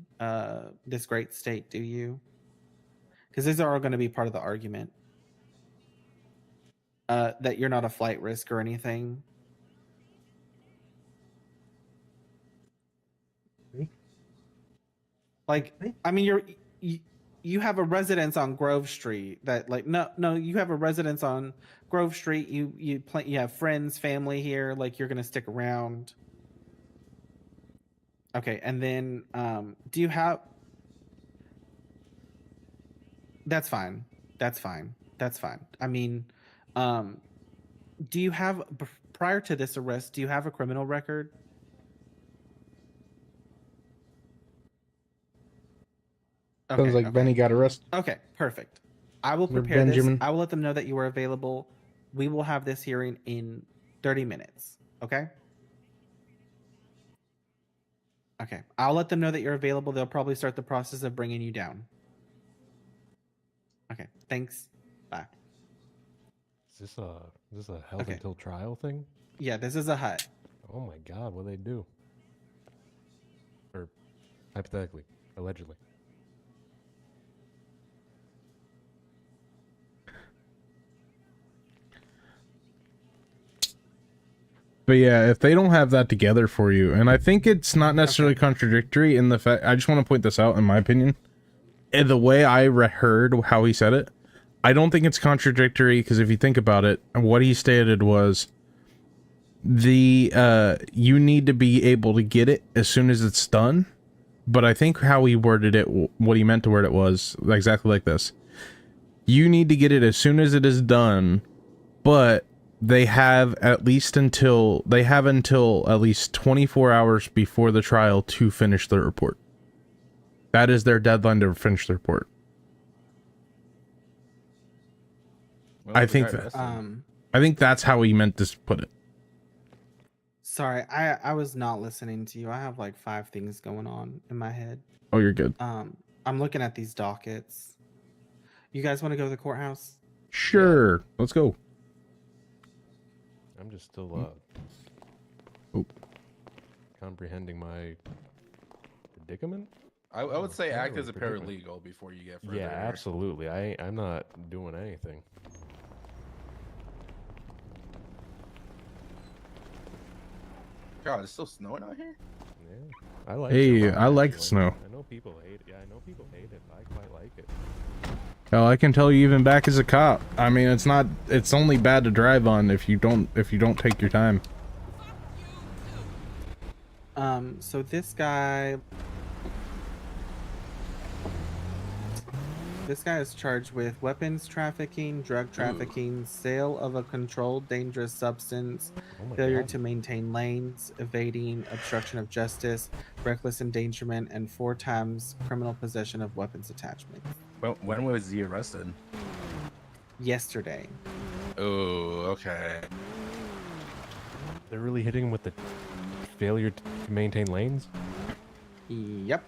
this great state, do you? Because these are all going to be part of the argument. That you're not a flight risk or anything. Like, I mean, you have a residence on Grove Street. That like no, you have a residence on Grove Street. You have friends, family here. Like you're gonna stick around. Okay, and then do you have? That's fine. That's fine. That's fine. I mean, do you have prior to this arrest? Do you have a criminal record? sounds like Benny got arrested. Okay, perfect. I will Or prepare Benjamin. this. I will let them know that you are available. We will have this hearing in 30 minutes. Okay? Okay. I'll let them know that you're available. They'll probably start the process of bringing you down. Okay. Thanks. Bye. Is this a held until trial thing? Yeah, this is a hut. Oh my god, what do they do? Or hypothetically, allegedly. But yeah, if they don't have that together for you, and I think it's not necessarily contradictory in the fact, I just want to point this out in my opinion. And the way I heard how he said it, I don't think it's contradictory because if you think about it, what he stated was you need to be able to get it as soon as it's done. But I think how he worded it, what he meant to word it was exactly like this. You need to get it as soon as it is done, but they have until at least 24 hours before the trial to finish the report. That is their deadline to finish the report. Well, I think that's how he meant to put it. Sorry, I was not listening to you. I have like 5 things going on in my head. Oh, you're good. I'm looking at these dockets. You guys want to go to the courthouse? Sure. Let's go. I'm just still comprehending my predicament. I would say act as a paralegal before you get further. Yeah, absolutely. I'm not doing anything. God, it's still snowing out here? Yeah. I like I like the snow. I know people hate it. Yeah, I know people hate it. I quite like it. Hell, I can tell you even back as a cop. I mean, it's only bad to drive on if you don't take your time. So this guy is charged with weapons trafficking, drug trafficking, sale of a controlled dangerous substance, failure to maintain lanes, evading obstruction of justice, reckless endangerment, and 4 times criminal possession of weapons attachment. Well, when was he arrested? Yesterday. Oh, okay. They're really hitting him with the failure to maintain lanes? Yep.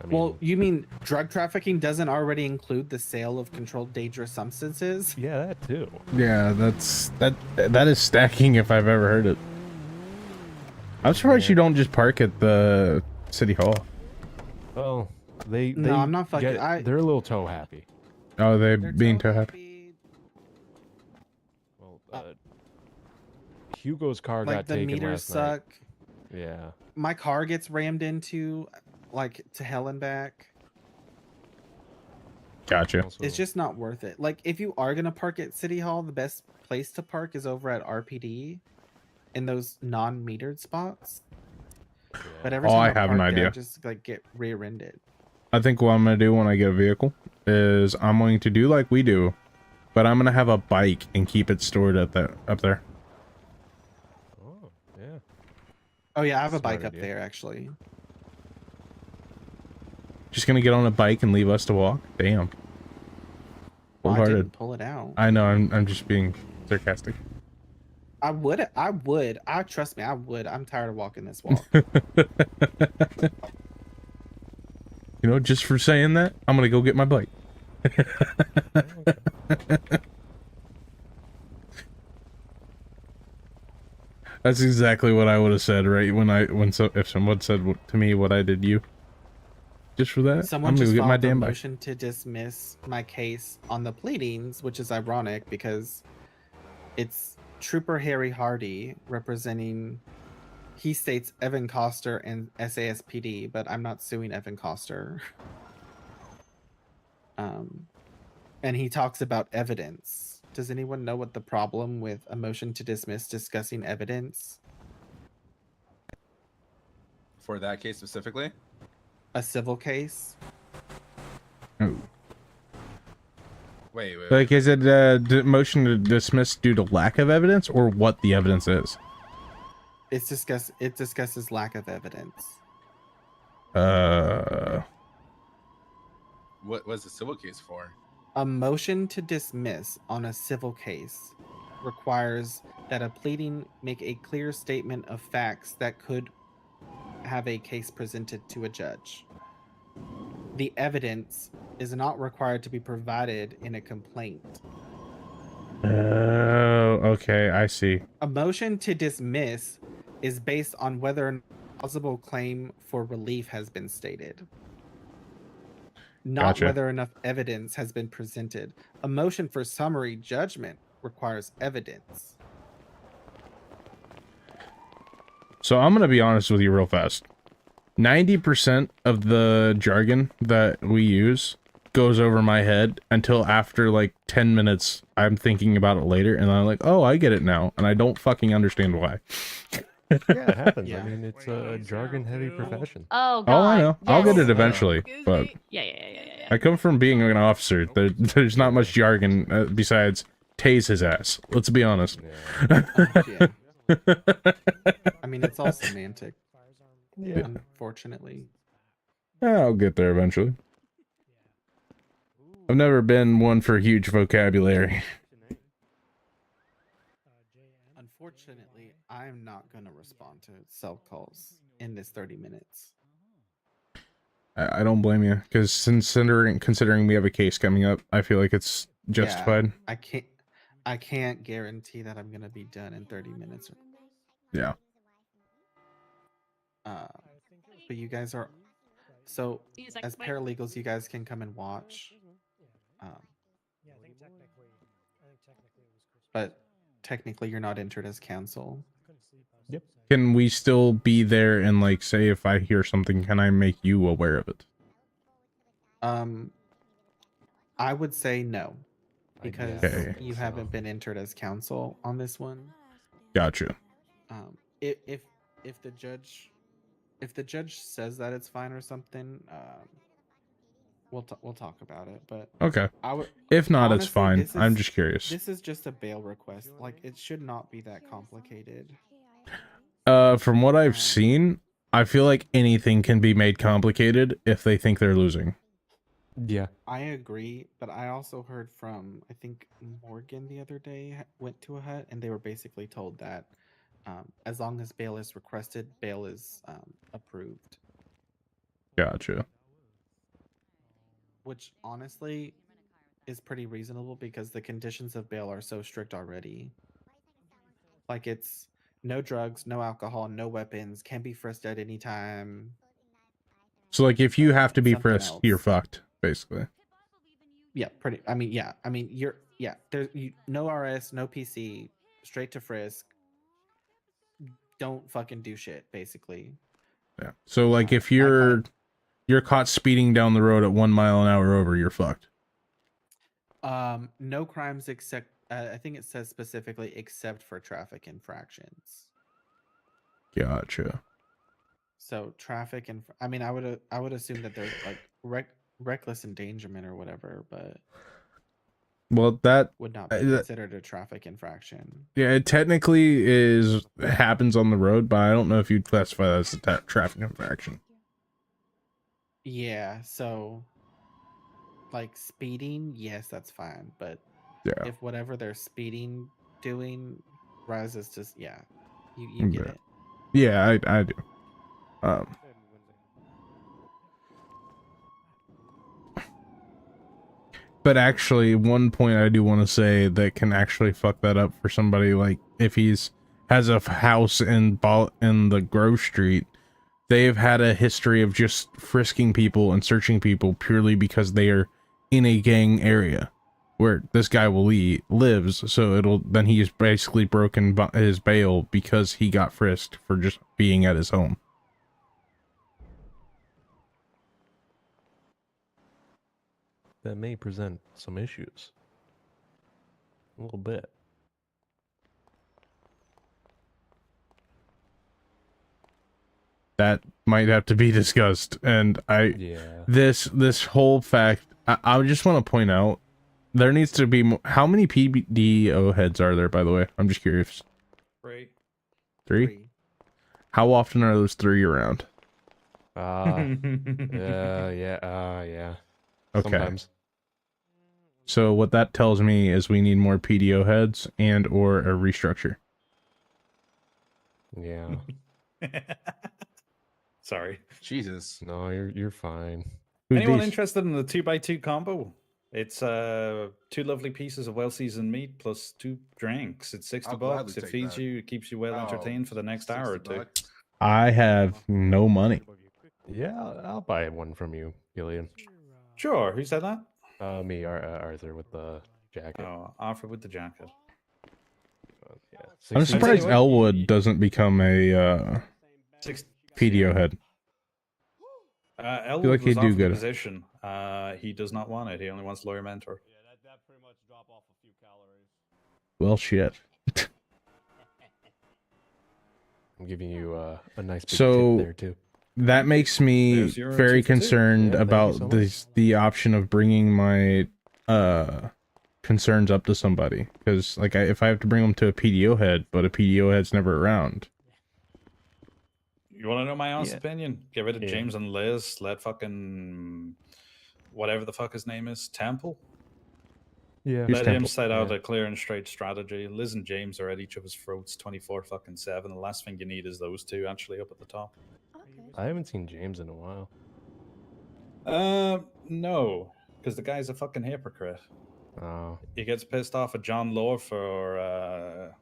I mean, Well, you mean drug trafficking doesn't already include the sale of controlled dangerous substances? yeah, that too. Yeah, that is stacking if I've ever heard it. I'm surprised you don't just park at the city hall. Well, they No, I'm not fucking. they're a little toe happy. Oh, they're being too happy. Well, Hugo's car Like got the taken meters last night. suck. Yeah. My car gets rammed into, like, to hell and back. Gotcha. It's just not worth it. Like, if you are gonna park at City Hall, the best place to park is over at RPD, in those non-metered spots. But every time I I have an park there, I idea. just like get rear-ended. I think what I'm gonna do when I get a vehicle is I'm going to do like we do, but I'm gonna have a bike and keep it stored up there. Oh yeah, I have a Smart bike up idea. there actually. Just gonna get on a bike and leave us to walk? Damn. Well, I Cold-hearted. didn't pull it out. I know. I'm just being sarcastic. I would. I trust me. I would. I'm tired of walking this walk. You know, just for saying that, I'm gonna go get my bike. That's exactly what I would have said, right? If someone said to me what I did to you. Just for that, Someone I'm gonna just go get my filed a damn bike. motion to dismiss my case on the pleadings, which is ironic because it's Trooper Harry Hardy representing. He states Evan Coster and SASPD, but I'm not suing Evan Coster. And he talks about evidence. Does anyone know what the problem with a motion to dismiss discussing evidence? For that case specifically? A civil case? Oh. Wait. Like, is it motion to dismiss due to lack of evidence, or what the evidence is? It discusses lack of evidence. What was the civil case for? A motion to dismiss on a civil case requires that a pleading make a clear statement of facts that could have a case presented to a judge. The evidence is not required to be provided in a complaint. Oh, okay, I see. A motion to dismiss is based on whether a plausible claim for relief has been stated, not Gotcha. whether enough evidence has been presented. A motion for summary judgment requires evidence. So I'm gonna be honest with you real fast. 90% of the jargon that we use goes over my head until after like 10 minutes I'm thinking about it later, and I'm like, oh, I get it now, and I don't fucking understand why. Yeah, it happens. Yeah. I mean, it's a jargon-heavy profession. Oh God. Oh, I know. I'll get Yes. it eventually, but Yeah. I come from being an officer. There's not much jargon besides tase his ass. Let's be honest. Yeah. I mean, it's all semantic. Yeah. Unfortunately. I'll get there eventually. I've never been one for huge vocabulary. Unfortunately, I'm not going to respond to cell calls in this 30 minutes. I don't blame you, because considering we have a case coming up, I feel like it's justified. Yeah, I can't guarantee that I'm going to be done in 30 minutes. Yeah. But you guys are so as paralegals, you guys can come and watch. But technically, you're not entered as counsel. Yep. Can we still be there and like say if I hear something, can I make you aware of it? I would say no, because Okay. you haven't been entered as counsel on this one. Gotcha. If the judge says that it's fine or something, we'll talk about it. But Okay. I would. If not, it's honestly, fine. this I'm is- just curious. This is just a bail request. Like, it should not be that complicated. From what I've seen, I feel like anything can be made complicated if they think they're losing. Yeah. I agree, but I also heard from, I think Morgan the other day went to a hut, and they were basically told that as long as bail is requested, bail is approved. Gotcha. Which honestly is pretty reasonable because the conditions of bail are so strict already. Like, it's no drugs, no alcohol, no weapons, can be frisked at any time. So like if you have to be Something frisked, else. you're fucked, basically. Yeah, pretty. I mean, there's no RS, no PC, straight to frisk. Don't fucking do shit, basically. Yeah. So like if you're caught speeding down the road at 1 mile an hour over, you're fucked. No crimes except I think it says specifically except for traffic infractions. Gotcha. So traffic and I mean, I would assume that there's like reckless endangerment or whatever, but Well, that would not be considered a traffic infraction. yeah, it technically happens on the road, but I don't know if you'd classify that as a traffic infraction. Yeah, so like speeding, yes, that's fine. But if whatever they're speeding doing rises just you get it. Yeah, I do. But actually, one point I do want to say that can actually fuck that up for somebody, like if has a house in the Grove Street, they've had a history of just frisking people and searching people purely because they are in a gang area where this guy lives. So then he's basically broken his bail because he got frisked for just being at his home. That may present some issues. A little bit. That might have to be discussed, and this whole fact, I just want to point out, there needs to be how many PDO heads are there, by the way? I'm just curious. 3. 3? How often are those 3 around? Yeah. Okay. Sometimes. So what that tells me is we need more PDO heads and or a restructure. Yeah. Sorry. Jesus. No, you're fine. Anyone interested in the 2x2 combo? It's 2 lovely pieces of well-seasoned meat plus 2 drinks. It's $60. It feeds you, it keeps you well entertained for the next hour or 2. I have no money. Yeah, I'll buy one from you, Gillian. Sure. Who said that? Me, Arthur with the jacket. Oh, Arthur with the jacket. I'm surprised Elwood doesn't become a PDO head. Elwood like was he'd do offered the good. position. He does not want it. He only wants lawyer mentor. Well, shit. I'm giving you a nice big So tip there too. that makes me There's your very 2 for 2. concerned Yeah, thank you about so much. the option of bringing my concerns up to somebody, because like if I have to bring them to a PDO head, but a PDO head's never around. You want to know my honest Yeah. opinion? Get rid of Yeah. James and Liz. Let fucking whatever the fuck his name is, Temple. Yeah. Who's Let him Temple? set out a clear and straight strategy. Liz and James are at each other's throats 24/7. The last thing you need is those 2 actually up at the top. I haven't seen James in a while. No, because the guy's a fucking hypocrite. Oh. He gets pissed off at John Law for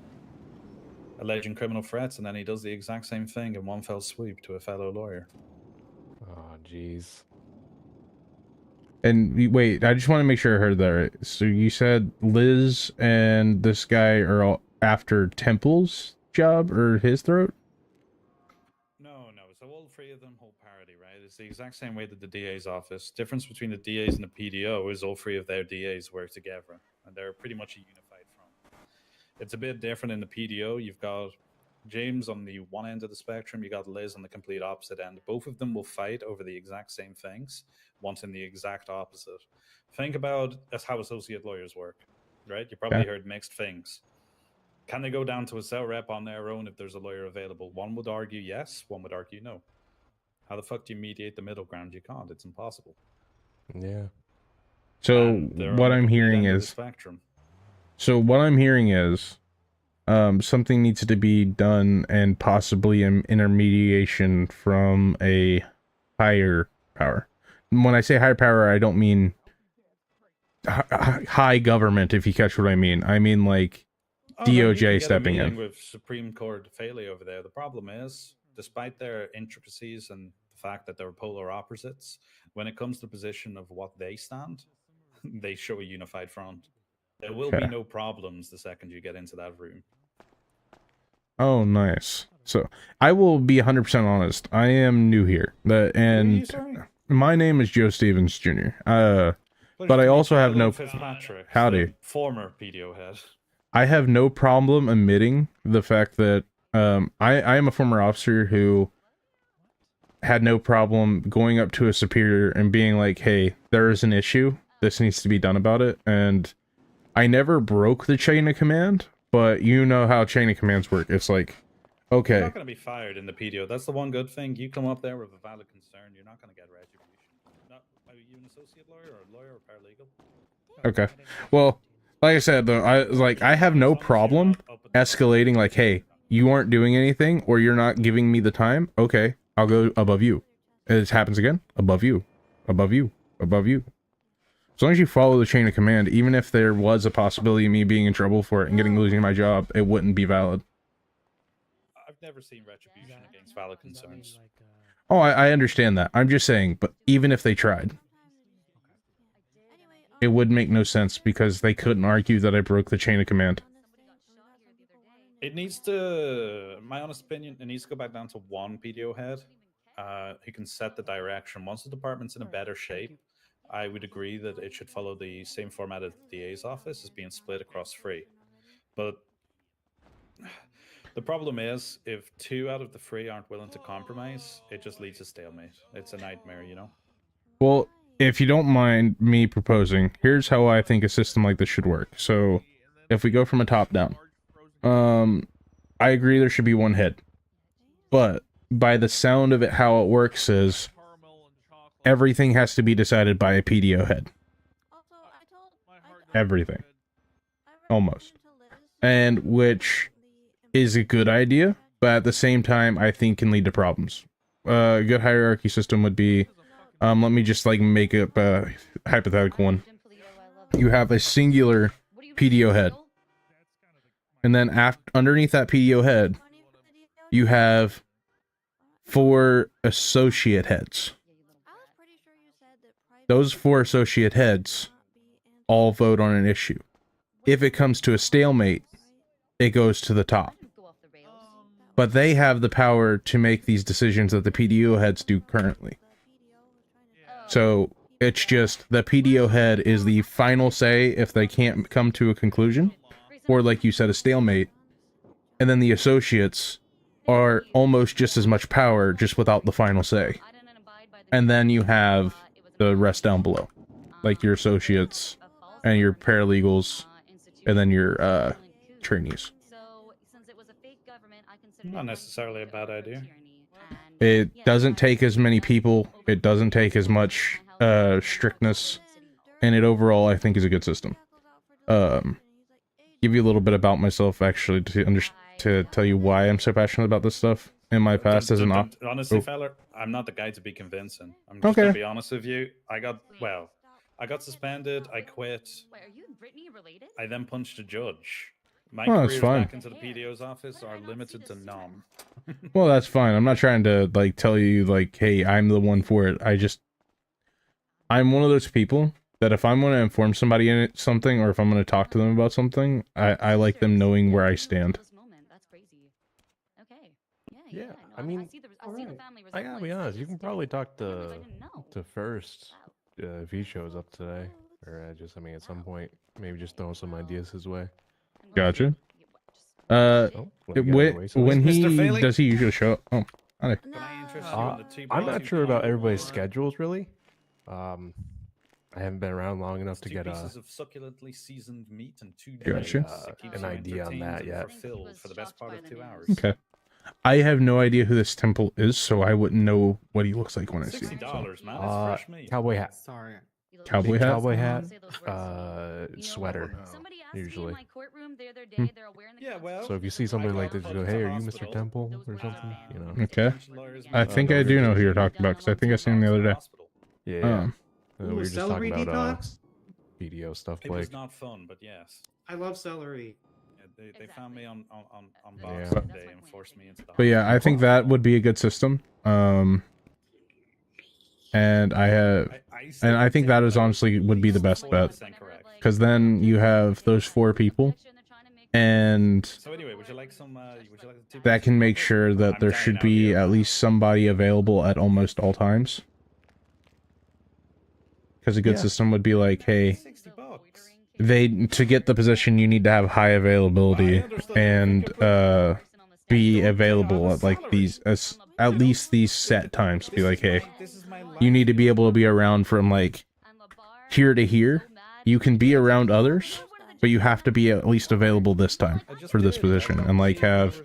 alleging criminal threats, and then he does the exact same thing in one fell swoop to a fellow lawyer. Oh, jeez. And wait, I just want to make sure I heard that right. So you said Liz and this guy are all after Temple's job or his throat? No. So all 3 of them hold parity, right? It's the exact same way that the DA's office. Difference between the DAs and the PDO is all 3 of their DAs work together, and they're pretty much a unified front. It's a bit different in the PDO. You've got James on the one end of the spectrum. You got Liz on the complete opposite end. Both of them will fight over the exact same things, wanting the exact opposite. Think about that's how associate lawyers work, right? You probably heard mixed things. Can they go down to a cell rep on their own if there's a lawyer available? One would argue yes, one would argue no. How the fuck do you mediate the middle ground? You can't. It's impossible. Yeah. So And they're what on the I'm complete hearing end of the is spectrum. something needs to be done, and possibly an intermediation from a higher power. When I say higher power, I don't mean high government, if you catch what I mean. I mean like Oh, no, you can DOJ get a stepping meeting in. with Supreme Court failure over there. The problem is, despite their intricacies and the fact that they're polar opposites, when it comes to the position of what they stand, they show a unified front. There will be Okay. no problems the second you get into that room. Oh, nice. So I will be 100% honest. I am new here, and my name is Joe Stevens Jr. But I also have no Fitzpatrick, howdy. the former PDO head. I have no problem admitting the fact that I am a former officer who had no problem going up to a superior and being like, hey, there is an issue. This needs to be done about it. And I never broke the chain of command, but you know how chain of commands work. It's like, You're okay, not going to be fired in the PDO. That's the one good thing. You come up there with a valid concern, you're not going to get retribution. Are you an associate lawyer or a lawyer or paralegal? okay. Well, like I said though, I have no problem escalating. Like, hey, you aren't doing anything, or you're not giving me the time. Okay, I'll go above you. And it happens again. Above you, above you, above you. As long as you follow the chain of command, even if there was a possibility of me being in trouble for it and losing my job, it wouldn't be valid. I've never seen retribution against valid concerns. Oh, I understand that. I'm just saying, but even if they tried, it would make no sense because they couldn't argue that I broke the chain of command. It needs to, my honest opinion, it needs to go back down to one PDO head who can set the direction. Once the department's in a better shape, I would agree that it should follow the same format as the DA's office, as being split across 3. But the problem is, if 2 out of the 3 aren't willing to compromise, it just leads to stalemate. It's a nightmare, you know? Well, if you don't mind me proposing, here's how I think a system like this should work. So, if we go from a top down, I agree there should be one head. But, by the sound of it, how it works is, everything has to be decided by a PDO head. Everything. Almost. And which is a good idea, but at the same time, I think can lead to problems. A good hierarchy system would be, let me just like make up a hypothetical one. You have a singular PDO head. And then underneath that PDO head, you have 4 associate heads. Those 4 associate heads all vote on an issue. If it comes to a stalemate, it goes to the top. But they have the power to make these decisions that the PDO heads do currently. So it's just the PDO head is the final say if they can't come to a conclusion, or like you said, a stalemate. And then the associates are almost just as much power, just without the final say. And then you have the rest down below, like your associates and your paralegals, and then your trainees. Not necessarily a bad idea. It doesn't take as many people, it doesn't take as much strictness, and it overall I think is a good system. Give you a little bit about myself actually to tell you why I'm so passionate about this stuff. In my past as an honestly, feller, I'm not the guy to be convincing. I'm just gonna be honest with you. I got suspended. I quit. Wait, are you and Brittany related? I then punched a judge. My Oh, that's careers fine. back into the PDO's office are limited to none. Well, that's fine. I'm not trying to like tell you like, hey, I'm the one for it. I'm one of those people that if I'm going to inform somebody in something, or if I'm going to talk to them about something, I like them knowing where I stand. Yeah, I mean, I gotta be honest. You can probably talk to First if he shows up today, or I mean, at some point, maybe just throw some ideas his way. Gotcha. When he does he usually show up? Oh, hi. I'm not sure about everybody's schedules really. I haven't been around long enough to get pieces of succulently seasoned meat and 2 Gotcha. days that keeps an you idea on entertained that and yet. fulfilled for the best part of 2 hours. Okay. I have no idea who this temple is, so I wouldn't know what he looks like when I see him. $60, man. That's fresh meat. Cowboy hat. Sorry. Cowboy hat? Cowboy hat. Sweater. Usually. Yeah, well. So if you see somebody like this, you go, "Hey, are you Mr. Temple or something?" You know. Okay. I think I do know who you're talking about because I think I seen him the other day. Yeah. We Ooh, were just celery talking about detox? BDO stuff, It was Blake. not fun, but yes. I love celery. Yeah, they found me on Yeah. Boxing Day and forced me into the But yeah, I think that would be a good system. And I think that is honestly would be the best bet, because then you have those 4 people, and So anyway, would you like some? Would you like the that can make sure that there should be at least somebody available at almost all times. Because a good system would be like, hey, to get the position, you need to have high availability and be available at like at least these set times. Be like, hey, you need to be able to be around from like here to here. You can be around others, but you have to be at least available this time for this position, and like have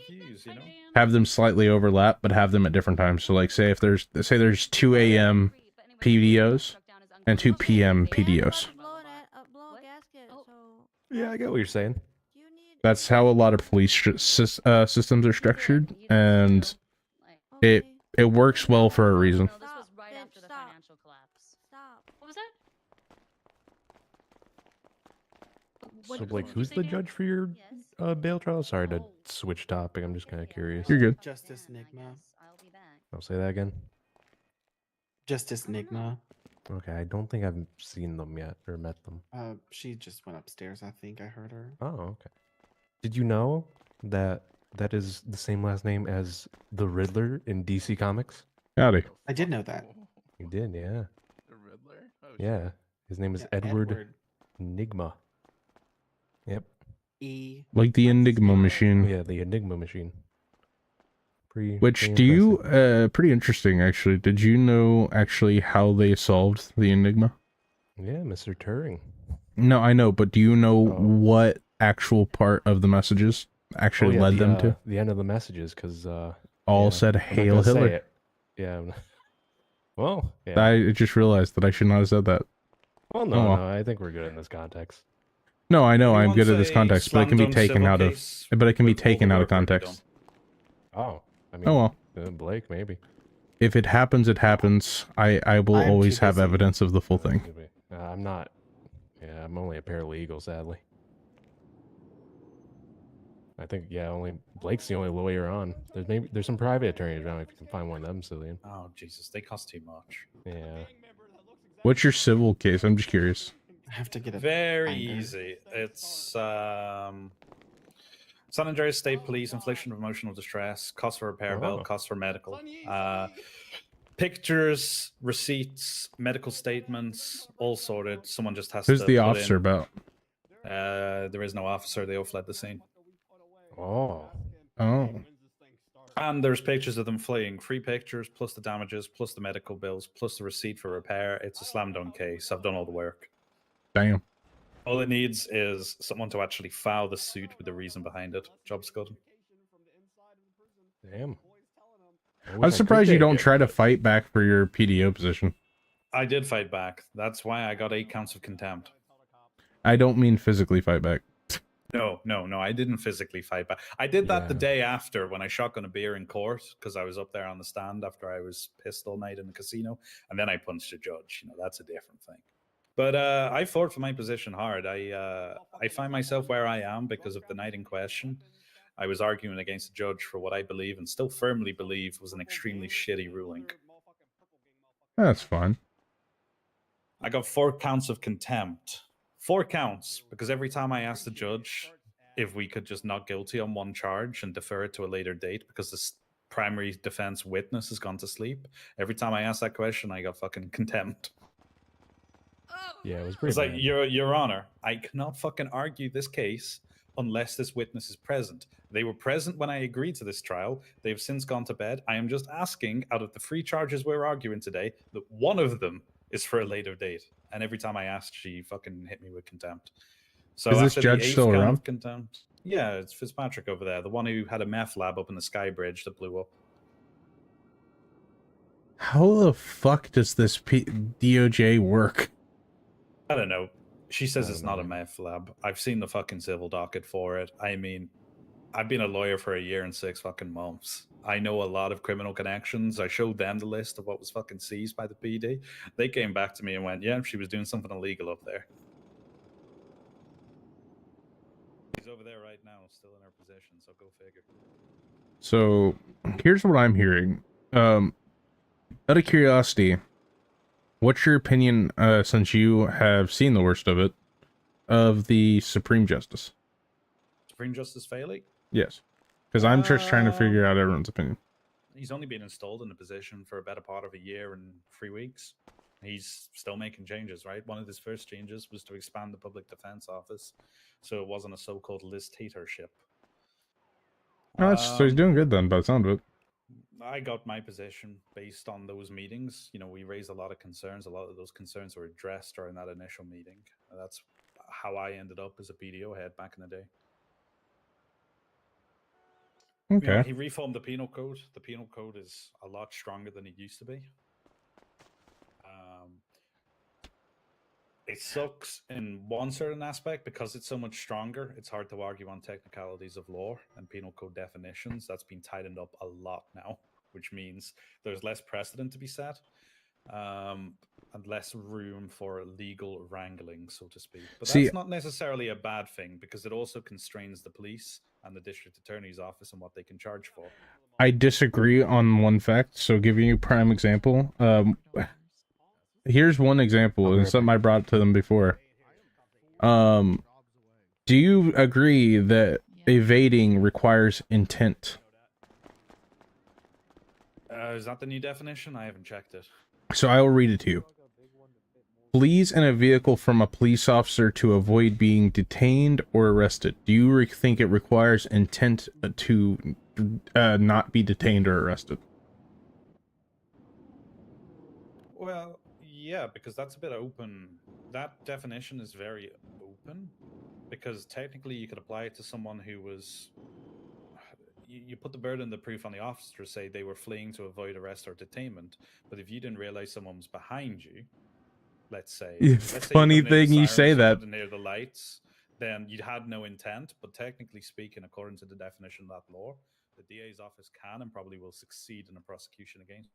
them slightly overlap, but have them at different times. So like say there's 2 a.m. PDOs and 2 p.m. PDOs. Yeah, I get what you're saying. That's how a lot of police systems are structured, and it works well for a reason. This was right after the financial collapse. Stop. What was that? So, Blake, who's the judge for your bail trial? Sorry to switch topic. I'm just kind of curious. You're good. Justice Nigma. I'll say that again. Justice Nigma. Okay, I don't think I've seen them yet or met them. She just went upstairs. I think I heard her. Oh, okay. Did you know that that is the same last name as the Riddler in DC Comics? Howdy. I did know that. You did, yeah. The Riddler? Oh, Yeah, his name is Yeah, Edward Enigma. Yep. Like the Enigma machine. Yeah, the Enigma machine. Which do you pretty interesting actually. Did you know actually how they solved the Enigma? Yeah, Mr. Turing. No, I know, but do you know what actual part of the messages actually led them to? The end of the messages, because All said "Hail Hitler." Yeah. Well, yeah. I just realized that I should not have said that. Well, Oh, no, well. no, I think we're good in this context. No, I know I'm Everyone good at this say context, but it can be slam-dunk taken civil out of. case But it can be with all the taken out of work already context. Oh, I mean, Oh well. Blake, maybe. If it happens, it happens. I will I'm always too have busy. evidence of the full thing. I'm not. Yeah, I'm only a paralegal, sadly. I think only Blake's the only lawyer on. There's some private attorneys around if you can find one of them, Cillian. Oh Jesus, they cost too much. Yeah. What's your civil case? I'm just curious. I have to get a Very binder. easy. It's San Andreas State Police, infliction of emotional distress, cost for repair bill, Oh. cost for medical. Pictures, receipts, medical statements, all sorted. Someone just has Who's to. the put officer in- about? There is no officer. They all fled the scene. Oh. Oh. And there's pictures of them fleeing. 3 pictures, plus the damages, plus the medical bills, plus the receipt for repair. It's a slam dunk case. I've done all the work. Damn. All it needs is someone to actually file the suit with the reason behind it. Job's good. Damn. I'm surprised you don't try to fight back for your PDO position. I did fight back. That's why I got 8 counts of contempt. I don't mean physically fight back. No, I didn't physically fight back. I did that the day after when I shotgun a beer in court because I was up there on the stand after I was pissed all night in the casino, and then I punched a judge. That's a different thing. But I fought for my position hard. I find myself where I am because of the night in question. I was arguing against a judge for what I believe and still firmly believe was an extremely shitty ruling. That's fine. I got 4 counts of contempt. 4 counts, because every time I asked the judge if we could just not guilty on one charge and defer it to a later date because the primary defense witness has gone to sleep, every time I asked that question, I got fucking contempt. Yeah, it was pretty It's like, bad. Your Honor, I cannot fucking argue this case unless this witness is present. They were present when I agreed to this trial. They've since gone to bed. I am just asking, out of the 3 charges we're arguing today, that one of them is for a later date. And every time I asked, she fucking hit me with contempt. So Is this after judge the 8th still count of around? contempt, yeah, it's Fitzpatrick over there, the one who had a meth lab up in the Sky Bridge that blew up. How the fuck does this DOJ work? I don't know. She says it's not a meth lab. I've seen the fucking civil docket for it. I mean, I've been a lawyer for 1 year and 6 fucking months. I know a lot of criminal connections. I showed them the list of what was fucking seized by the PD. They came back to me and went, yeah, she was doing something illegal up there. She's over there right now, still in her position, so go figure. So here's what I'm hearing. Out of curiosity, what's your opinion, since you have seen the worst of it, of the Supreme Justice? Supreme Justice Faley? Yes. Because I'm just trying to figure out everyone's opinion. He's only been installed in the position for a better part of 1 year and 3 weeks. He's still making changes, right? One of his first changes was to expand the public defense office, so it wasn't a so-called listatorship. Oh, so he's doing good then, by the sound of it. I got my position based on those meetings. We raised a lot of concerns. A lot of those concerns were addressed during that initial meeting. how I ended up as a PDO head back in the day. Okay. He reformed the penal code. The penal code is a lot stronger than it used to be. It sucks in one certain aspect because it's so much stronger. It's hard to argue on technicalities of law and penal code definitions. That's been tightened up a lot now, which means there's less precedent to be set, and less room for legal wrangling, so to speak. But that's not necessarily a bad thing because it also constrains the police and the district attorney's office and what they can charge for. I disagree on one fact. So giving you a prime example, here's one example, and something I brought to them before. Do you agree that evading requires intent? Is that the new definition? I haven't checked it. So I will read it to you. Flees in a vehicle from a police officer to avoid being detained or arrested. Do you think it requires intent to not be detained or arrested? Well, yeah, because that's a bit open. That definition is very open because technically you could apply it to someone who was... You put the burden of proof on the officer to say they were fleeing to avoid arrest or detainment, but if you didn't realize someone was behind you, let's say Funny thing you say that. Near the lights, then you had no intent, but technically speaking, according to the definition of that law, the DA's office can and probably will succeed in a prosecution against.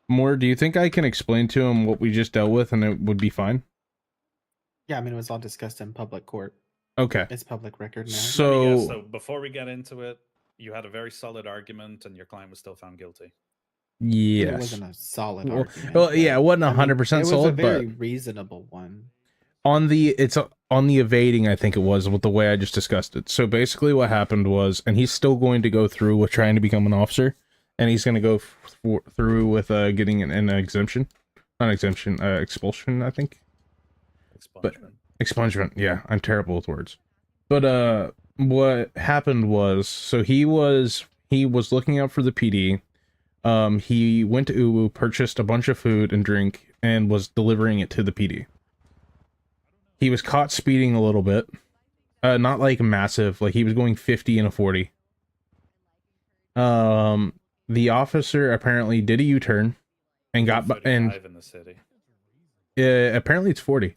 More, do you think I can explain to him what we just dealt with and it would be fine? Yeah, I mean, it was all discussed in public court. Okay. It's public record now. So before we get into it, you had a very solid argument and your client was still found guilty. Yes. It wasn't a solid argument. Well, yeah, it wasn't 100% solid, but it was a very but reasonable one. on the evading, I think it was, with the way I just discussed it. So basically what happened was, and he's still going to go through with trying to become an officer, and he's going to go through with getting an exemption. Not exemption, expulsion, I think. Expungement, yeah, I'm terrible with words. But what happened was, so he was looking out for the PD. He went to Uwu, purchased a bunch of food and drink, and was delivering it to the PD. He was caught speeding a little bit. Not like massive, like he was going 50 and a 40. The officer apparently did a U-turn and got and in the city. Apparently it's 40.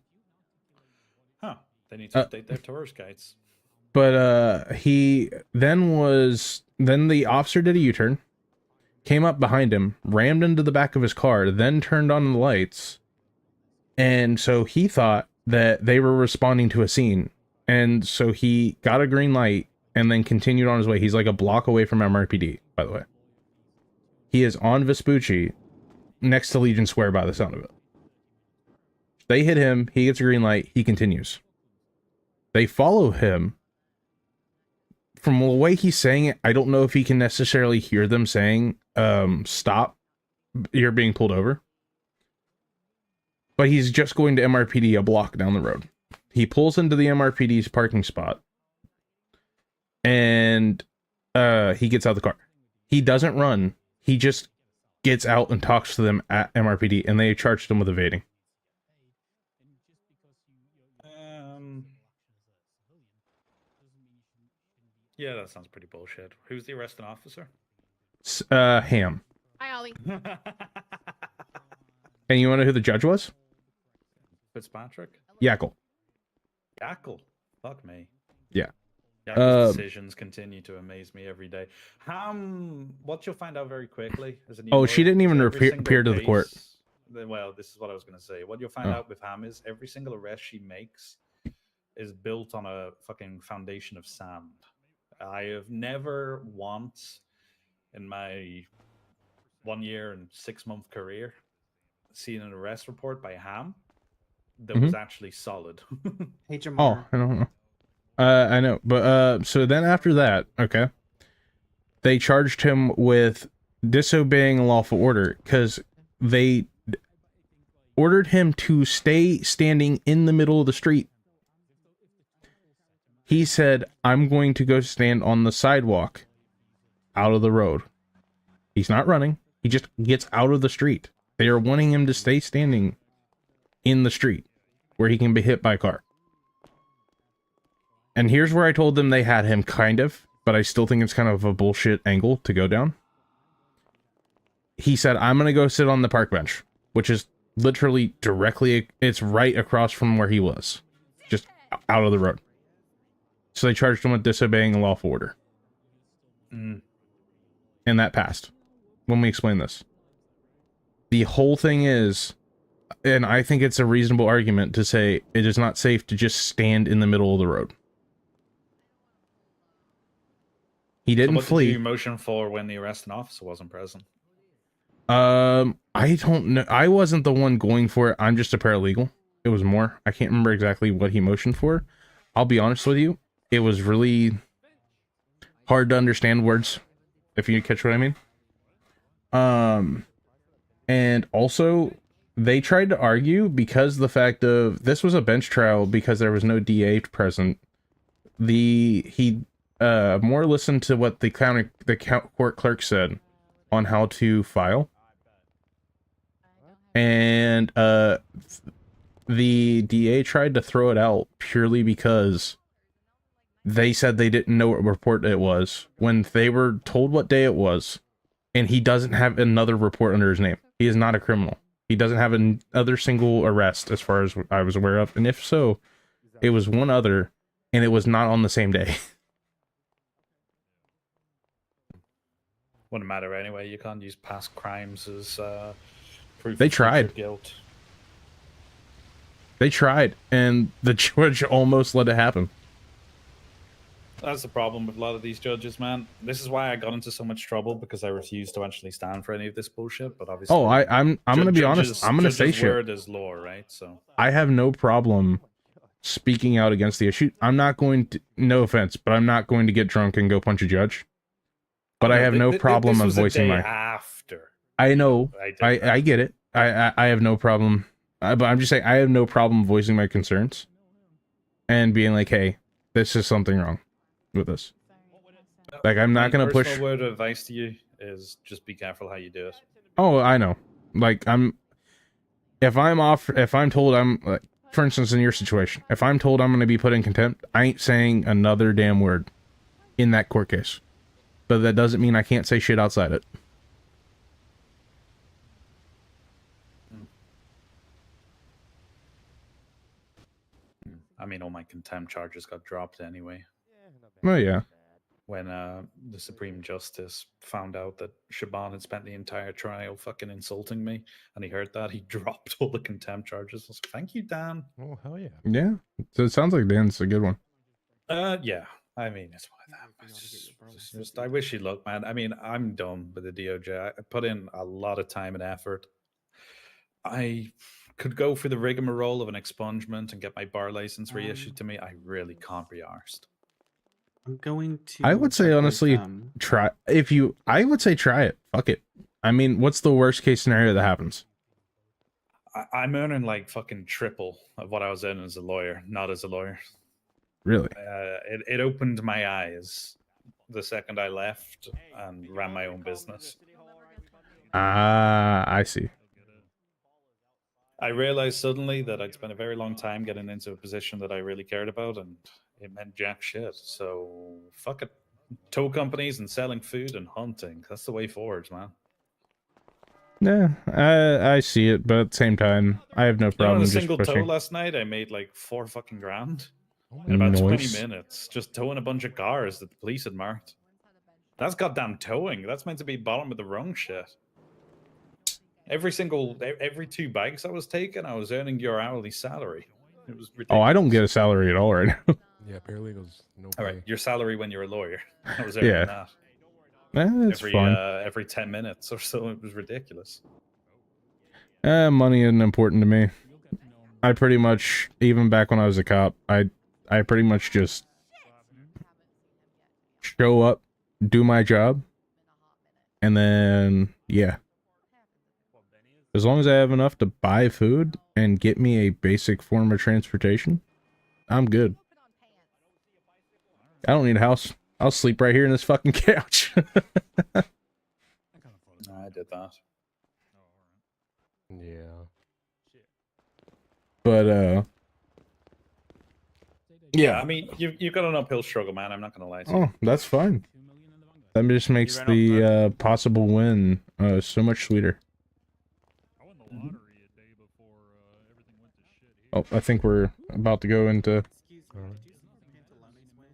Huh. They need to update their tourist guides. But then the officer did a U-turn, came up behind him, rammed into the back of his car, then turned on the lights. And so he thought that they were responding to a scene. And so he got a green light and then continued on his way. He's like a block away from MRPD, by the way. He is on Vespucci, next to Legion Square by the sound of it. They hit him, he gets a green light, he continues. They follow him. From the way he's saying it, I don't know if he can necessarily hear them saying, stop, you're being pulled over. But he's just going to MRPD a block down the road. He pulls into the MRPD's parking spot. And he gets out of the car. He doesn't run. He just gets out and talks to them at MRPD, and they charged him with evading. Yeah, that sounds pretty bullshit. Who's the arresting officer? Ham. Hi, Ollie. And you want to know who the judge was? Fitzpatrick? Yackle. Yackle? Fuck me. Yeah. Yackle's decisions continue to amaze me every day. What you'll find out very quickly is a new she didn't even appear to the court. Well, this is what I was going to say. What you'll find out with Ham is every single arrest she makes is built on a fucking foundation of sand. I have never once in my 1 year and 6 month career seen an arrest report by Ham that was actually solid. Hey, Jamar. I don't know. I know, but so then after that, okay, they charged him with disobeying a lawful order because they ordered him to stay standing in the middle of the street. He said, I'm going to go stand on the sidewalk out of the road. He's not running. He just gets out of the street. They are wanting him to stay standing in the street where he can be hit by a car. And here's where I told them they had him, kind of, but I still think it's kind of a bullshit angle to go down. He said, I'm going to go sit on the park bench, which is literally directly, it's right across from where he was. Just out of the road. So they charged him with disobeying a lawful order. Mm. And that passed. When we explain this. The whole thing is, and I think it's a reasonable argument to say, it is not safe to just stand in the middle of the road. He didn't So what flee. did you motion for when the arresting officer wasn't present? I don't know. I wasn't the one going for it. I'm just a paralegal. It was more. I can't remember exactly what he motioned for. I'll be honest with you. It was really hard to understand words, if you catch what I mean. And also, they tried to argue because the fact of this was a bench trial because there was no DA present. He more listened to what the court clerk said on how to file. And the DA tried to throw it out purely because they said they didn't know what report it was when they were told what day it was, and he doesn't have another report under his name. He is not a criminal. He doesn't have another single arrest as far as I was aware of, and if so, it was one other, and it was not on the same day. Wouldn't matter anyway. You can't use past crimes as proof They of tried. future guilt. They tried, and the judge almost let it happen. That's the problem with a lot of these judges, man. This is why I got into so much trouble, because I refused to actually stand for any of this bullshit. But obviously, Oh, I'm gonna be honest. I'm gonna say judges' shit. word is law, right? So I have no problem speaking out against the issue. I'm not going to, no offense, but I'm not going to get drunk and go punch a judge. But I have no problem of voicing my. After I know. I I get it. I have no problem. But I'm just saying I have no problem voicing my concerns and being like, hey, this is something wrong with this. Like, I'm not gonna push. Personal word of advice to you is just be careful how you do it. Oh, I know. Like, if I'm told I'm, like, for instance, in your situation, if I'm told I'm going to be put in contempt, I ain't saying another damn word in that court case. But that doesn't mean I can't say shit outside it. I mean, all my contempt charges got dropped anyway. Oh, yeah. When the Supreme Justice found out that Shaban had spent the entire trial fucking insulting me, and he heard that, he dropped all the contempt charges. I was like, thank you, Dan. Oh, hell yeah. Yeah. So it sounds like Dan's a good one. Yeah. I mean, it's one of them. It's just, I wish you luck, man. I mean, I'm done with the DOJ. I put in a lot of time and effort. I could go for the rigmarole of an expungement and get my bar license reissued to me. I really can't be arsed. I'm going to. I would say, honestly, try. I would say try it. Fuck it. I mean, what's the worst case scenario that happens? I'm earning like fucking triple of what I was earning as a lawyer, not as a lawyer. Really? It opened my eyes the second I left and ran my own business. I see. I realized suddenly that I'd spent a very long time getting into a position that I really cared about, and it meant jack shit. So fuck it. Tow companies and selling food and hunting. That's the way forward, man. Yeah, I see it, but at the same time, I have no problem On a just single tow pushing. last night, I made like $4 fucking grand in about 20 Nice. minutes, just towing a bunch of cars that the police had marked. That's goddamn towing. That's meant to be bottom of the rung shit. Every 2 bikes I was taking, I was earning your hourly salary. It was ridiculous. Oh, I don't get a salary at all right now. Yeah, paralegals, no All pay. right, your salary when you're a lawyer. I was earning Yeah. that. That's fine. Every 10 minutes or so. It was ridiculous. Money isn't important to me. I pretty much, even back when I was a cop, I pretty much just show up, do my job, and then, yeah. As long as I have enough to buy food and get me a basic form of transportation, I'm good. I don't need a house. I'll sleep right here in this fucking couch. I did that. Yeah. But, Yeah. I mean, you've got an uphill struggle, man. I'm not gonna lie to you. Oh, that's fine. That just makes ran the possible win so much sweeter. Oh, I think we're about to go into.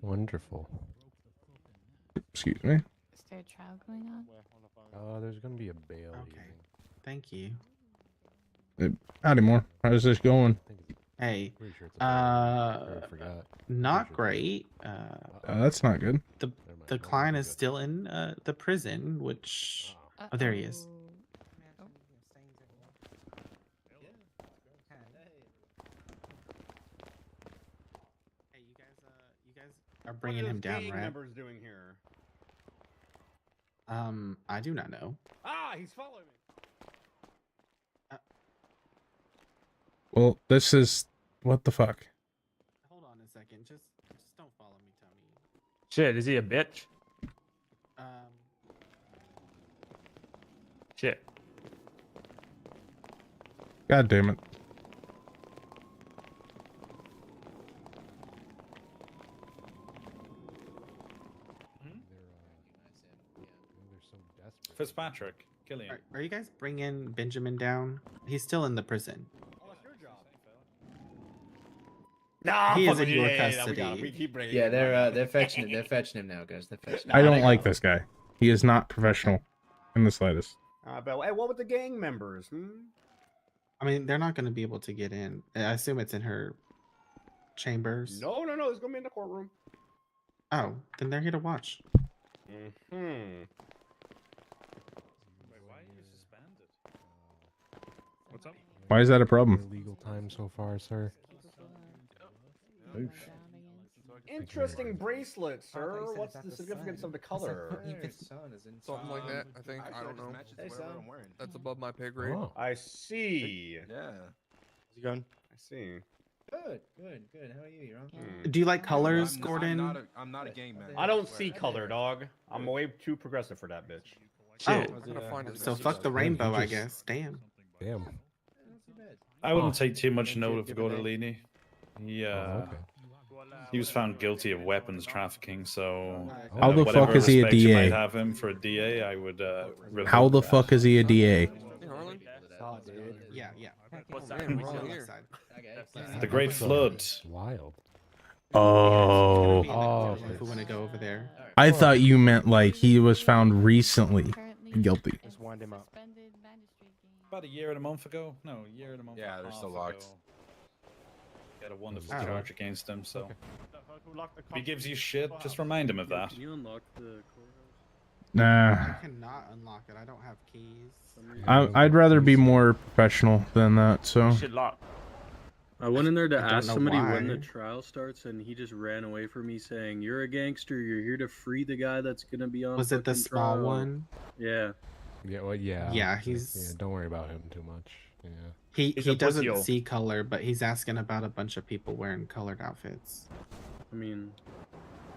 Wonderful. Excuse me. Is there a trial going on? There's gonna be a bail. Okay. Thank you. Howdy, more. How's this going? Hey. Pretty sure it's a bail. I forgot. Not great. That's not good. The client is still in the prison, which oh, there he is. Hey, you guys are bringing him down, right? Members doing here? I do not know. Ah, he's following me. Well, this is what the fuck. Hold on a second. Just don't follow me, Tommy. Shit, is he a bitch? Shit. God damn it. Fitzpatrick, Killian. Are you guys bringing Benjamin down? He's still in the prison. Nah, he is fuck in it, your yeah, custody. we keep bringing Yeah, him they're fetching it. They're fetching him now, guys. They're fetching him. I don't like this guy. He is not professional in the slightest. But hey, what with the gang members? I mean, they're not going to be able to get in. I assume it's in her chambers. No, it's gonna be in the courtroom. Oh, then they're here to watch. Hmm. What's up? Why is that a problem? Legal time so far, sir. Interesting bracelet, sir. What's the significance of the color? Something like that, I think. I don't know. That's above my pay grade. Oh. I see. Yeah. How's it going? I see. Good. How are you? You're on. Do you like colors, Gordon? I'm not a game man. I don't see color, dog. I'm way too progressive for that bitch. Oh, Shit. so fuck the rainbow, I guess. Damn. Damn. I wouldn't take too much note of Gordolini. He was found guilty of weapons trafficking, so How the whatever fuck is he a respect you might DA? have him for a DA, I would. How the fuck is he a DA? Yeah. The Great Flood. Wild. Oh. If we want to go over there. I thought you meant like he was found recently guilty. Just wind him up. About a year and a month ago? No, a year and a month. Yeah, they're still locked. He had a wonderful charge against him, so if he gives you shit, just remind him of that. Can you unlock the Nah. I cannot unlock it. I don't have keys. I'd rather be more professional than that, so. Shit locked. I went in there to I don't ask know somebody why. when the trial starts, and he just ran away from me saying, "You're a gangster. You're here to free the guy that's gonna be on." Was it the fucking small trial." one? Yeah. Yeah. Well, yeah. Yeah, he's. Yeah. Don't worry about him too much. Yeah. He He's a doesn't pussy-o. see color, but he's asking about a bunch of people wearing colored outfits. I mean,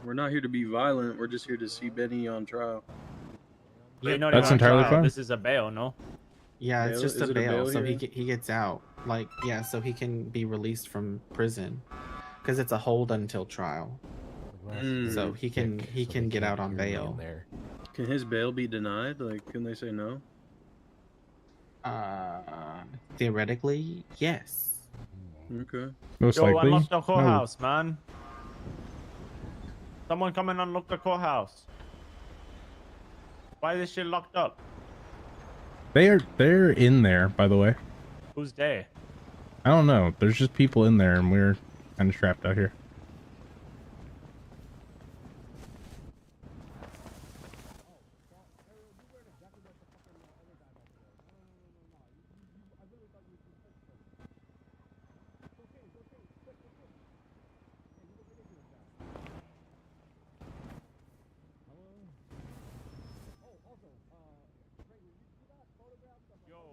we're not here to be violent. We're just here to see Benny on trial. Yeah, That's entirely fine. This is a bail, no? Yeah, it's Bail? just Is a it a bail, bail so here? he gets out. Like, yeah, so he can be released from prison, because it's a hold until trial. So he can get out on bail. There. Can his bail be denied? Like, can they say no? Theoretically, yes. Okay. Most Yo, likely. unlock the No. courthouse, man. Someone come and unlock the courthouse. Why is this shit locked up? They're in there, by the way. Who's there? I don't know. There's just people in there, and we're kind of trapped out here.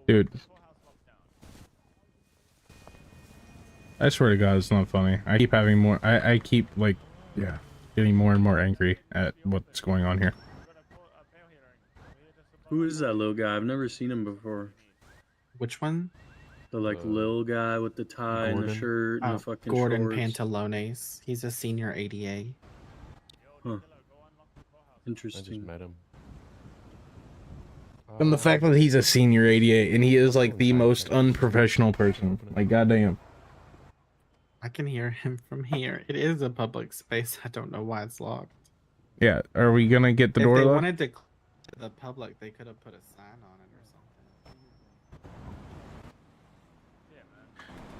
Dude. I swear to God, it's not funny. I keep having more. I keep, like, yeah, getting more and more angry at what's going on here. Who is that little guy? I've never seen him before. Which one? The little guy with the tie and the Gordon? shirt and the fucking Gordon shorts. Pantalones. He's a senior ADA. Huh. I just Interesting. met him. And the fact that he's a senior 88 and he is like the most unprofessional person. Like, goddamn. I can hear him from here. It is a public space. I don't know why it's locked. Yeah, are we gonna get the If door they locked? wanted to the public, they could have put a sign on it or something.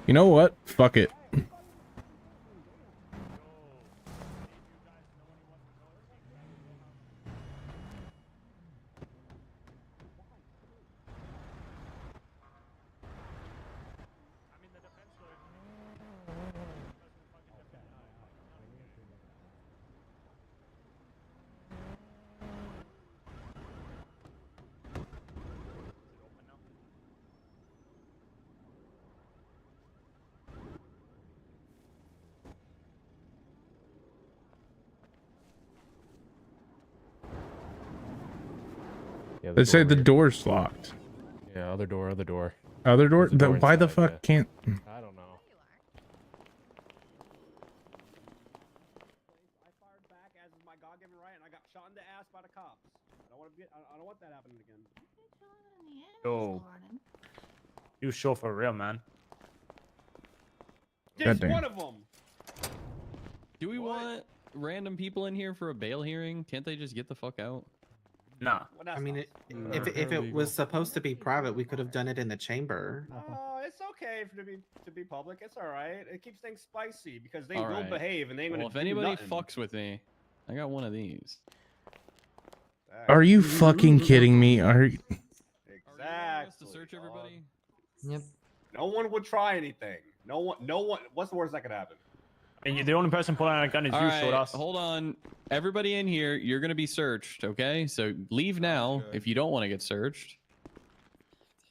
You know what? Fuck it. Yeah, They say the right- door's locked. Yeah, other door, other door. Other door? There's a door Why the inside, fuck yeah. can't? I don't know. My God-given right, and I got shot in the ass by the cops. I don't want that happening again. Yo. You sure for real, man? Just Goddamn. one of them. Do we want random people in here for a bail hearing? Can't they just get the fuck out? Nah. I mean, if it was supposed to be private, we could have done it in the chamber. It's okay to be public. It's all right. It keeps things spicy because they All will right. behave and they ain't Well, gonna if do anybody nothing. fucks with me, I got one of these. Are you fucking kidding me? Are you... Exactly. To search everybody. Yep. No one would try anything. No one. What's the worst that could happen? I mean, the only person pulling out a gun is All you, right, short ass. hold on. Everybody in here, you're gonna be searched, okay? So leave now if you don't want to get searched.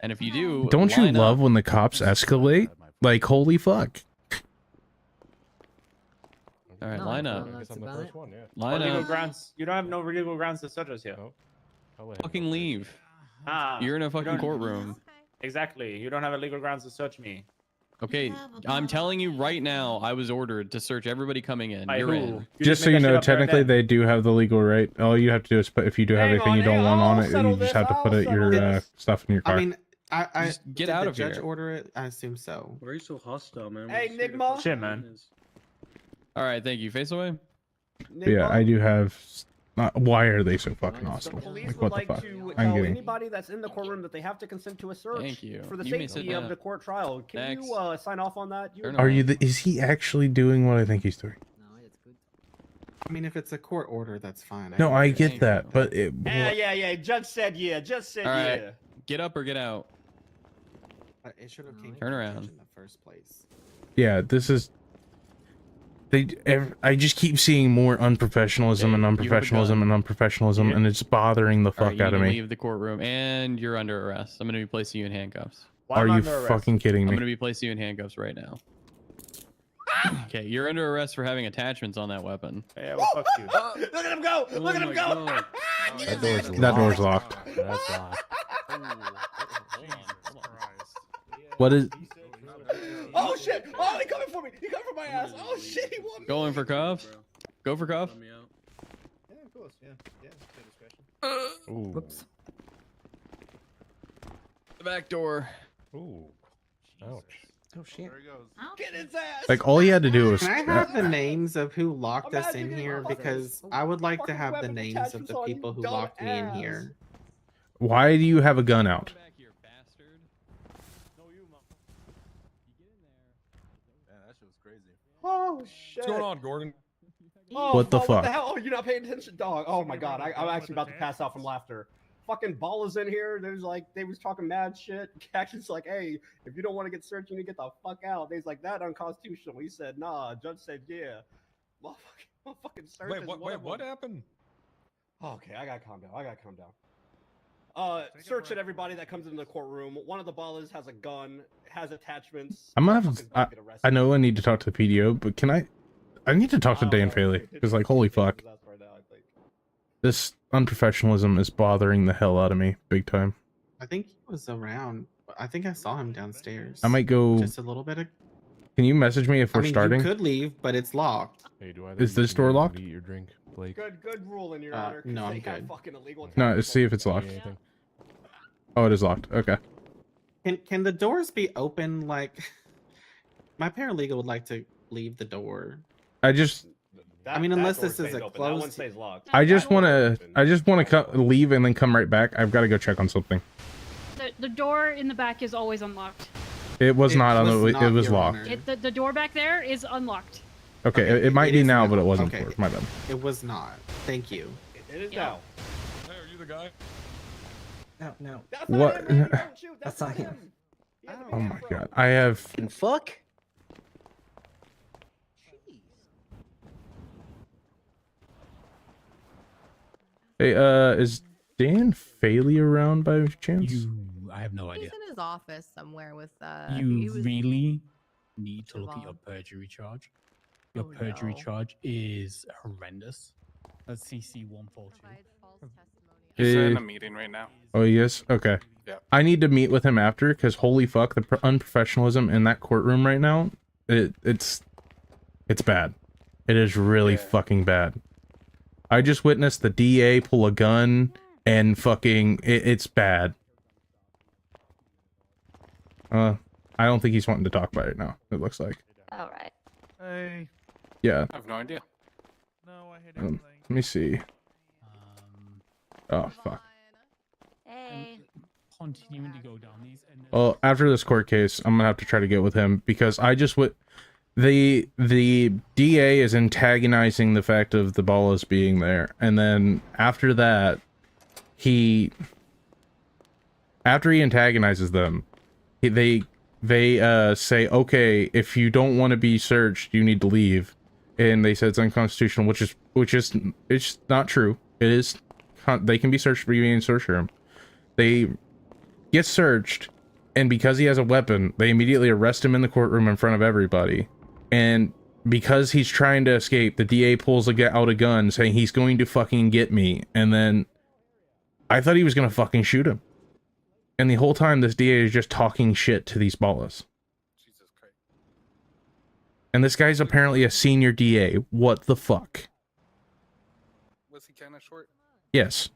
And if you do, Don't you line love up. when the cops escalate? Like, holy fuck. All right, No, line no, up. that's I'm the about first it. one, yeah. Line legal up. grounds. You don't have no legal grounds to search us here. Fucking leave. Ah, You're in a you fucking don't- courtroom. Exactly. You don't have a legal grounds to search me. Okay, I'm telling you right now, I was ordered to search everybody coming in. By You're who? in. Just so you know, technically they do have the legal right. All you have to do is put, if you do have anything you don't want on it, you just have to put it your stuff in your car. I mean, I Just get did out the of judge here. order it? I assume so. Why are you so hostile, man? Hey, What's the Nigma. fuck Shit, going man. is? All right, thank you. Face away. But yeah, I do have. Why are they so fucking hostile? Police Like, would what the like fuck? to I'm tell getting. anybody that's in the courtroom that they have to consent to a search Thank you. for the You may sit safety of down. the court trial. Can Next. you sign off on that? You- Turn Are around. you? Is he actually doing what I think he's doing? I mean, if it's a court order, that's fine. No, I get Thank that, but it. Yeah. Judge said yeah. Judge said All yeah. right, get up or get out. It should have came Turn from the around. judge in the first place. Yeah, this is. I just keep seeing more unprofessionalism Okay, and you have a unprofessionalism gun. and unprofessionalism, and it's bothering the All fuck right, you out need of to me. leave the courtroom, and you're under arrest. I'm gonna be placing you in handcuffs. Are you fucking kidding I'm me? gonna be placing you in handcuffs right now. Okay, you're under arrest for having attachments on that weapon. Yeah, well, fuck you. Look at him go! Look at him go! That door's locked. That's locked. What is? Oh shit! Oh, he coming for me! He coming for my ass! Oh shit! He won me! Going for cuffs? Go for cuff. Yeah, of course. Yeah. Good discretion. Ooh. Whoops. The back door. Ooh. Ouch. Oh shit. Get his ass! Like all you had to do was. Can I have the names of who locked us in Imagine here? getting Because I would like to fucking have the weapon names of attachments the on, you people who dumb locked me in ass. here. Why do you have a gun out? Back here, bastard. Man, that shit was crazy. Oh shit! What's going on, Gordon? Oh, What the What fuck? the hell? Oh, you're not paying attention, dog. Oh my god, I'm actually about to pass out from laughter. Fucking ballers in here. There's like they was talking mad shit. Cactus like, hey, if you don't want to get searched, you need to get the fuck out. They's like that unconstitutional. He said, nah. Judge said, yeah. Motherfucking search. Wait, is what? one Wait, of what them. happened? Okay, I gotta calm down. Search at everybody that comes into the courtroom. One of the ballers has a gun, has attachments. I'm gonna Fucking have. get arrested. I know I need to talk to the PDO, but can I? I need to talk to Dan Faley because, like, holy fuck, That's right now, I think. this unprofessionalism is bothering the hell out of me, big time. I think he was around. I think I saw him downstairs. I might go. Just a little bit. Can you message me if I we're mean, starting? you could leave, but it's locked. Hey, do I Is this door locked? Eat your drink, Blake. Good ruling, Your Honor. 'cause no, I'm they have good. fucking illegal No, tactical let's see if it's locked. Anything? Oh, it is locked. Okay. Can the doors be open? Like, my paralegal would like to leave the door. I just. I mean, unless door this is stays a open. That one closed. stays locked. I just want to leave and then come right back. I've got to go check on something. The door in the back is always unlocked. It was not on the. It was Your locked. Honor. The door back there is unlocked. Okay, it might be is now, now. but it wasn't Okay. before. My bad. It was not. Thank you. It is now. Hey, are you the guy? No, no. That's What? not him, man. Don't shoot. That's That's not not him. He has a big Oh my afro. god. I have. Fuck. Hey, is Dan Faley around by chance? I have no He's idea. in his office somewhere with You really need to look at your Siobhan. perjury charge. Your Oh, perjury no. charge is horrendous. That's CC 142. He's in a meeting right now. Oh, yes. Okay. Yeah. I need to meet with him after because holy fuck, the unprofessionalism in that courtroom right now. It's bad. It is really fucking bad. I just witnessed the DA pull a gun and fucking it's bad. I don't think he's wanting to talk about it now. It looks like. All right. Hey. Yeah. I have no idea. No, I hate Let me see. Oh fuck. Hey. Continuing to go down these. And Well, after this court case, I'm gonna have to try to get with him because I just the DA is antagonizing the fact of the ballas being there, and then after that, after he antagonizes them, they say, okay, if you don't want to be searched, you need to leave, and they said it's unconstitutional, which is it's not true. It is. They can be searched for being in search room. They get searched, and because he has a weapon, they immediately arrest him in the courtroom in front of everybody. And because he's trying to escape, the DA pulls out a gun saying he's going to fucking get me. And then I thought he was going to fucking shoot him. And the whole time this DA is just talking shit to these ballas. And this guy's apparently a senior DA. What the fuck? Was he kind of short? Yes.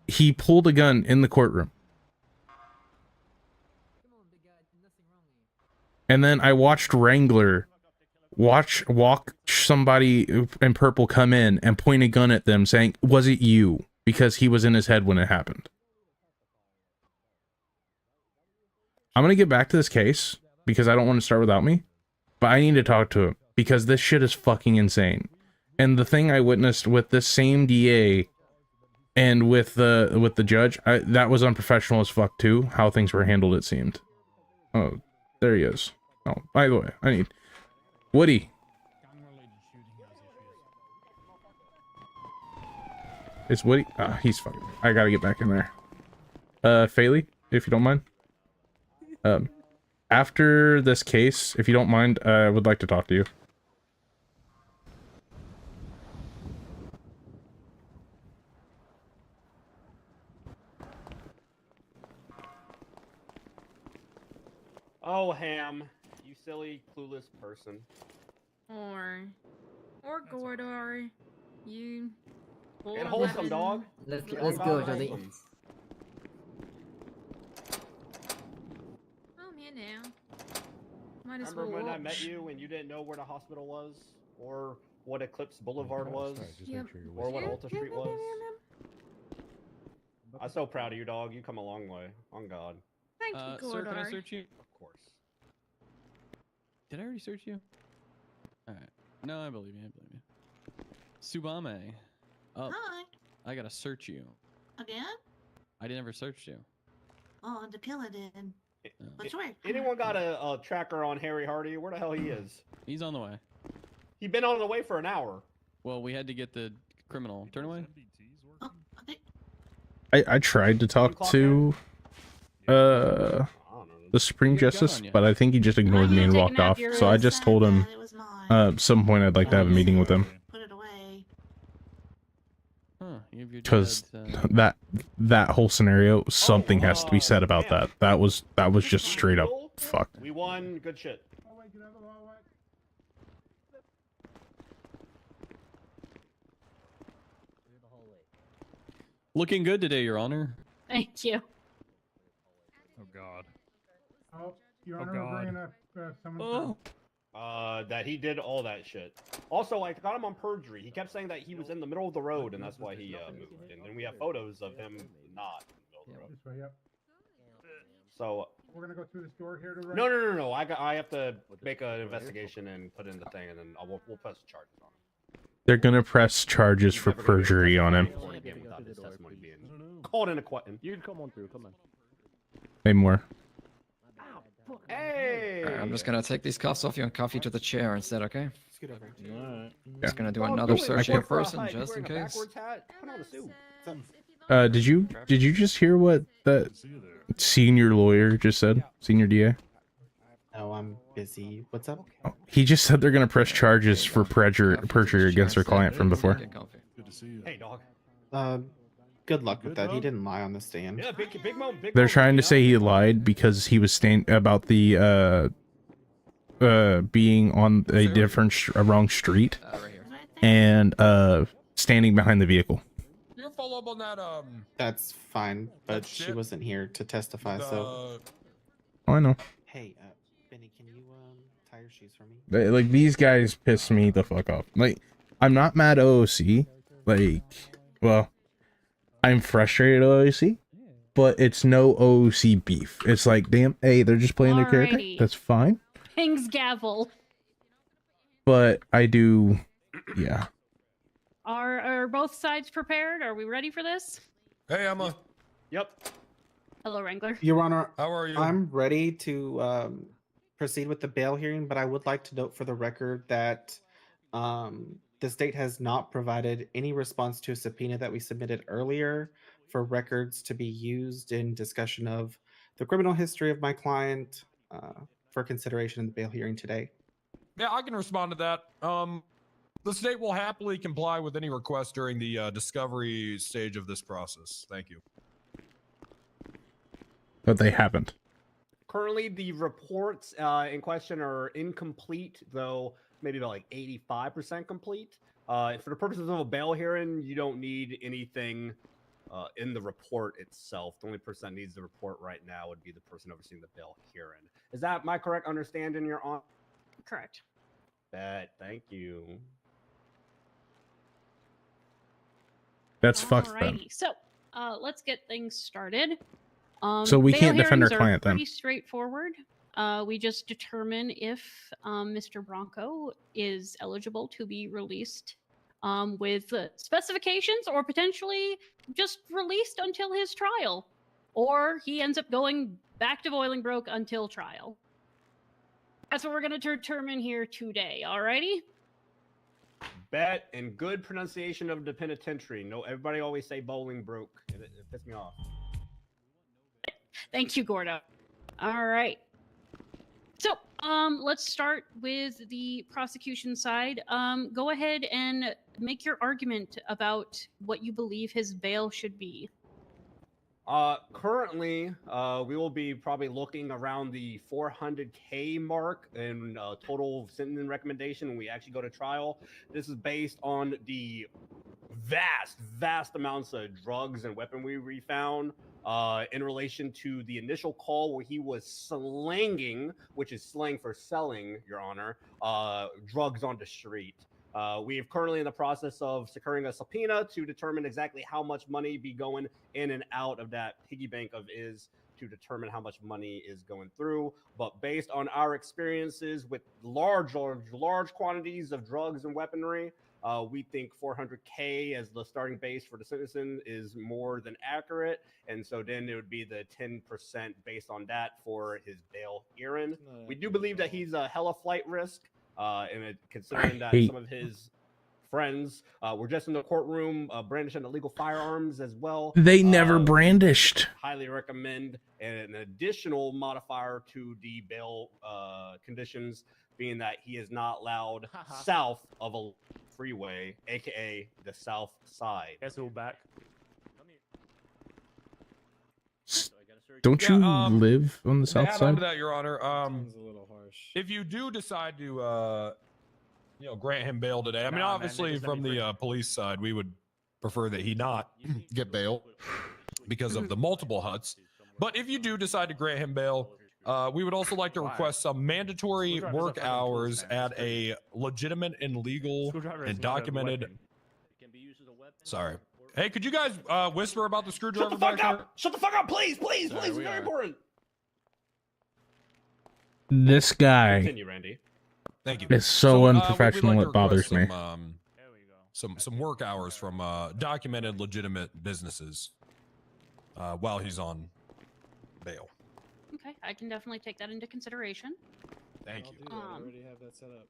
He pulled a gun in the courtroom. And then I watched Wrangler walk somebody in purple come in and point a gun at them saying, was it you? Because he was in his head when it happened. I'm going to get back to this case because I don't want to start without me. But I need to talk to him because this shit is fucking insane. And the thing I witnessed with this same DA and with the judge, that was unprofessional as fuck too, how things were handled, it seemed. Oh, there he is. Oh, by the way, I need Woody. Is Woody? He's fucking. I gotta get back in there. Faley, if you don't mind. After this case, if you don't mind, I would like to talk to you. Oh, Ham, you silly, clueless person. Or Gordor, you. Get wholesome, dog. Let's Get go, Jody. wholesome. I'm here now. Might as Remember well when I watch. met you and you didn't know where the hospital was, or what Eclipse Boulevard was, or what Alta Street was? I'm so proud of you, dog. You come a long way. On God. Thank you, Sir, Gordor. can I search you? Of course. Did I already search you? Alright. No, I believe you. I believe you. Subame. Oh, Hi. I gotta search you. Again? I never searched you. Oh, the killer did. But sure. Anyone got a tracker on Harry Hardy? Where the hell he is? He's on the way. He been on the way for an hour. Well, we had to get the criminal. Turn away. I tried to talk to the Supreme Justice, but I think he just ignored me and walked off. So I just told him at some point I'd like to have a meeting with him. Put it away. Huh. of your because dads, that whole scenario, something has to be said about that. That was just straight up fucked. We won. Good shit. Looking good today, Your Honor. Thank you. Oh God. Oh, Your Oh, Honor, we're God. bringing up someone. That he did all that shit. Also, I got him on perjury. He kept saying that he was in the middle of the road, and that's why he moved. And then we have photos of him not in the middle of the road. This way, yep. So We're gonna go through this door here to the right. no. I have to make an investigation and put in the thing, and then we'll press the charges on him. They're gonna press charges for perjury on him. Again, without his testimony being called into question. You can come on through. Come on. Hey, more. Hey! I'm just gonna take these cuffs off you and cuff you to the chair instead, okay? Yeah. Just gonna do another search of your person just in case. Put on a suit. Did you just hear what that senior lawyer just said? Senior DA? No, I'm busy. What's up? Oh, he just said they're gonna press charges for perjury against their client from before. Good to see you. Hey, dog. Good luck with that. He didn't lie on the stand. Yeah, big moment. They're trying to say he lied because he was about the being on a wrong street and standing behind the vehicle. You follow up on that. That's fine, but she wasn't here to testify, so. Oh, I know. Hey, Benny, can you tie your shoes for me? Like, these guys piss me the fuck off. Like, I'm not mad at OOC. Like, well, I'm frustrated at OOC, but it's no OOC beef. It's like, damn, hey, they're just playing their character. Alrighty. That's fine. King's gavel. But I do, yeah. Are both sides prepared? Are we ready for this? Hey, Emma. Yep. Hello, Wrangler. Your Honor, how are you? I'm ready to proceed with the bail hearing, but I would like to note for the record that the state has not provided any response to a subpoena that we submitted earlier for records to be used in discussion of the criminal history of my client for consideration in the bail hearing today. Yeah, I can respond to that. The state will happily comply with any request during the discovery stage of this process. Thank you. But they haven't. Currently, the reports in question are incomplete, though maybe about like 85% complete. For the purposes of a bail hearing, you don't need anything in the report itself. The only person that needs the report right now would be the person overseeing the bail hearing. Is that my correct understanding, Your Honor? Correct. Thank you. That's fucked then. Alrighty, so let's get things started. So we bail can't defend our hearings are client then. Pretty straightforward. We just determine if Mr. Bronco is eligible to be released with specifications, or potentially just released until his trial, or he ends up going back to Bolingbroke until trial. That's what we're going to determine here today. Alrighty. Bet and good pronunciation of the penitentiary. No, everybody always say Bolingbroke. It pissed me off. Thank you, Gordo. All right. So, let's start with the prosecution side. Go ahead and make your argument about what you believe his bail should be. Currently, we will be probably looking around the 400K mark in total sentencing recommendation when we actually go to trial. This is based on the vast amounts of drugs and weaponry we found in relation to the initial call where he was slanging, which is slang for selling, Your Honor, drugs on the street. We are currently in the process of securing a subpoena to determine exactly how much money be going in and out of that piggy bank of his to determine how much money is going through. But based on our experiences with large quantities of drugs and weaponry, we think 400K as the starting base for the sentencing is more than accurate. And so then it would be the 10% based on that for his bail hearing. We do believe that he's a hella flight risk. And considering that some of his friends were just in the courtroom brandishing illegal firearms as well. They never brandished. Highly recommend an additional modifier to the bail conditions, being that he is not allowed south of a Freeway, aka the South Side. Guess who back? Don't Yeah, you live on the to south add on side? to that, Your Honor, Sounds a little harsh. if you do decide to, grant him bail today, I mean, Nah, man, obviously they just let from me the free. police side, we would prefer that he not get bail because of the multiple huts. But if you do decide to grant him bail, we would also like to Why? request some mandatory Screwdriver's a work fucking hours tool, man. at a legitimate and legal Screwdriver is and not a documented. weapon. Sorry. Hey, could you guys whisper about the screwdriver Shut the fuck back up! Shut the fuck up, please, please, Sorry, please. It's we very are. important. This guy Continue, Randy. Thank you. is so we'd unprofessional like to it bothers request me. Some work hours from documented legitimate businesses while he's on bail. Okay, I can definitely take that into consideration. Thank I'll you. do that. I already have that set up.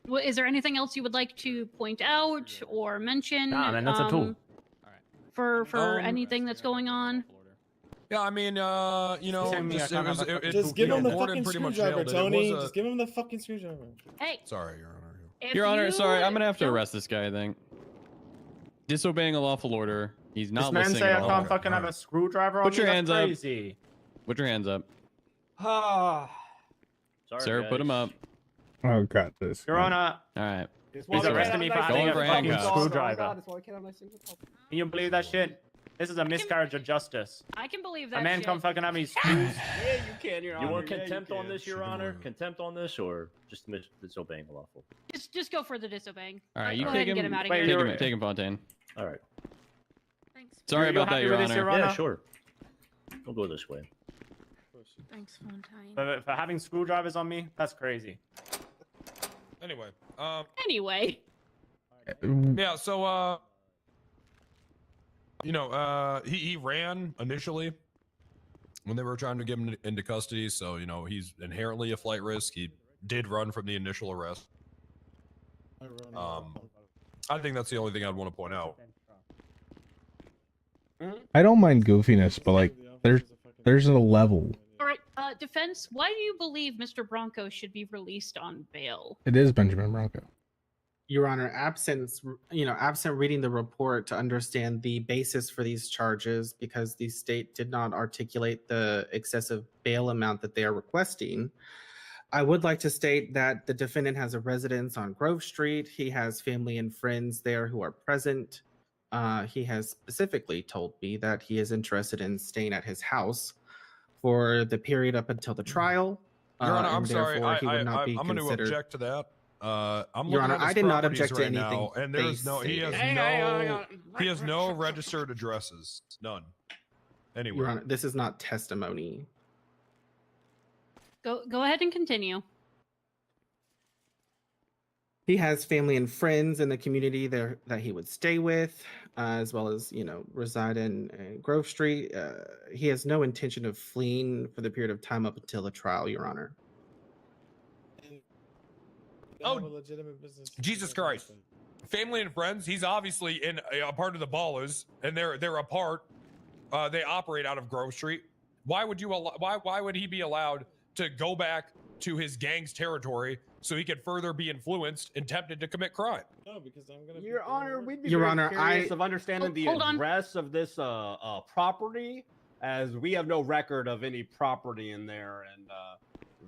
Well, is there anything else you would like to point out or mention? Nah, man, that's a tool. For anything that's going on? Yeah, I mean, Send me a copy of the fucking Just give him the Gordon fucking pretty much screwdriver, nailed it. It Tony. was a- Just give him the fucking screwdriver. Hey. Sorry, Your Honor. If Your Honor, you sorry, I'm gonna have to don't- arrest this guy. I think disobeying a lawful order. He's This not man listening say at I all. can't fucking have a screwdriver on Put me? your That's hands up. crazy. Put your hands up, Sorry, sir. Put him up. Oh, got this. Your Honor, All right. he's He's arresting me for Going having a for fucking handcuffs. screwdriver. Can you believe that shit? This is a miscarriage of justice. I can believe that A man shit. come fucking have me screws. Yeah, you can, Your Honor. You want Yeah, contempt you on can. this, Your Honor? Contempt on this, or just disobeying the lawful? Just go for the disobeying. All right, you Go take ahead and him. get him out of Wait, here. Take him, Fontaine. All right. Sorry You're about that, happy Your with this, Honor. Your Honor? Yeah, sure. We'll go this way. Thanks, Fontaine. For having screwdrivers on me, that's crazy. Anyway, Anyway. yeah, so he ran initially when they were trying to get him into custody, so he's inherently a flight risk. He did run from the initial arrest. I think that's the only thing I'd want to point out. I don't mind goofiness, but like, there's a level. All right, defense, why do you believe Mr. Bronco should be released on bail? It is Benjamin Bronco. Your Honor, absent reading the report to understand the basis for these charges, because the state did not articulate the excessive bail amount that they are requesting, I would like to state that the defendant has a residence on Grove Street. He has family and friends there who are present. He has specifically told me that he is interested in staying at his house for the period up until the trial. Your Honor, I'm and sorry. therefore he would not be I'm going to considered. object to that. I'm Your looking Honor, at his I did not properties object to right now, anything and there's they no. He has stated. he has no registered addresses. None. Anyway. Your Honor, this is not testimony. Go ahead and continue. He has family and friends in the community there that he would stay with, as well as reside in Grove Street. He has no intention of fleeing for the period of time up until the trial, Your Honor. Oh, Have a legitimate business. Jesus Christ. Family and friends. He's obviously in a part of the Ballers, and they're a part. They operate out of Grove Street. Why would why would he be allowed to go back to his gang's territory so he could further be influenced and tempted to commit crime? No, because I'm gonna. Your Honor, we'd be Your very Honor, curious of understanding the Hold on. address of this property, as we have no record of any property in there, and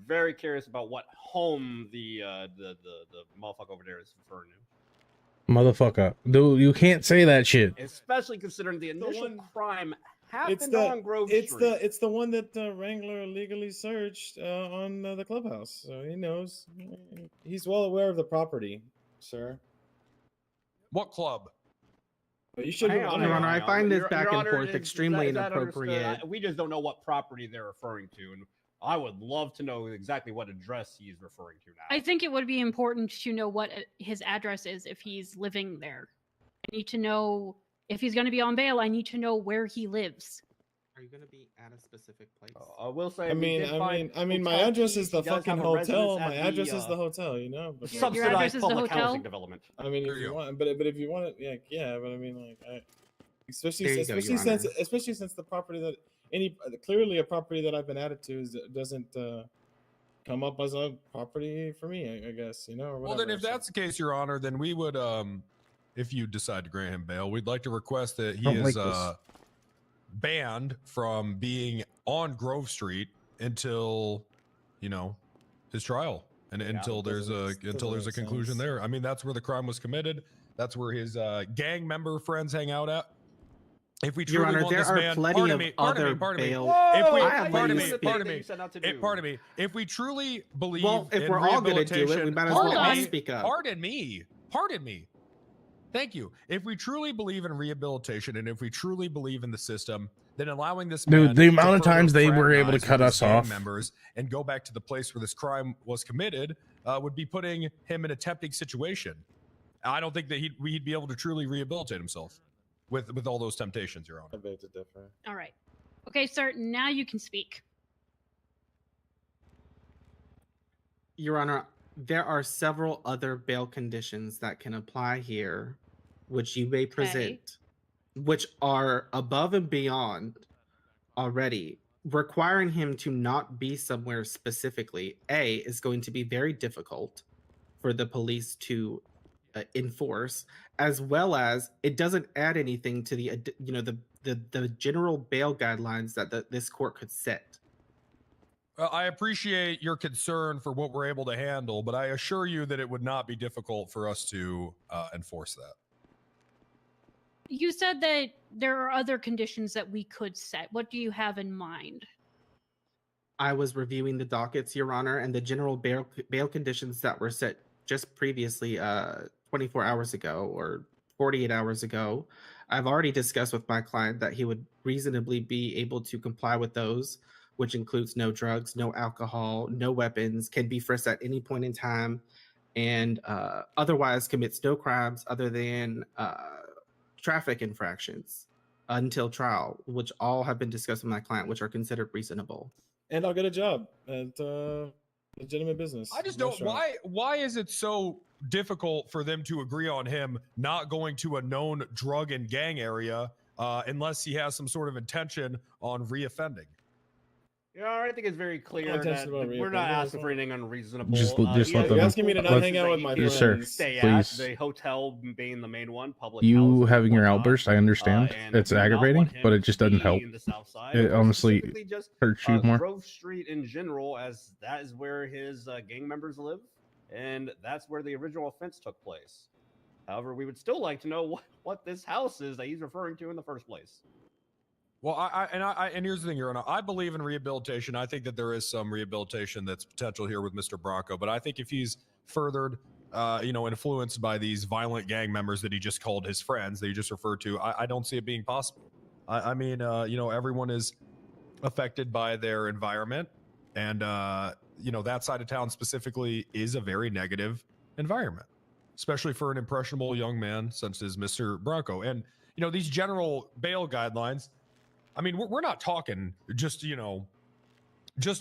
very curious about what home the motherfucker over there is referring to. Motherfucker. Dude, you can't say that shit. Especially considering the initial crime happened It's the on Grove it's Street. it's the one that Wrangler illegally searched on the clubhouse, so he knows. He's well aware of the property, sir. What club? But you should. Your Honor, I find this Your back and Honor, forth is extremely that understood? inappropriate. We just don't know what property they're referring to, and I would love to know exactly what address he's referring to now. I think it would be important to know what his address is if he's living there. I need to know if he's going to be on bail. I need to know where he lives. Are you going to be at a specific place? I will say. I mean, my address is the fucking hotel. My address is the hotel, you know. But Your address is the hotel? development. I mean, if you want, but if you want it, yeah. But I mean, like, especially There you go, Your since the property that clearly a property that I've been added to doesn't come up as a property for me, I guess, you know. Or Well, whatever. then, if that's the case, Your Honor, then we would, if you decide to grant him bail, we'd like to request that he Don't is like this. banned from being on Grove Street until, you know, his trial, and until there's a conclusion there. I mean, that's where the crime was committed. That's where his gang member friends hang out at. If we truly Your Honor, want there this are man, plenty of other bail. If we, I have pardon let you me, pardon speak. me, pardon me. If we truly believe, Well, if in we're all gonna do it, we rehabilitation- might as well pardon all me, speak up. Pardon me. Pardon me. Thank you. If we truly believe in rehabilitation and if we truly believe in the system, then allowing this man Dude, the amount to of times further they were able to fraternize cut with his us gang off. members and go back to the place where this crime was committed would be putting him in a tempting situation. I don't think that he'd be able to truly rehabilitate himself with all those temptations, Your Honor. I beg to differ. All right. Okay, sir. Now you can speak. Your Honor, there are several other bail conditions that can apply here, which you may present, which are above and beyond already. Requiring him to not be somewhere specifically, A, is going to be very difficult for the police to enforce, as well as it doesn't add anything to the the general bail guidelines that this court could set. I appreciate your concern for what we're able to handle, but I assure you that it would not be difficult for us to enforce that. You said that there are other conditions that we could set. What do you have in mind? I was reviewing the dockets, Your Honor, and the general bail conditions that were set just previously 24 hours ago or 48 hours ago. I've already discussed with my client that he would reasonably be able to comply with those, which includes no drugs, no alcohol, no weapons, can be frisked at any point in time, and otherwise commits no crimes other than traffic infractions until trial, which all have been discussed with my client, which are considered reasonable. And I'll get a job at legitimate business. I just don't. restaurant. Why is it so difficult for them to agree on him not going to a known drug and gang area unless he has some sort of intention on reoffending? Yeah, I think it's very clear Contest that about we're not reoffending as asking for well. anything unreasonable. Just He let has them- You're asking me to not places hang out that with he my can Yes, sir. friends. Stay Please. at, the hotel being the main one, public You housing, having your whatnot. outburst, I understand. And It's we do not aggravating, want him but it just to doesn't be help. in the South Side, It or honestly specifically just hurts you more. Grove Street in general, as that is where his gang members live, and that's where the original offense took place. However, we would still like to know what this house is that he's referring to in the first place. Well, and here's the thing, Your Honor. I believe in rehabilitation. I think that there is some rehabilitation that's potential here with Mr. Bronco, but I think if he's furthered, influenced by these violent gang members that he just called his friends, that he just referred to, I don't see it being possible. I mean, everyone is affected by their environment, and that side of town specifically is a very negative environment, especially for an impressionable young man such as Mr. Bronco. And these general bail guidelines, I mean, we're not talking just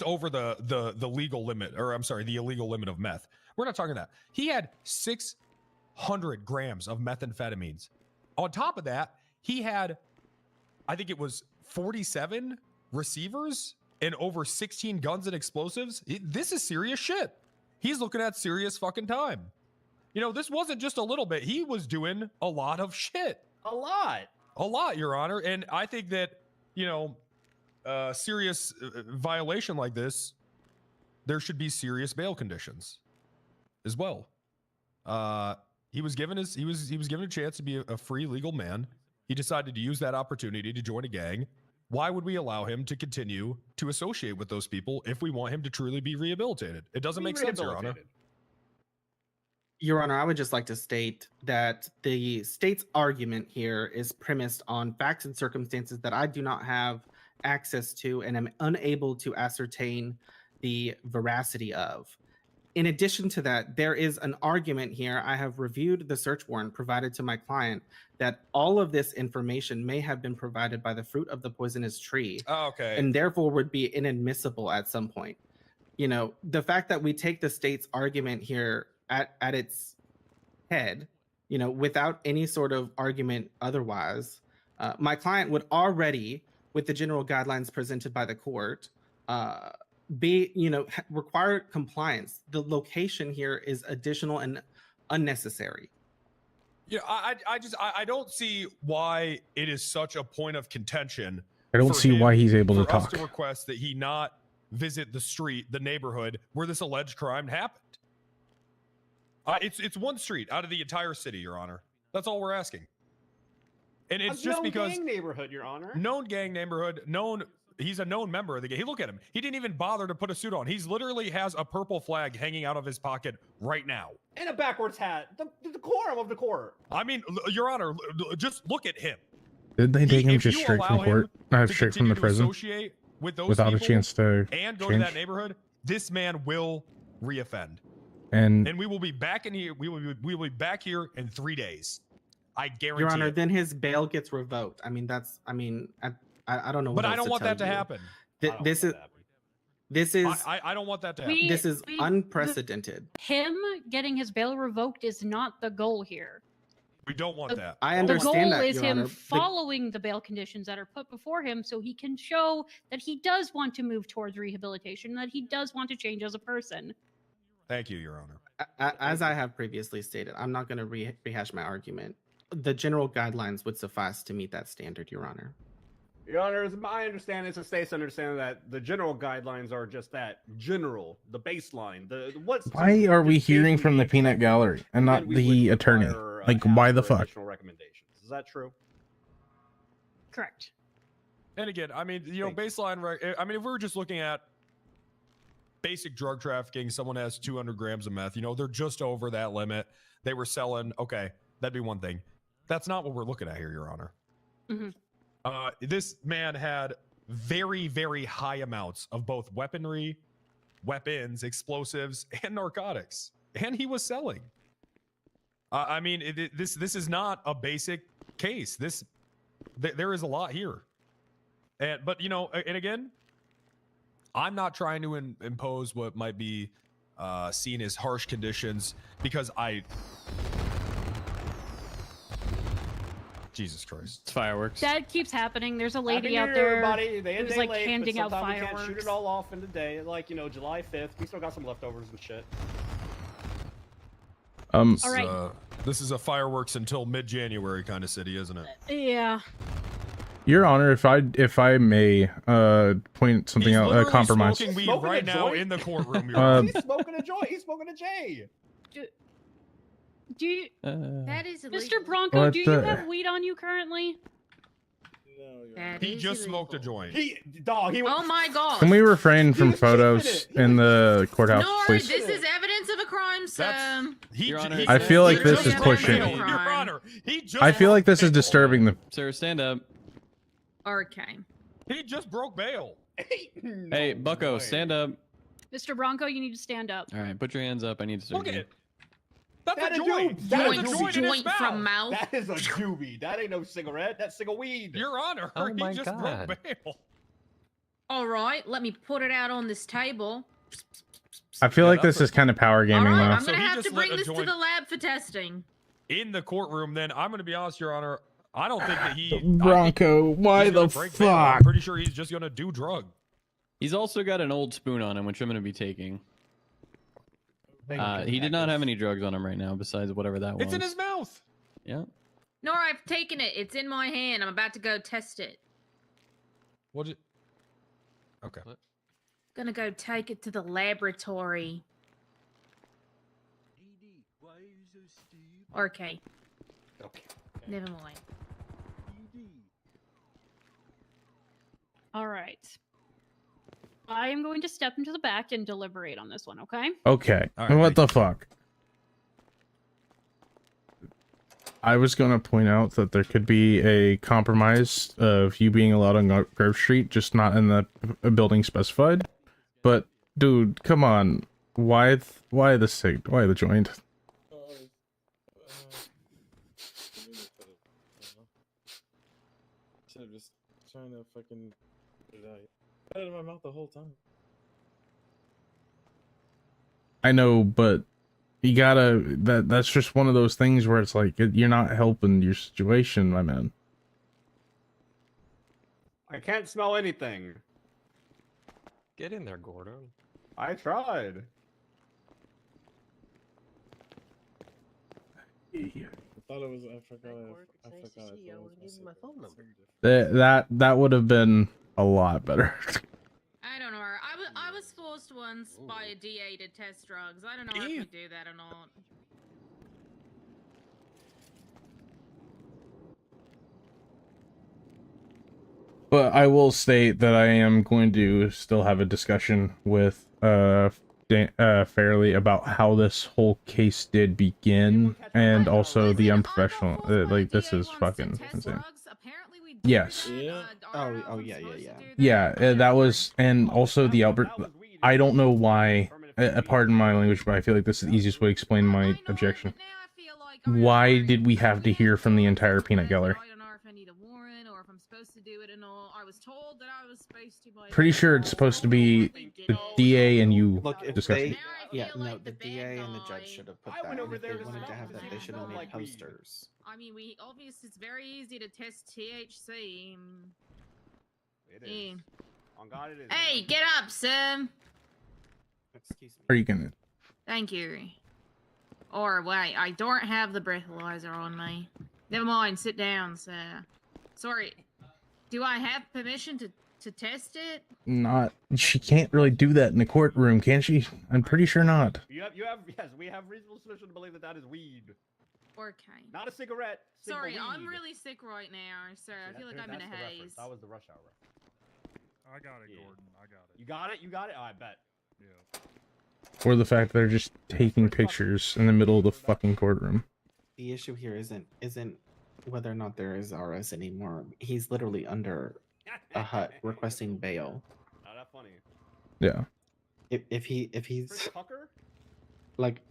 over the legal limit, or I'm sorry, the illegal limit of meth. We're not talking that. He had 600 grams of methamphetamines. On top of that, he had, I think it was 47 receivers and over 16 guns and explosives. This is serious shit. He's looking at serious fucking time. This wasn't just a little bit. He was doing a lot of shit. A lot, Your Honor. And I think that, serious violation like this, there should be serious bail conditions as well. He was given a chance to be a free legal man. He decided to use that opportunity to join a gang. Why would we allow him to continue to associate with those people if we want him to truly be rehabilitated? It doesn't make sense, Your Honor. Your Honor, I would just like to state that the state's argument here is premised on facts and circumstances that I do not have access to and am unable to ascertain the veracity of. In addition to that, there is an argument here. I have reviewed the search warrant provided to my client that all of this information may have been provided by the fruit of the poisonous tree. Oh, okay. And therefore would be inadmissible at some point. The fact that we take the state's argument here at its head, without any sort of argument otherwise, my client would already, with the general guidelines presented by the court, require compliance. The location here is additional and unnecessary. Yeah, I don't see why it is such a point of contention. I don't for see him- why he's able to for us talk. to request that he not visit the street, the neighborhood where this alleged crime happened. It's one street out of the entire city, Your Honor. That's all we're asking. And it's just because gang neighborhood, Your Honor. known gang neighborhood, he's a known member of the gang. Hey, look at him. He didn't even bother to put a suit on. He's literally has a purple flag hanging out of his pocket right now. And a backwards hat. The decorum of the court. I mean, Your Honor, just look at him. Did they take him If just you straight from allow him court? Straight from continue the to prison? associate with those Without a people chance to and go change? to that neighborhood, this man will reoffend. And we will be back in here. We will be back here in 3 days. I guarantee. Your Honor, it. then his bail gets revoked. I mean, I don't know. What But I else don't want tell that to you. happen. This is I don't want that to happen. this is unprecedented. Him getting his bail revoked is not the goal here. We don't want that. I The understand goal that, is Your him Honor. following the bail conditions that are put before him so he can show that he does want to move towards rehabilitation, that he does want to change as a person. Thank you, Your Honor. As I have previously stated, I'm not going to rehash my argument. The general guidelines would suffice to meet that standard, Your Honor. Your Honor, it's my understanding, it's the state's understanding that the general guidelines are just that general, the baseline, what's. why are we hearing from the peanut gallery and not the attorney? Like, why the fuck? Recommendations. Is that true? Correct. And again, I mean, baseline. I mean, if we were just looking at basic drug trafficking, someone has 200 grams of meth. They're just over that limit. They were selling. Okay, that'd be one thing. That's not what we're looking at here, Your Honor. Mm-hmm. This man had very, very high amounts of both weaponry, weapons, explosives, and narcotics, and he was selling. I mean, this is not a basic case. There is a lot here, but and again, I'm not trying to impose what might be seen as harsh conditions because Jesus Christ. It's fireworks. That keeps happening. There's a Happy lady New out Year, there everybody. They who's day like late, handing but out sometimes fireworks. We can't shoot it all off in the day. Like, July 5th. We still got some leftovers and shit. All right. This is a fireworks until mid-January kind of city, isn't it? Yeah. Your Honor, if I may point something He's out, literally compromise. smoking weed Smoking right a now joint? in the courtroom. Your Honor. He's smoking a joint. He's smoking a J. Do you, That is illegal. Mr. Bronco, What do you the- have weed on you currently? That He is just illegal. smoked a joint. He Oh my god. Can we refrain from was photos keeping it. in the courthouse, No, please? this is evidence of a crime, sir. Your Honor, I feel like this Sir, is stand pushing. up. Your Honor, he just I feel like this is broke bail. disturbing the. Sir, stand up. Okay. He just broke bail. Hey, Bucko, stand up. Mr. Bronco, you need to stand up. All right, put your hands up. I need to search Look at you. it. That's That a a joint. joint. That's a Joint. joint in his Joint from mouth. mouth. That is a doobie. That ain't no cigarette. That's cigar weed. Your Honor, Oh my he just God. broke bail. All right, let me put it out on this table. I feel Yeah, like that's this is kind of power All gaming right, though. I'm So gonna he have to just lit bring a this to joint. the lab for testing. In the courtroom, then I'm going to be honest, Your Honor. I don't think that he. Bronco, why he's the gonna break bail. I'm fuck? pretty sure he's just going to do drug. He's also got an old spoon on him, which I'm going to be taking. He did not have any drugs on him right now, besides whatever that was. It's in his mouth. Yeah. No, I've taken it. It's in my hand. I'm about to go test it. What? Okay. Gonna go take it to the laboratory. Okay. Okay. Never mind. All right. I am going to step into the back and deliberate on this one, okay? Okay. All right, What the fuck? I was gonna point out that there could be a compromise of you being allowed on Grove Street, just not in the building specified. But dude, come on, why the joint? Instead of just trying to fucking get it out. I had it in my mouth the whole time. I know, but you gotta. That's just one of those things where it's like you're not helping your situation, my man. I can't smell anything. Get in there, Gordon. I tried. I thought it was. I forgot. I forgot. That would have been a lot better. I don't know. I was forced once by a DA to test drugs. I don't know if we do that or not. But I will state that I am going to still have a discussion with Fairley about how this whole case did begin, and also the unprofessional. Like, this is fucking insane. Yes. Oh yeah. Yeah, that was, and also the Albert. I don't know why. Pardon my language, but I feel like this is the easiest way to explain my objection. Why did we have to hear from the entire peanut gallery? Pretty sure it's supposed to be the DA and you discussing. The DA and the judge should have put that. If they wanted to have that, they should have made posters. I mean, we obviously it's very easy to test THC. It is. On God, it is. Hey, get up, Sam. Excuse me. Are you gonna? Thank you. Or wait, I don't have the breathalyzer on me. Never mind, sit down, sir. Sorry. Do I have permission to test it? Not. She can't really do that in the courtroom, can she? I'm pretty sure not. Yes, we have reasonable suspicion to believe that that is weed. Okay. Not a cigarette. Sorry, weed. I'm really sick right now, sir. I feel like I'm in a haze. That was the rush hour reference. I got it, Gordon. I got it. You got it? You got it? Oh, I bet. Yeah. Or the fact they're just taking pictures in the middle of the fucking courtroom. The issue here isn't whether or not there is RS anymore. He's literally under a hut requesting bail. Not that funny. Yeah. If he's Tucker? like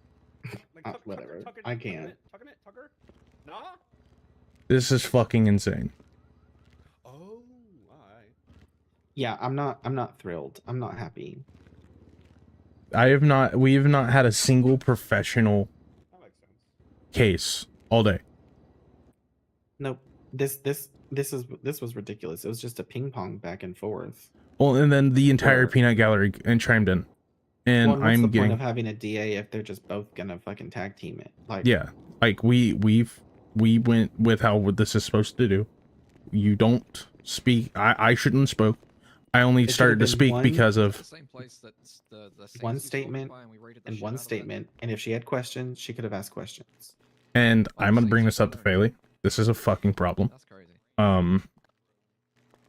Tucker, whatever. Tucker, I can't. Tucker? Nah? This is fucking insane. Oh, alright. Yeah, I'm not thrilled. I'm not happy. We have not had a single professional case all day. Nope. This was ridiculous. It was just a ping pong back and forth. Well, and then the entire peanut gallery and chimed in. And Well, what's I'm the getting point of having a DA if they're just both gonna fucking tag team it? Like, yeah, like we went with how this is supposed to do. You don't speak. I shouldn't have spoke. I only It should started have to been speak one- because of one statement and one statement. And if she had questions, she could have asked questions. and I'm gonna bring this up to Faley. This is a fucking problem.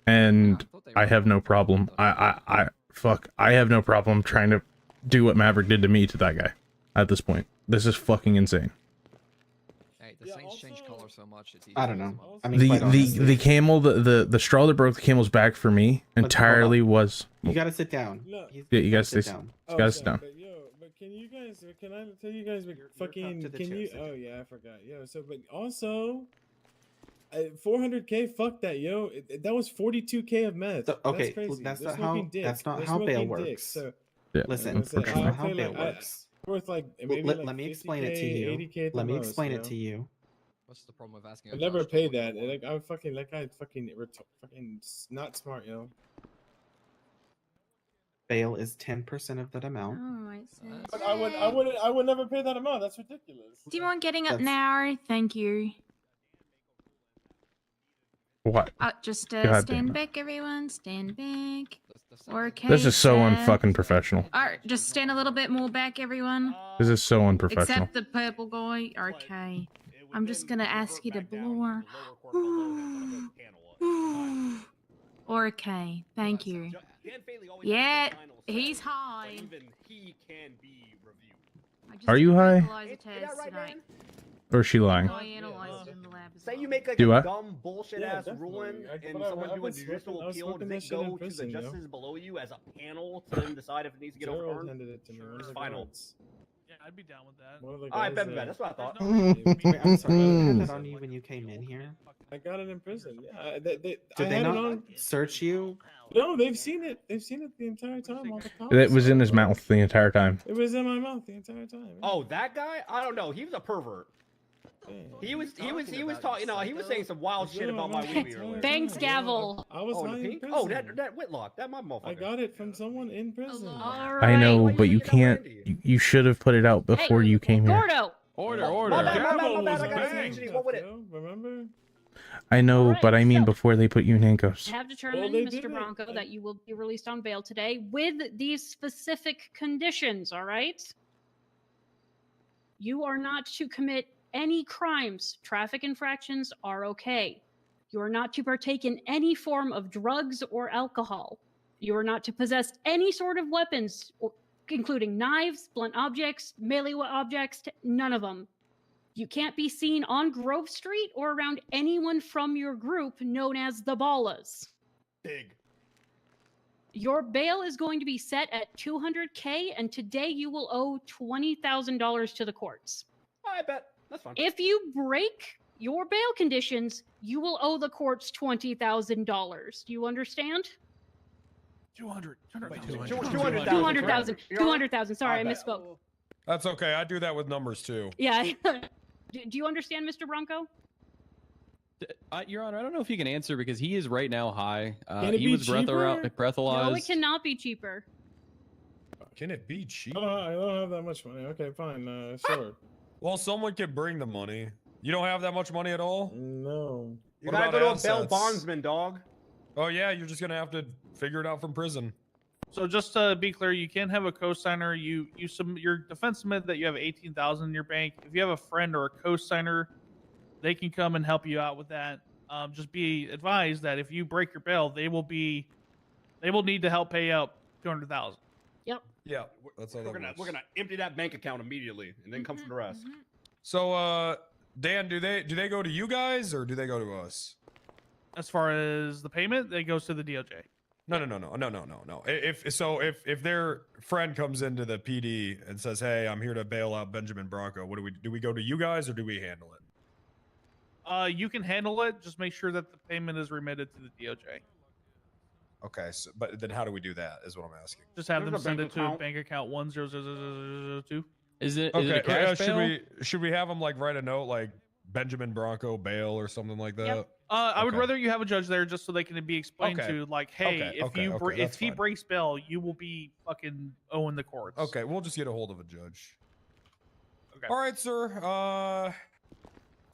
And I have no problem. I have no problem trying to do what Maverick did to me to that guy. At this point, this is fucking insane. Hey, the Saints change color so much. It's I don't know. I mean, quite honestly, The camel, the straw that broke the camel's back for me entirely was. you gotta sit down. Yeah, you gotta sit down. You gotta sit down. But can you guys? Can I tell you guys? Fucking. Can you? Oh yeah, I forgot. So, but also. 400K, fuck that, yo. That was 42K of meth. Okay, that's crazy. that's They're not how smoking dick. that's not They're how bail smoking works. dick, so, Yeah, Listen, that's that's it. not how I feel bail like works. worth like maybe Let, like let me explain 50K, it to you. 80K at Let the me most, explain you it know? to you. What's the problem with asking? I never paid that. Like I fucking that guy fucking not smart, yo. Bail is 10% of that amount. But I would never pay that amount. That's ridiculous. Do you want getting up That's- now? Thank you. What? Just God damn stand it. back, everyone. Stand back. Okay. This is so sir. unfucking professional. Alright, just stand a little bit more back, everyone. This is so unprofessional. Except the purple guy. Okay. I'm just gonna ask you to blow her. Okay, thank you. Yeah, he's high. Even he can be reviewed. Are you high? Breathalyzer test tonight. Or is she lying? I analyzed it in the lab as Say well. you make like Do a what? dumb bullshit ass definitely. ruling and But someone I've do a been judicial smoking- I was appeal, smoking does that it shit in go to the prison, yo. justices below you as a panel to then decide if it needs to get Gerald overturned? handed it to me. One of It's the final. guards. Yeah, I'd be down with that. One of the I guys, bet that's what I thought. Wait, I'm sorry. You had that on you when you came in here? I got it in prison. Yeah, Did I they had not it on. search you? No, they've seen it. They've seen it the entire time. All the cops. It was in his mouth the entire time. It was in my mouth the entire time. Oh, that guy? I don't know. He was a pervert. He was talking. You know, he was saying some wild shit about my weeby earlier. Thanks, Gavel. I was Oh, high the in pink? prison. Oh, that Whitlock. That my motherfucker. I got it from someone in prison. I know, but you can't. You should have put it out before you came here. Gordo. Order. My bad. Gavel I was got a banged. PhD. What with it? Remember? I know, Alright, but I mean so- before they put you in handcuffs. Have determined, they Mr. did it. Bronco, that you will be released on bail today with these specific conditions, all right? You are not to commit any crimes. Traffic infractions are okay. You are not to partake in any form of drugs or alcohol. You are not to possess any sort of weapons, including knives, blunt objects, melee objects, none of them. You can't be seen on Grove Street or around anyone from your group known as the Ballas. Big. Your bail is going to be set at $200K, and today you will owe $20,000 to the courts. I bet. That's fine. If you break your bail conditions, you will owe the courts $20,000. Do you understand? 200,000. 200,000. Sorry, I misspoke. That's okay. I do that with numbers too. Yeah. Do you understand, Mr. Bronco? Your Honor, I don't know if you can answer because he is right now high. Can it He be was breathalyzed. No, it cannot be cheaper. Can it be cheap? I don't have that much money. Okay, fine. Sure. Well, someone can bring the money. You don't have that much money at all? No. You gotta go to a bail bondsman, dog. Oh yeah, you're just gonna have to figure it out from prison. So just to be clear, you can't have a co-signer. Your defense submit that you have 18,000 in your bank. If you have a friend or a co-signer, they can come and help you out with that. Just be advised that if you break your bail, they will need to help pay out 200,000. Yep. Yeah, that's how We're gonna empty that bank account immediately and then come for the rest. So, Dan, do they go to you guys or do they go to us? As far as the payment, it goes to the DOJ. No. If their friend comes into the PD and says, "Hey, I'm here to bail out Benjamin Bronco," what do we go to you guys or do we handle it? You can handle it. Just make sure that the payment is remitted to the DOJ. Okay, but then how do we do that? Is what I'm asking. Just have them send it to bank account 100002. Is it Okay, a cash bail? should we have them like write a note like Benjamin Bronco bail or something like that? Yep. I would rather you have a judge there just so they can be explained Okay. to, like, hey, Okay, if he breaks bail, you will be fucking owing the courts. Okay, we'll just get a hold of a judge. Okay. All right, sir.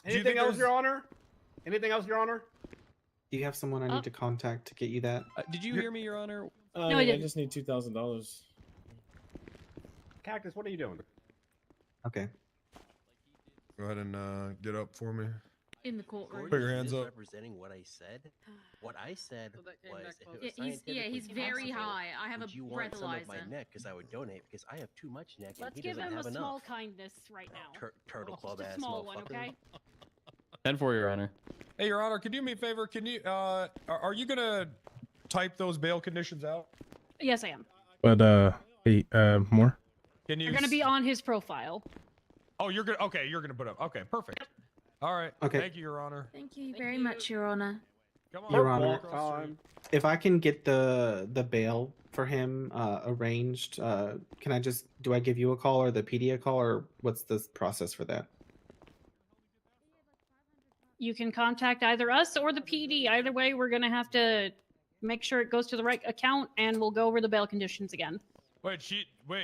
Anything else, Your Honor? Anything else, Your Honor? Do you have someone I need to contact to get you that? Did you hear me, Your Honor? No, I I didn't. just need $2,000. Cactus, what are you doing? Okay. Go ahead and get up for me. In the courtroom. Put your hands up. Representing what I said. What I said was, if it was He's scientifically very possible, high. I have would a you want some of my breathalyzer. neck? Because I would donate. Because I have too much neck, and Let's he give doesn't him a have small enough. kindness right now. Turtle club Just a ass small one, motherfucker. okay? 10 for Your Honor. Hey, Your Honor, can you do me a favor? Can you are you gonna type those bail conditions out? Yes, I am. But hey, more. Can you? They're going to be on his profile. Oh, you're gonna. Okay, you're gonna put up. Okay, perfect. All right. Okay. Thank you, Your Honor. Thank you very much, Your Honor. Come on. Your Honor, across the street. if I can get the bail for him arranged, can I just do I give you a call or the PD a call or what's the process for that? You can contact either us or the PD. Either way, we're going to have to make sure it goes to the right account, and we'll go over the bail conditions again. Wait,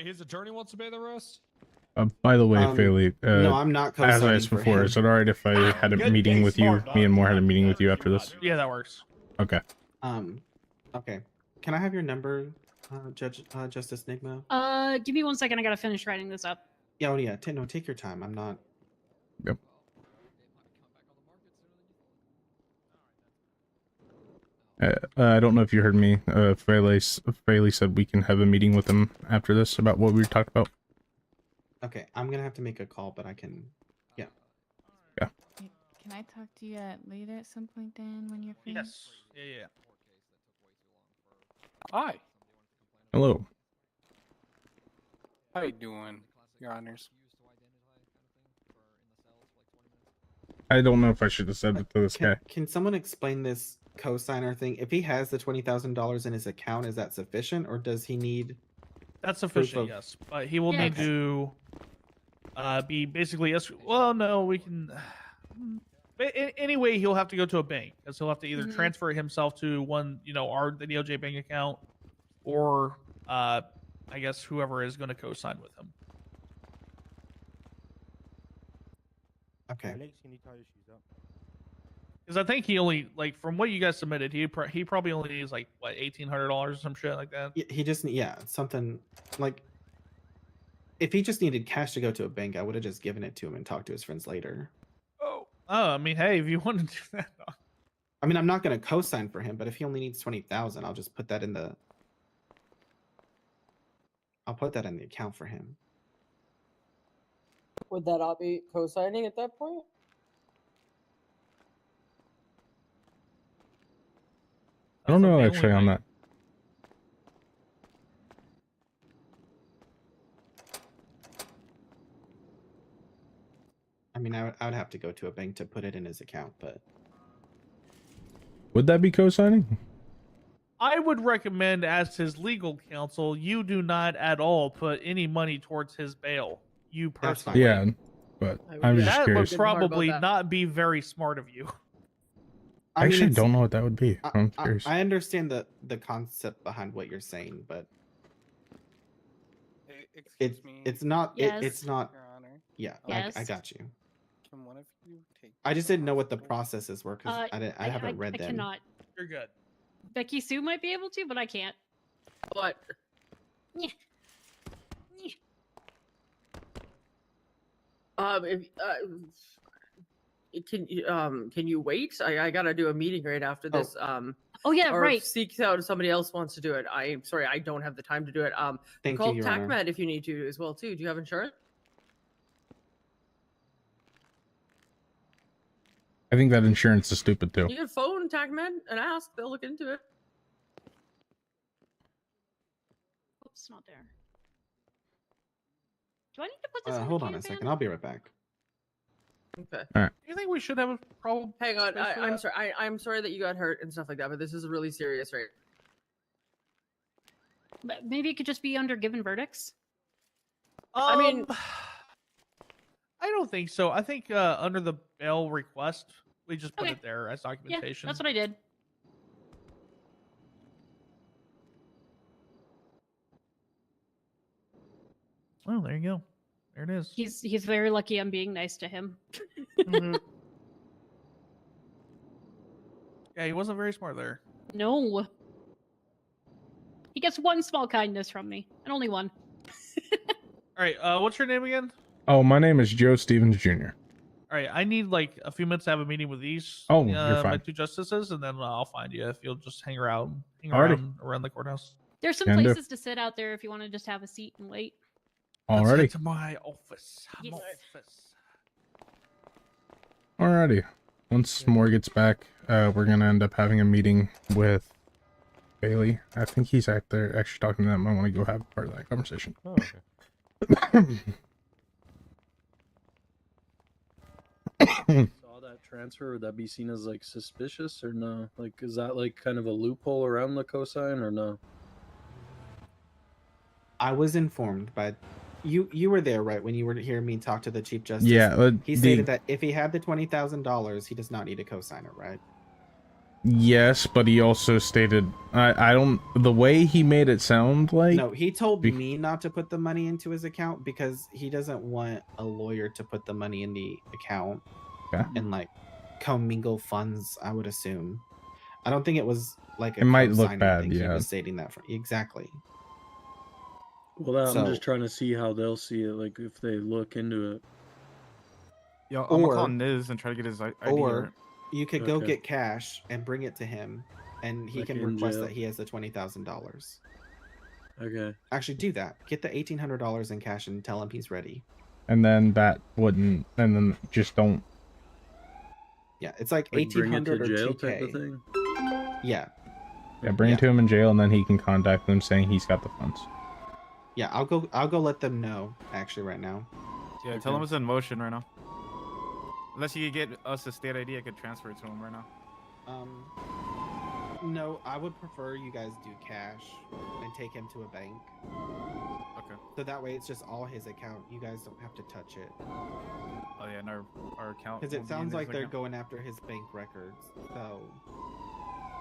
his attorney wants to pay the rest? By the way, Faley, no, I'm not as I co-signing asked for before, him. is it alright if I had a meeting with you? Me and Moore had a meeting with you after this. Yeah, that works. Okay. Okay. Can I have your number, Justice Nigma? Give me 1 second. I got to finish writing this up. Yeah, oh yeah. No, take your time. I'm not. Yep. I don't know if you heard me. Fraley said we can have a meeting with him after this about what we talked about. Okay, I'm gonna have to make a call, but I can. Yeah. Yeah. Can I talk to you later at some point, Dan, when you're free? Yes. Yeah. Hi. Hello. How you doing, Your Honors? I don't know if I should have said it to this guy. Can someone explain this co-signer thing? If he has the $20,000 in his account, is that sufficient, or does he need? That's sufficient, of- yes. But he will Yeah, need to be basically well, no, we can. Anyway, he'll have to go to a bank because he'll have to either transfer himself to one, the DOJ bank account, or I guess whoever is going to co-sign with him. Okay. Because I think he only, from what you guys submitted, he probably only needs what, $1,800 or some shit like that. He just something like, if he just needed cash to go to a bank, I would have just given it to him and talked to his friends later. I mean, hey, if you want to do that. I mean, I'm not going to co-sign for him, but if he only needs 20,000, I'll just put that in the. I'll put that in the account for him. Would that all be co-signing at that point? I don't know actually on that. I mean, I would have to go to a bank to put it in his account, but. Would that be co-signing? I would recommend, as his legal counsel, you do not at all put any money towards his bail. You personally. Yeah, but I'm just curious. That would probably not be very smart of you. I actually don't know what that would be. I'm curious. I understand the concept behind what you're saying, but it's not. Yes. It's not. Your Honor. Yeah, Yes. I got you. Can one of you take? I just didn't know what the processes were because I haven't read I them. cannot. You're good. Becky Sue might be able to, but I can't. What? Can you wait? I gotta do a meeting right after this. Oh yeah, or right. Seek out if somebody else wants to do it. I'm sorry, I don't have the time to do it. Thank call you, Your Honor. TACMED if you need to as well too. Do you have insurance? I think that insurance is stupid too. You can phone TACMED and ask. They'll look into it. Oops, not there. Do I need to put this in the Hold on a can second. bin? I'll be right back. Okay. All right. You think we should have a problem? Hang on. space for I'm that? sorry. I'm sorry that you got hurt and stuff like that, but this is really serious, right? But maybe it could just be under given verdicts. I mean, I don't think so. I think under the bail request, we just put Okay. it there as Yeah, documentation. that's what I did. Oh, there you go. There it is. He's very lucky I'm being nice to him. Yeah, he wasn't very smart there. No. He gets one small kindness from me, and only one. All right, what's your name again? Oh, my name is Joe Stevens Jr. All right, I need a few minutes to have a meeting with these. Oh, you're my fine. 2 justices, and then I'll find you if you'll just hang around Alrighty. around the courthouse. There's some Can do. places to sit out there if you want to just have a seat and wait. Let's Alrighty. head to my office. Yes. Alrighty. Once Moore gets back, we're gonna end up having a meeting with Bailey. I think he's out there actually talking to them. I want to go have part of that conversation. Oh, okay. Saw that transfer, would that be seen as suspicious or no? Is that kind of a loophole around the cosign or no? I was informed by you were there, right, when you were hearing me talk to the Chief Justice? Yeah, he stated that if he had the $20,000, he does not need a cosigner, right? Yes, but he also stated I don't the way he made it sound like No, he told me not to put the money into his account because he doesn't want a lawyer to put the money in the account and commingle funds, I would assume. I don't think it was It might look cosigning bad, thing he yeah. was stating that for exactly. Well, I'm So- just trying to see how they'll see it, if they look into it. Yo, I'm gonna call Or- Niz and try to get his ID. Or you could go Okay. get cash and bring it to him, and he Like can in request jail. that he has the $20,000. Okay. Actually, do that. Get the $1,800 in cash and tell him he's ready. and then that wouldn't and then just don't Yeah, it's like Bring it to 1,800 or jail 2K. type of thing. Yeah, bring it to him in jail and then he can contact them saying he's got the funds. yeah. I'll go let them know actually right now. Yeah, tell him it's in motion right now. Unless you could get us a state ID, I could transfer it to him right now. No, I would prefer you guys do cash and take him to a bank. Okay. So that way it's just all his account. You guys don't have to touch it. Oh yeah, and our account. Because will it be in sounds his like they're account? going after his bank records. So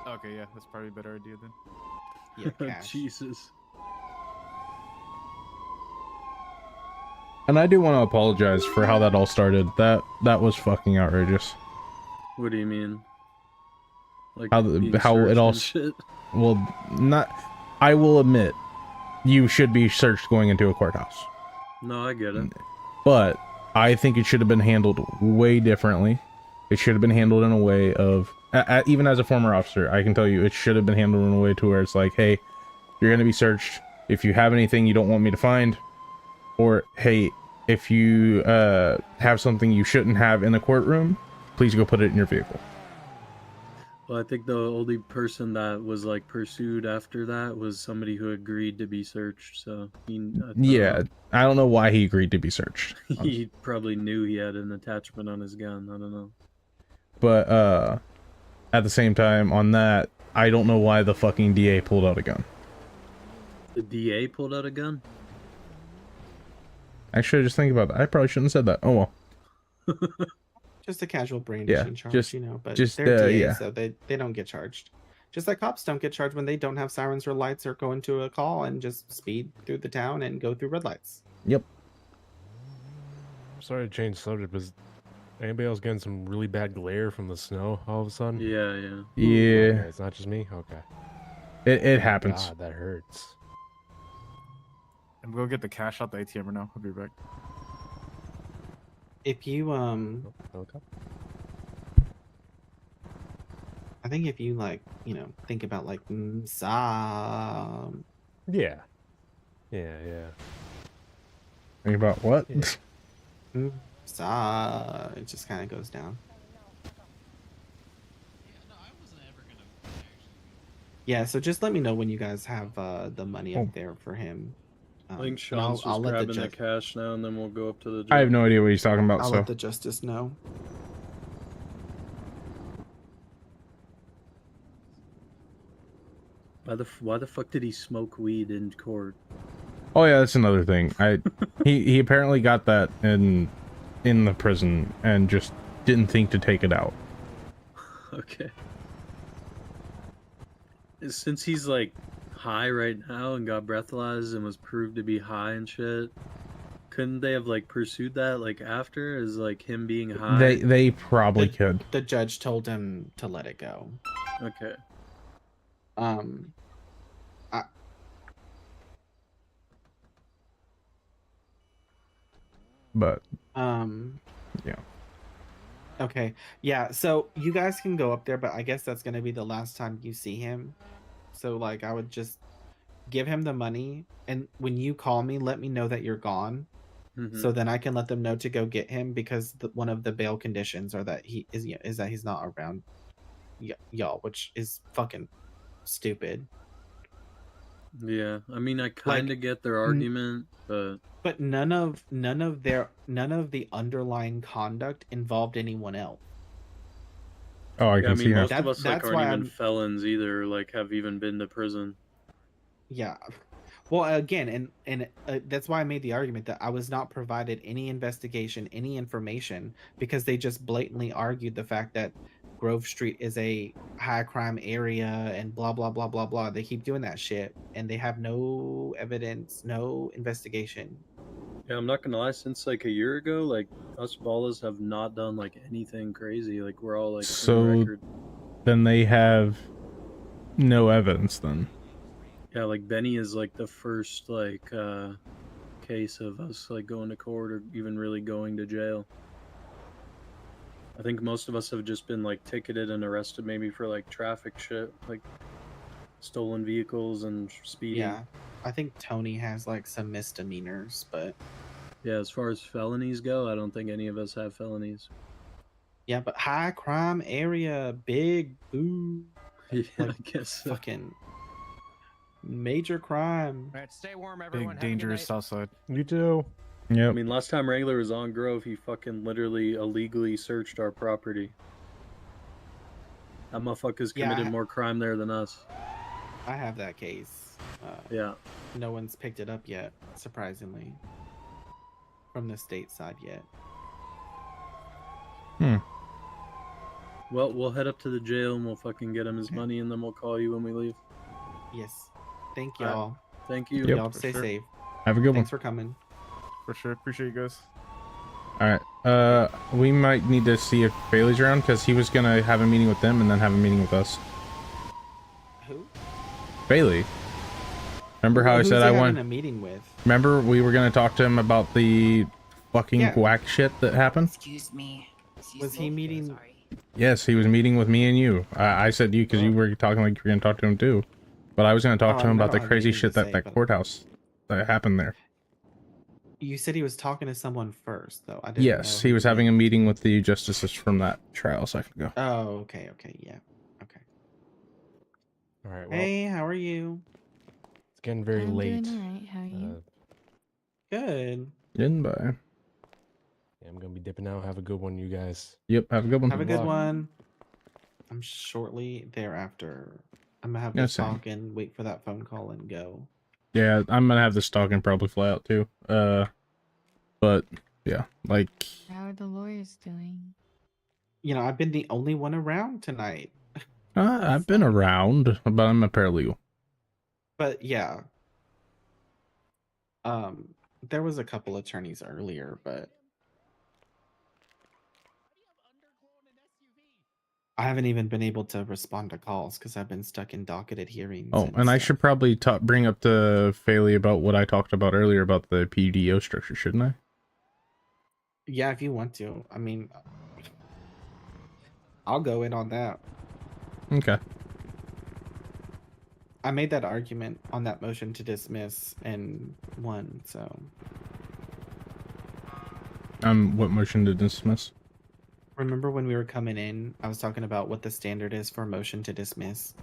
Okay, yeah, that's probably a better idea then. yeah, cash. Jesus. And I do want to apologize for how that all started. That was fucking outrageous. What do you mean? Like How being it all searched and shit? well, not. I will admit, you should be searched going into a courthouse. No, I get it. But I think it should have been handled way differently. It should have been handled in a way of, even as a former officer, I can tell you it should have been handled in a way to where it's like, hey, you're going to be searched. If you have anything you don't want me to find, or hey, if you have something you shouldn't have in the courtroom, please go put it in your vehicle. Well, I think the only person that was like pursued after that was somebody who agreed to be searched. So Yeah, I don't know why he agreed to be searched. he probably knew he had an attachment on his gun. I don't know. But at the same time, on that, I don't know why the fucking DA pulled out a gun. The DA pulled out a gun? Actually, just think about that. I probably shouldn't have said that. Oh well. Just a casual brandishing charge, just- you know, but just, they're DAs, yeah. so they don't get charged. Just like cops don't get charged when they don't have sirens or lights or go into a call and just speed through the town and go through red lights. Yep. Sorry to change the subject, but is anybody else getting some really bad glare from the snow all of a sudden? Yeah. Yeah. Okay, it's not just me? Okay. It happens. God, that hurts. I'm gonna get the cash out the ATM right now. I'll be back. If you Okay. I think if you like, you know, think about like Yeah. Yeah. Think about what? it just kind of goes down. Yeah, so just let me know when you guys have the money up there for him. I think And Sean's just let grabbing the cash now, and then we'll go up to the judge. I have no idea what he's talking about. I'll so let the justice know. Why the fuck did he smoke weed in court? Oh yeah, that's another thing. He apparently got that in the prison and just didn't think to take it out. Okay. Since he's like high right now and got breathalyzed and was proved to be high and shit, couldn't they have like pursued that like after as like him being high? They probably could. The judge told him to let it go. Okay. But yeah. Okay. Yeah, so you guys can go up there, but I guess that's going to be the last time you see him. So like I would just give him the money, and when you call me, let me know that you're gone. So then I can let them know to go get him, because one of the bail conditions are that he is that he's not around y'all, which is fucking stupid. Yeah, I mean, I kind of get their argument, but none of the underlying conduct involved anyone else. Oh, I yeah, can I mean, see most that. of us like That's aren't why even I'm- felons either. Like, have even been to prison. Yeah. Well, again, and that's why I made the argument that I was not provided any investigation, any information, because they just blatantly argued the fact that Grove Street is a high crime area and blah blah blah blah blah. They keep doing that shit, and they have no evidence, no investigation. Yeah, I'm not gonna lie. Since like a year ago, like us ballas have not done like anything crazy. Like we're all like clean So record. then they have no evidence then. Yeah, like Benny is like the first like case of us like going to court or even really going to jail. I think most of us have just been like ticketed and arrested maybe for like traffic shit, like stolen vehicles and speeding. Yeah, I think Tony has like some misdemeanors, but Yeah, as far as felonies go, I don't think any of us have felonies. yeah, but high crime area, big boo. Yeah, like, I guess so. fucking major crime. All right, stay warm, everyone. Big dangerous outside. You too. Yep. I mean, last time Wrangler was on Grove, he fucking literally illegally searched our property. That motherfucker's Yeah, committed more crime there than us. I have that case. Yeah. No one's picked it up yet, surprisingly, from the state side yet. Well, we'll head up to the jail and we'll fucking get him his money, and then we'll call you when we leave. Yes. Thank All right. y'all. Thank you. Yep. Y'all For stay sure. safe. Have a good Thanks one. for coming. For sure. Appreciate you guys. All right. We might need to see if Bailey's around because he was gonna have a meeting with them and then have a meeting with us. Who? Bailey. Remember how I Who's said he I having want? a meeting with? Remember we were gonna talk to him about the fucking Yeah. whack shit that happened? Excuse me. Was he meeting? Yes, he was meeting with me and you. I said you because you were talking like you were gonna talk to him too, but I was gonna talk to him I about the don't have crazy anything shit to that say, that but- courthouse that happened there. You said he was talking to someone first, though. I didn't Yes, know he was who having a meeting with the justices from that trial a second ago. Oh, okay, yeah, okay. All right. Well, Hey, how are you? it's getting very I'm late. doing alright. How are you? Good. Goodbye. Yeah, I'm gonna be dipping out. Have a good one, you guys. Yep. Have a good one. Have a good one. I'm shortly thereafter. I'm gonna have Yeah, this same. talk and wait for that phone call and go. Yeah, I'm gonna have this talk and probably fly out too. But yeah, like How are the lawyers doing? You know, I've been the only one around tonight. I've been around, but I'm a paralegal. But yeah. There was a couple attorneys earlier, but I haven't even been able to respond to calls because I've been stuck in docketed hearings. Oh, and I should probably bring up to Faley about what I talked about earlier about the PDO structure, shouldn't I? Yeah, if you want to. I mean, I'll go in on that. Okay. I made that argument on that motion to dismiss and won, so. What motion to dismiss? Remember when we were coming in, I was talking about what the standard is for motion to dismiss.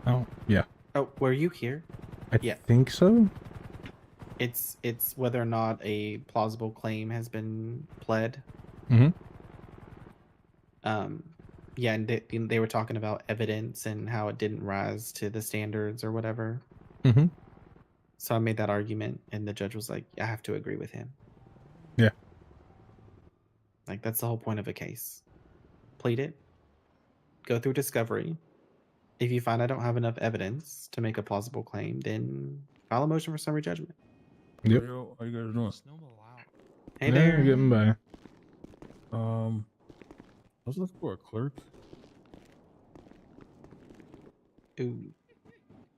Oh, yeah. Oh, were you here? I think so. It's whether or not a plausible claim has been pled. Mm-hmm. Yeah, and they were talking about evidence and how it didn't rise to the standards or whatever. Mm-hmm. So I made that argument, and the judge was like, I have to agree with him. Yeah. Like, that's the whole point of a case. Plead it. Go through discovery. If you find I don't have enough evidence to make a plausible claim, then file a motion for summary judgment. Yep. Yo, how you guys doing? Hey there. Getting by. I was looking for a clerk. Ooh.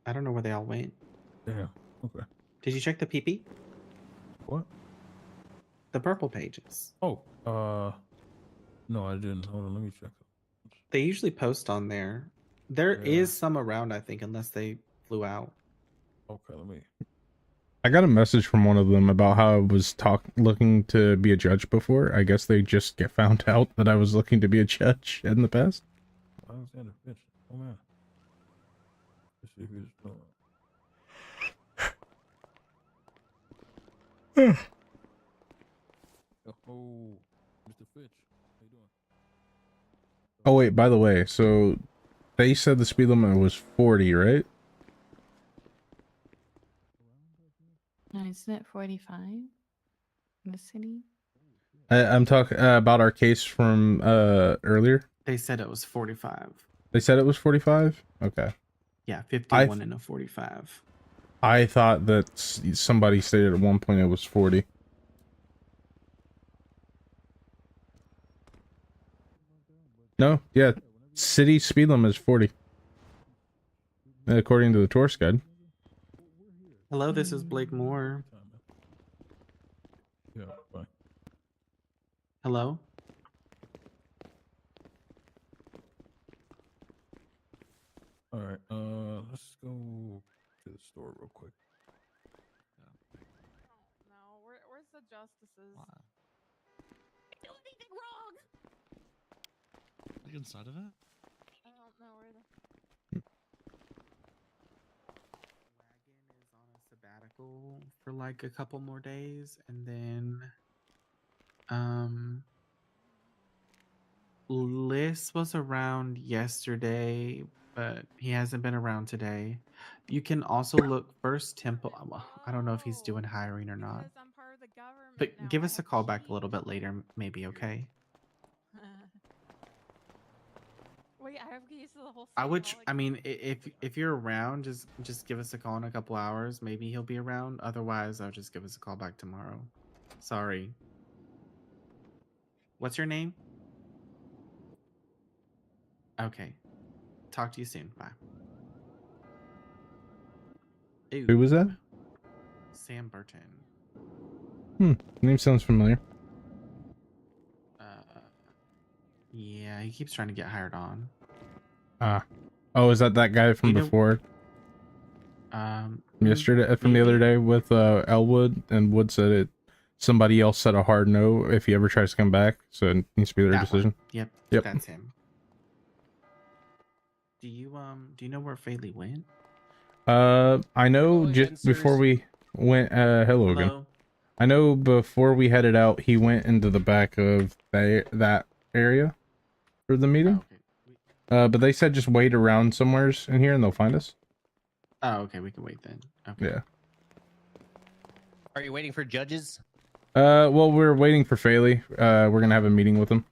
I don't know where they all went. Yeah. Okay. Did you check the PP? What? The purple pages. Oh. No, I didn't. Hold on. Let me check. They usually post on there. There is some around, I think, unless they flew out. Okay. Let me. I got a message from one of them about how I was looking to be a judge before. I guess they just found out that I was looking to be a judge in the past. Alexander Fitch. Oh man. Let's see who's doing. Oh, Mr. Fitch. How you doing? Oh wait, by the way, so they said the speed limit was 40, right? No, isn't it 45 in the city? I'm talking about our case from earlier. They said it was 45. They said it was 45? Okay. Yeah, 51 and a 45. I thought that somebody stated at one point it was 40. No, yeah. City speed limit is 40. According to the tourist guide. Hello, this is Blake Moore. Yeah, fine. Hello? All right. Let's go to the store real quick. No, where's the justices? Do anything wrong. Like inside of it? I don't know where the. Wagon is on a sabbatical for like a couple more days, and then Liz was around yesterday, but he hasn't been around today. You can also look First Temple. Well, I don't know if he's doing hiring or not. But give us a call back a little bit later, maybe, okay? Wait, I have keys to the whole I would. I mean, if you're around, just give us a call in a couple hours. Maybe he'll be around. Otherwise, I'll just give us a call back tomorrow. Sorry. What's your name? Okay. Talk to you soon. Bye. Who was that? Sam Burton. Name sounds familiar. Yeah, he keeps trying to get hired on. Oh, is that guy from You know- before? Yesterday, from the other day with Elwood, and Wood said it. Somebody else said a hard no if he ever tries to come back, so it needs to be their That one. decision. Yep. Yep. That's him. Do you know where Faley went? I know just before we went. Hello again. Hello. I know before we headed out, he went into the back of that area for the meeting. But they said just wait around somewheres in here and they'll find us. Oh, okay. We can wait then. Okay. Yeah. Are you waiting for judges? Well, we're waiting for Faley. We're gonna have a meeting with him.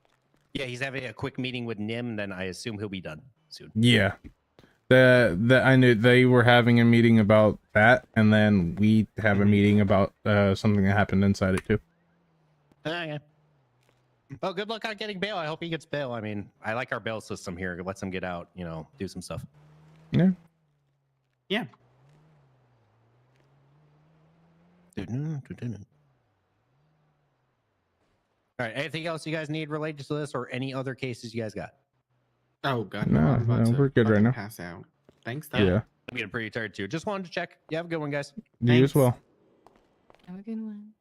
Yeah, he's having a quick meeting with Nim, then I assume he'll be done soon. Yeah. I knew they were having a meeting about that, and then we have a meeting about something that happened inside it too. Okay. Well, good luck on getting bail. I hope he gets bail. I mean, I like our bail system here. It lets him get out, do some stuff. Yeah. Yeah. All right. Anything else you guys need related to this, or any other cases you guys got? Oh God, No, I'm about to we're good right now. Pass out. Thanks, though. Yeah. I'm getting pretty tired too. Just wanted to check. You have a good one, guys. You as well. Have a good one.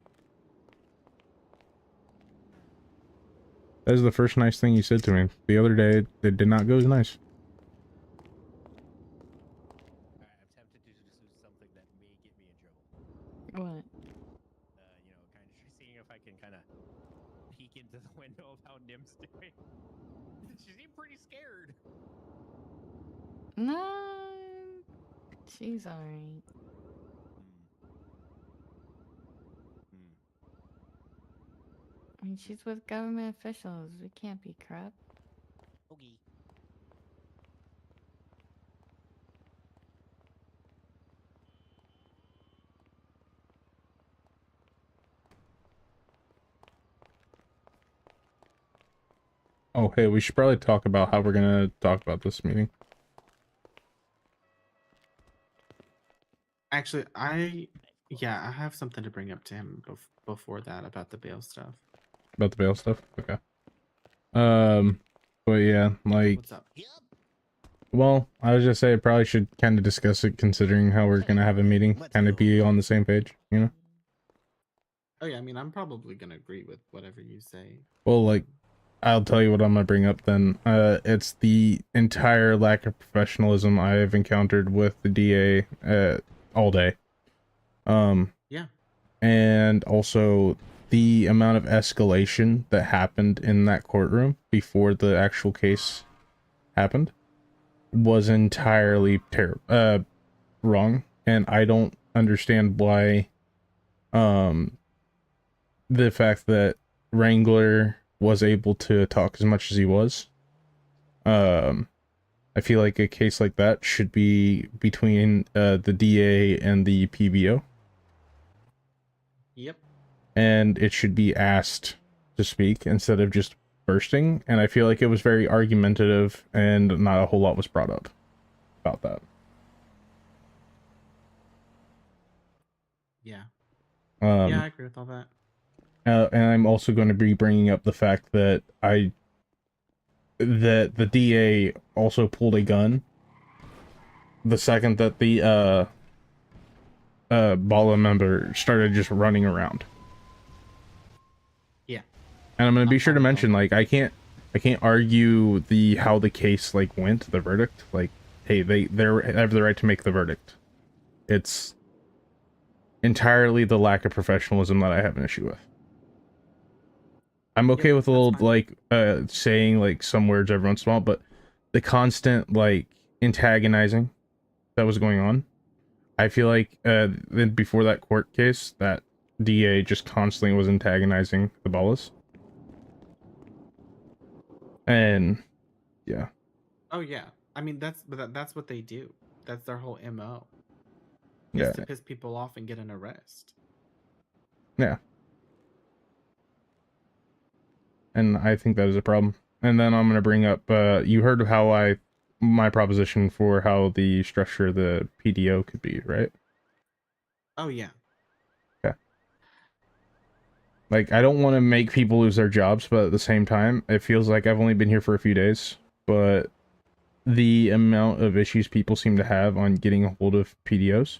That is the first nice thing you said to me. The other day, it did not go as nice. What? Kind of seeing if I can kind of peek into the window of how Nim's doing. She seemed pretty scared. No, she's alright. I mean, she's with government officials. We can't be corrupt. Okay. Oh, hey, we should probably talk about how we're gonna talk about this meeting. Actually, I have something to bring up to him before that about the bail stuff. About the bail stuff? Okay. But yeah, like... What's up? Well, I was just saying I probably should kind of discuss it considering how we're gonna have a meeting. Kind of be on the same page, you know? Oh yeah, I mean, I'm probably gonna agree with whatever you say. Well, like, I'll tell you what I'm gonna bring up then. It's the entire lack of professionalism I have encountered with the DA all day. Yeah. And also the amount of escalation that happened in that courtroom before the actual case happened was entirely wrong, and I don't understand why the fact that Wrangler was able to talk as much as he was. I feel like a case like that should be between the DA and the PBO. Yep. And it should be asked to speak instead of just bursting. And I feel like it was very argumentative and not a whole lot was brought up about that. Yeah. Yeah, I agree with all that. And I'm also going to be bringing up the fact that that the DA also pulled a gun the second that the Bala member started just running around. Yeah. And I'm going to be sure to mention, like, I can't argue how the case like went, the verdict. Like, hey, they have the right to make the verdict. It's entirely the lack of professionalism that I have an issue with. I'm okay with a little like saying like some words every once in a while, but the constant like antagonizing that was going on, I feel like then before that court case, that DA just constantly was antagonizing the ballas. And yeah. Oh yeah. I mean that's what they do. That's their whole MO. Yeah. Is to piss people off and get an arrest. Yeah. And I think that is a problem. And then I'm going to bring up, you heard of how my proposition for how the structure of the PDO could be, right? Oh yeah. Okay. Like, I don't want to make people lose their jobs, but at the same time, it feels like I've only been here for a few days, but the amount of issues people seem to have on getting a hold of PDOs,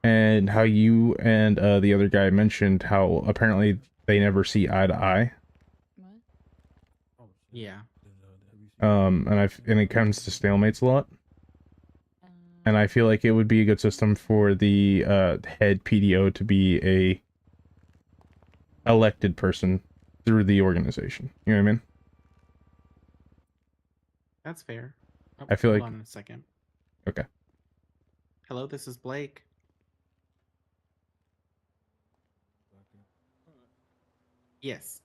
and how you and the other guy mentioned how apparently they never see eye to eye. Yeah. And it comes to stalemates a lot. And I feel like it would be a good system for the head PDO to be a elected person through the organization. You know what I mean? That's fair. Oh, I feel hold like... on a second. Okay. Hello, this is Blake. Yes.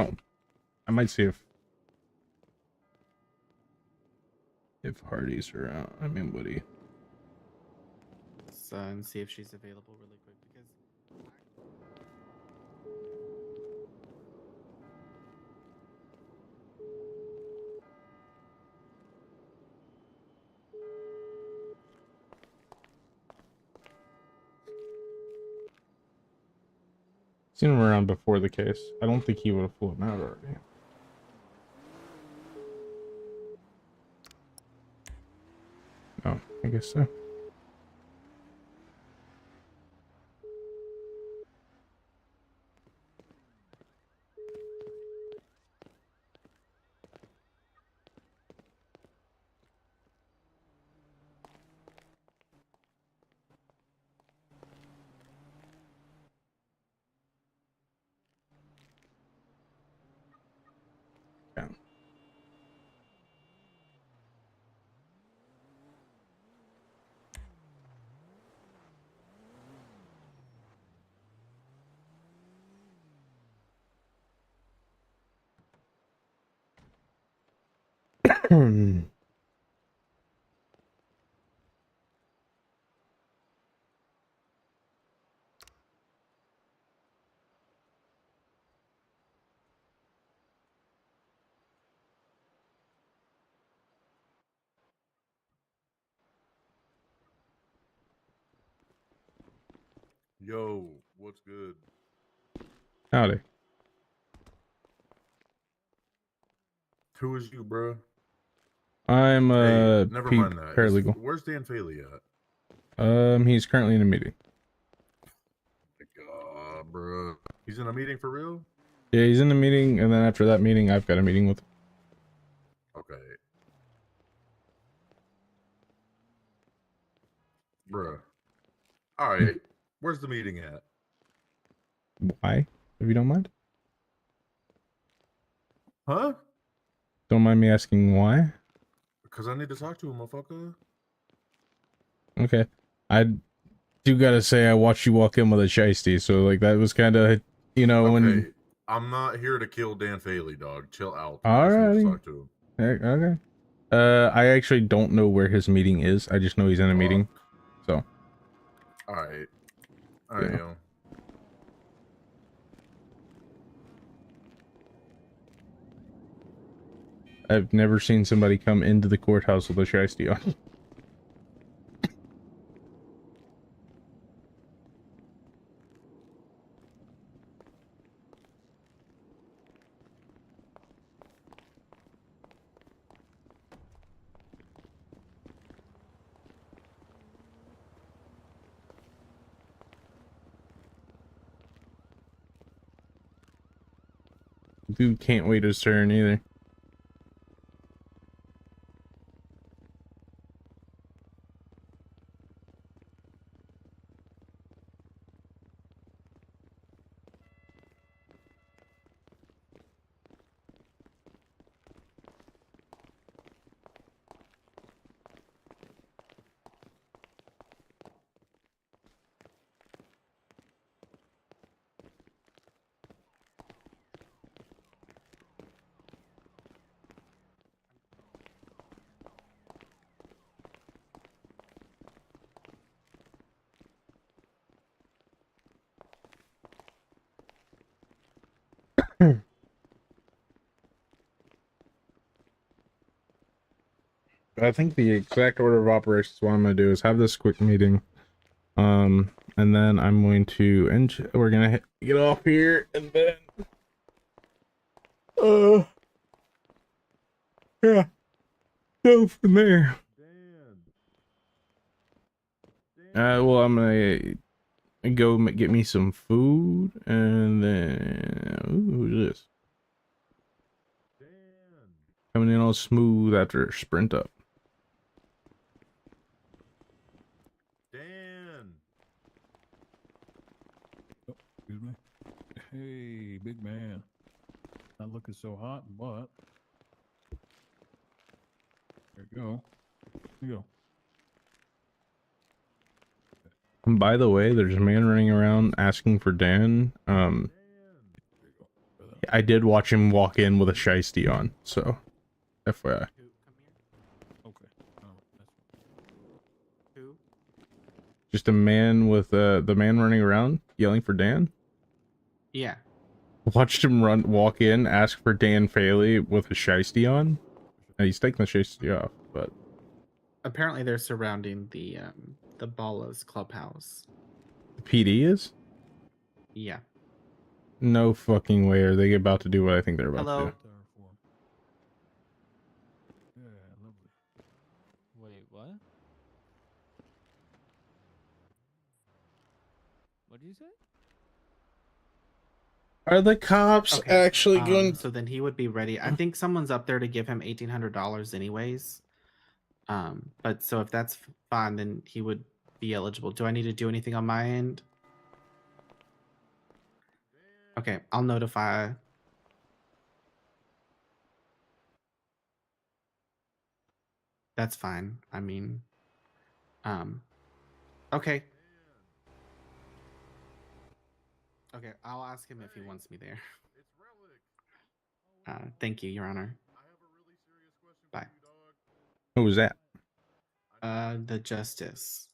Oh, I might see if Hardy's around. I mean, Woody. So, and see if she's available really quick because. Seen him around before the case. I don't think he would have flown out already. No, I guess so. Yeah. Yo, what's good? Howdy. Who is you, bro? I'm Hey, never Pete, mind that. paralegal. Where's Dan Faley at? He's currently in a meeting. Bro. He's in a meeting for real? Yeah, he's in a meeting, and then after that meeting, I've got a meeting with him. Okay. Bruh. Alright. Where's the meeting at? Why? If you don't mind? Huh? Don't mind me asking why? Because I need to talk to him, motherfucker. Okay. I do gotta say, I watched you walk in with a shiesty, so, like, that was kind of, you know, Okay. when... I'm not here to kill Dan Faley, dog. Chill out. I just need to Alrighty. talk to him. Okay. I actually don't know where his meeting is. I just know he's in a meeting. So. Alright. Yeah. Alright, yo. I've never seen somebody come into the courthouse with a shiesty on. dude can't wait his turn either. I think the exact order of operations what I'm gonna do is have this quick meeting, and then I'm going to we're gonna get off here, and then yeah, go from there. Well, I'm gonna go get me some food, and then who's this? Coming in all smooth after a sprint up. Oh, excuse me. Hey, big man. Not looking so hot, but there you go. There you go. And by the way, there's a man running around asking for Dan. I did watch him walk in with a shiesty on, so FYI. Okay. Oh, Who? Just a man with the man running around yelling for Dan. Yeah. Watched him walk in, ask for Dan Faley with a shiesty on. And he's taking the shiesty off, but Apparently, they're surrounding the Ballas clubhouse. the PD is? Yeah. No fucking way are they about to do what I think they're about Hello. to do. Wait, what? What did you say? Are the cops actually going? So then he would be ready. I think someone's up there to give him $1,800 anyways. But so if that's fine, then he would be eligible. Do I need to do anything on my end? Okay, I'll notify. That's fine. I mean, okay. Okay, I'll ask him if he wants me there. Thank you, Your Honor. Bye. Who was that? The justice.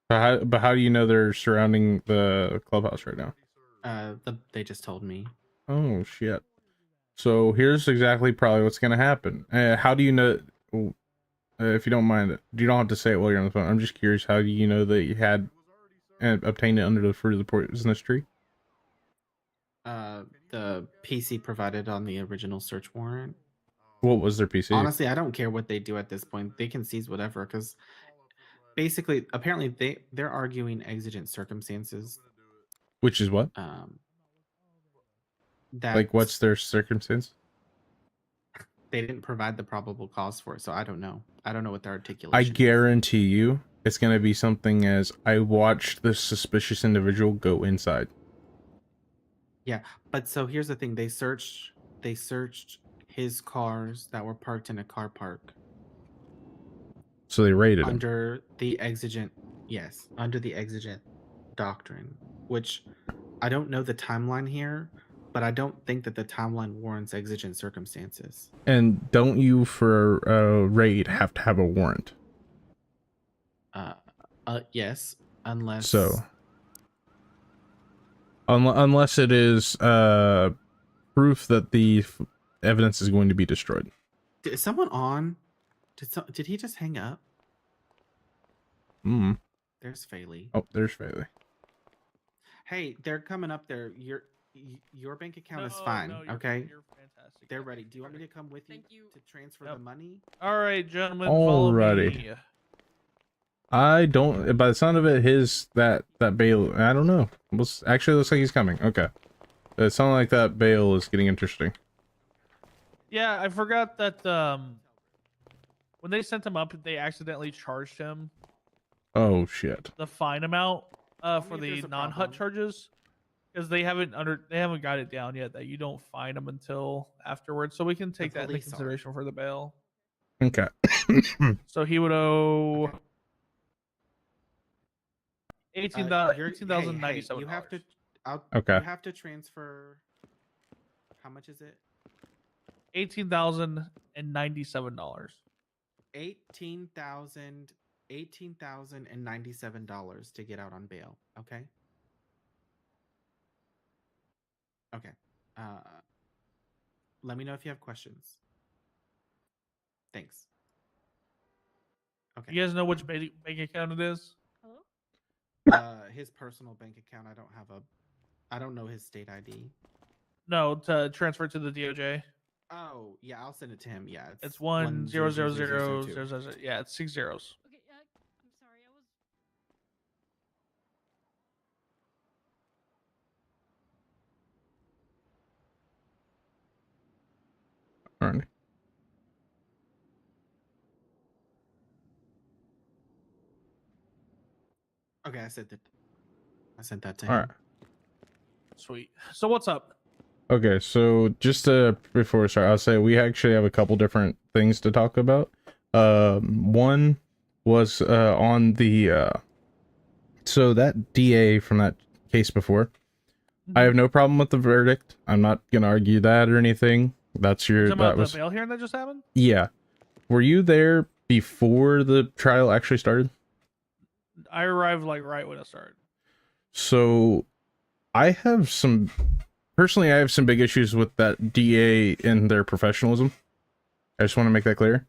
But how do you know they're surrounding the clubhouse right now? They just told me. Oh shit. So here's exactly probably what's gonna happen. How do you know? If you don't mind, you don't have to say it while you're on the phone. I'm just curious. How do you know that you had obtained it under the fruit of the poisonous tree? The PC provided on the original search warrant. What was their PC? Honestly, I don't care what they do at this point. They can seize whatever because basically, apparently, they're arguing exigent circumstances. Which is what? Like, what's their circumstance? They didn't provide the probable cause for it, so I don't know. I don't know what their I articulation. guarantee you, it's gonna be something as I watched this suspicious individual go inside. Yeah, but so here's the thing: they searched his cars that were parked in a car park. So they raided him. Under the exigent doctrine, which I don't know the timeline here, but I don't think that the timeline warrants exigent circumstances. And don't you, for a raid, have to have a warrant? Yes, unless. So, unless it is proof that the evidence is going to be destroyed. Is someone on? Did he just hang up? There's Faley. Oh, there's Faley. Hey, they're coming up there. Your bank account is fine. Okay. You're fantastic. They're ready. Do you want me to come with you to transfer the money? All right, gentlemen. Follow Alrighty. me. I don't. By the sound of it, that bail. I don't know. Actually, looks like he's coming. Okay. It sounds like that bail is getting interesting. Yeah, I forgot that when they sent him up, they accidentally charged him Oh shit. the fine amount for the non-hut charges because they haven't got it down yet that you don't fine them until afterwards. So we can take that into consideration for the bail. Okay. So he would owe $18,097. You have to. Okay. You have to transfer. How much is it? $18,097. $18,097 to get out on bail. Okay. Okay. Let me know if you have questions. Thanks. Okay. You guys know which bank account it is? His personal bank account. I don't know his state ID. No, to transfer to the DOJ. Oh yeah, I'll send it to him. Yeah, it's 10000000. Yeah, it's 6 zeros. Okay, I'm sorry. I was. All right. Okay, I sent that to him. All right. Sweet. So what's up? Okay, so just before we start, I'll say we actually have a couple different things to talk about. One was on the so that DA from that case before. I have no problem with the verdict. I'm not gonna argue that or anything. That's your About the bail hearing that just happened? Yeah. Were you there before the trial actually started? I arrived like right when it started. So I have some big issues with that DA and their professionalism. I just want to make that clear.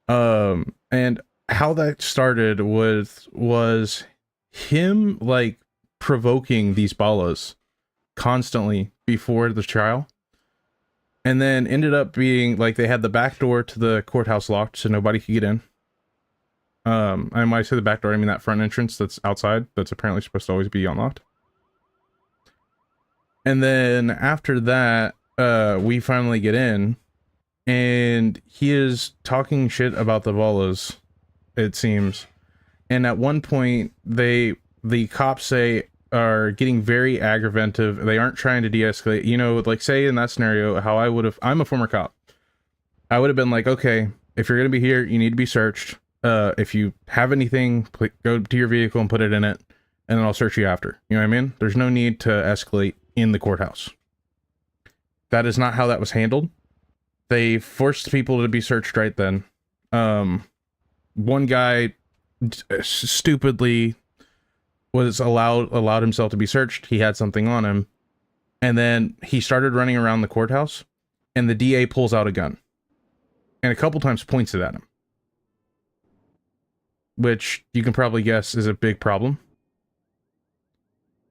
And how that started was him like provoking these ballas constantly before the trial. And then ended up being like they had the back door to the courthouse locked so nobody could get in. And when I say the back door, I mean that front entrance that's outside that's apparently supposed to always be unlocked. And then after that, we finally get in, and he is talking shit about the Volas, it seems. And at one point, the cops are getting very aggravative. They aren't trying to de-escalate. You know, like say in that scenario, how I'm a former cop. I would have been like, okay, if you're going to be here, you need to be searched. If you have anything, go to your vehicle and put it in it, and then I'll search you after. You know what I mean? There's no need to escalate in the courthouse. That is not how that was handled. They forced people to be searched right then. One guy stupidly was allowed himself to be searched. He had something on him, and then he started running around the courthouse, and the DA pulls out a gun and a couple times points it at him, which you can probably guess is a big problem.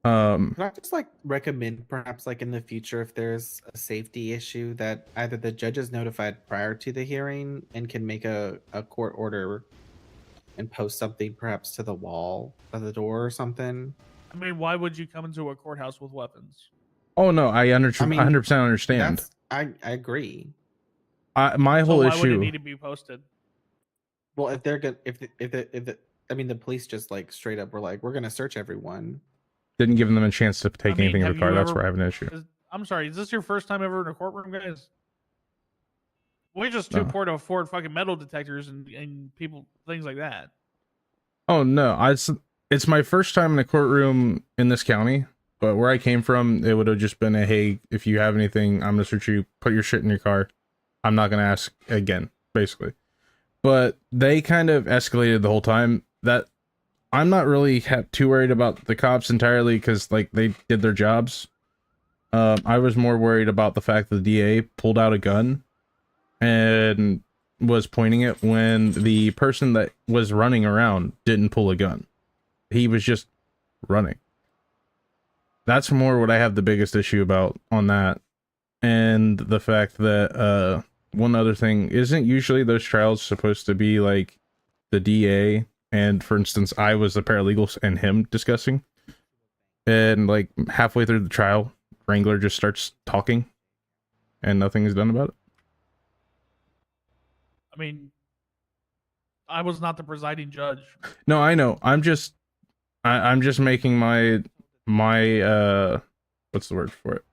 Can I just like recommend perhaps like in the future if there's a safety issue that either the judge is notified prior to the hearing and can make a court order and post something perhaps to the wall of the door or something. I mean, why would you come into a courthouse with weapons? Oh no, I 100% understand. I agree. My whole why issue. would it need to be posted? Well, if they're good, if the police just like straight up were like, we're gonna search everyone. Didn't give them a chance to take anything in the car. That's where I have an issue. I'm sorry. Is this your first time ever in a courtroom, guys? We just No. afford fucking metal detectors and people things like that. Oh no, it's my first time in a courtroom in this county. But where I came from, it would have just been a hey, if you have anything, I'm gonna search you. Put your shit in your car. I'm not gonna ask again, basically. But they kind of escalated the whole time. That I'm not really too worried about the cops entirely because like they did their jobs. I was more worried about the fact that the DA pulled out a gun and was pointing it when the person that was running around didn't pull a gun. He was just running. That's more what I have the biggest issue about on that. And the fact that one other thing, isn't usually those trials supposed to be like the DA and for instance, I was the paralegals and him discussing, and like halfway through the trial, Wrangler just starts talking, and nothing is done about it. I mean, I was not the presiding judge. No, I know. I'm just making my what's the word for it?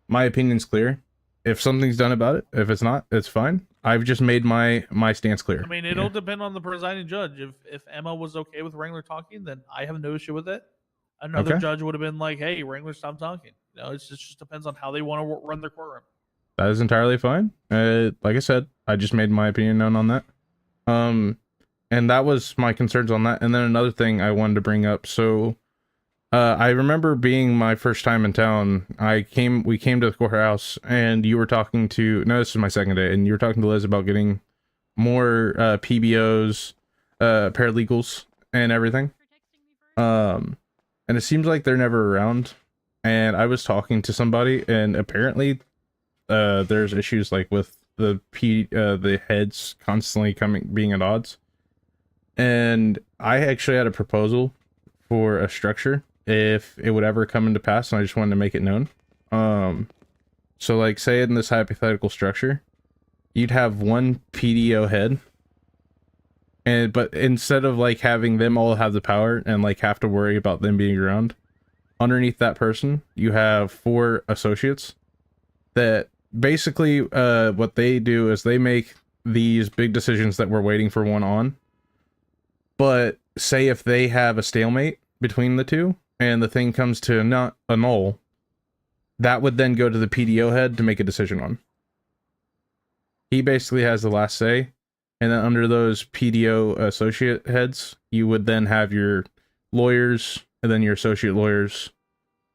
My opinion's clear. If something's done about it, if it's not, it's fine. I've just made my stance clear. I mean, it'll depend on the presiding judge. If Emma was okay with Wrangler talking, then I have no issue with it. Another Okay. judge would have been like, "Hey, Wrangler, stop talking." You know, it just depends on how they want to run their courtroom. That is entirely fine. Like I said, I just made my opinion known on that. And that was my concerns on that. And then another thing I wanted to bring up. So, I remember being my first time in town. We came to the courthouse, and you were talking to. No, this is my second day, and you were talking to Liz about getting more PBOs, paralegals, and everything. And it seems like they're never around. And I was talking to somebody, and apparently, there's issues like with the heads constantly being at odds. And I actually had a proposal for a structure if it would ever come into pass, and I just wanted to make it known. So like, say in this hypothetical structure, you'd have one PDO head, but instead of like having them all have the power and like have to worry about them being around, underneath that person you have 4 associates that basically what they do is they make these big decisions that we're waiting for one on. But say if they have a stalemate between the two and the thing comes to not a null, that would then go to the PDO head to make a decision on. He basically has the last say, and then under those PDO associate heads, you would then have your lawyers, and then your associate lawyers,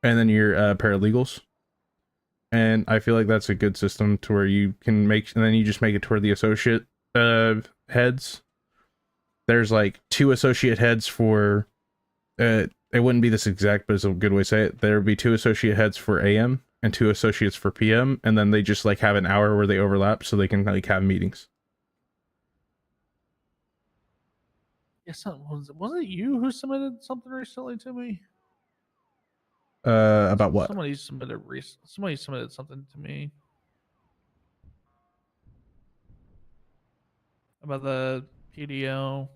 and then your paralegals. And I feel like that's a good system to where you can make, and then you just make it toward the associate heads. There's like 2 associate heads for, it wouldn't be this exact, but it's a good way to say it. There would be 2 associate heads for AM and 2 associates for PM, and then they just like have an hour where they overlap so they can like have meetings. Yes, wasn't it you who submitted something recently to me? About what? Somebody submitted something to me about the PDO.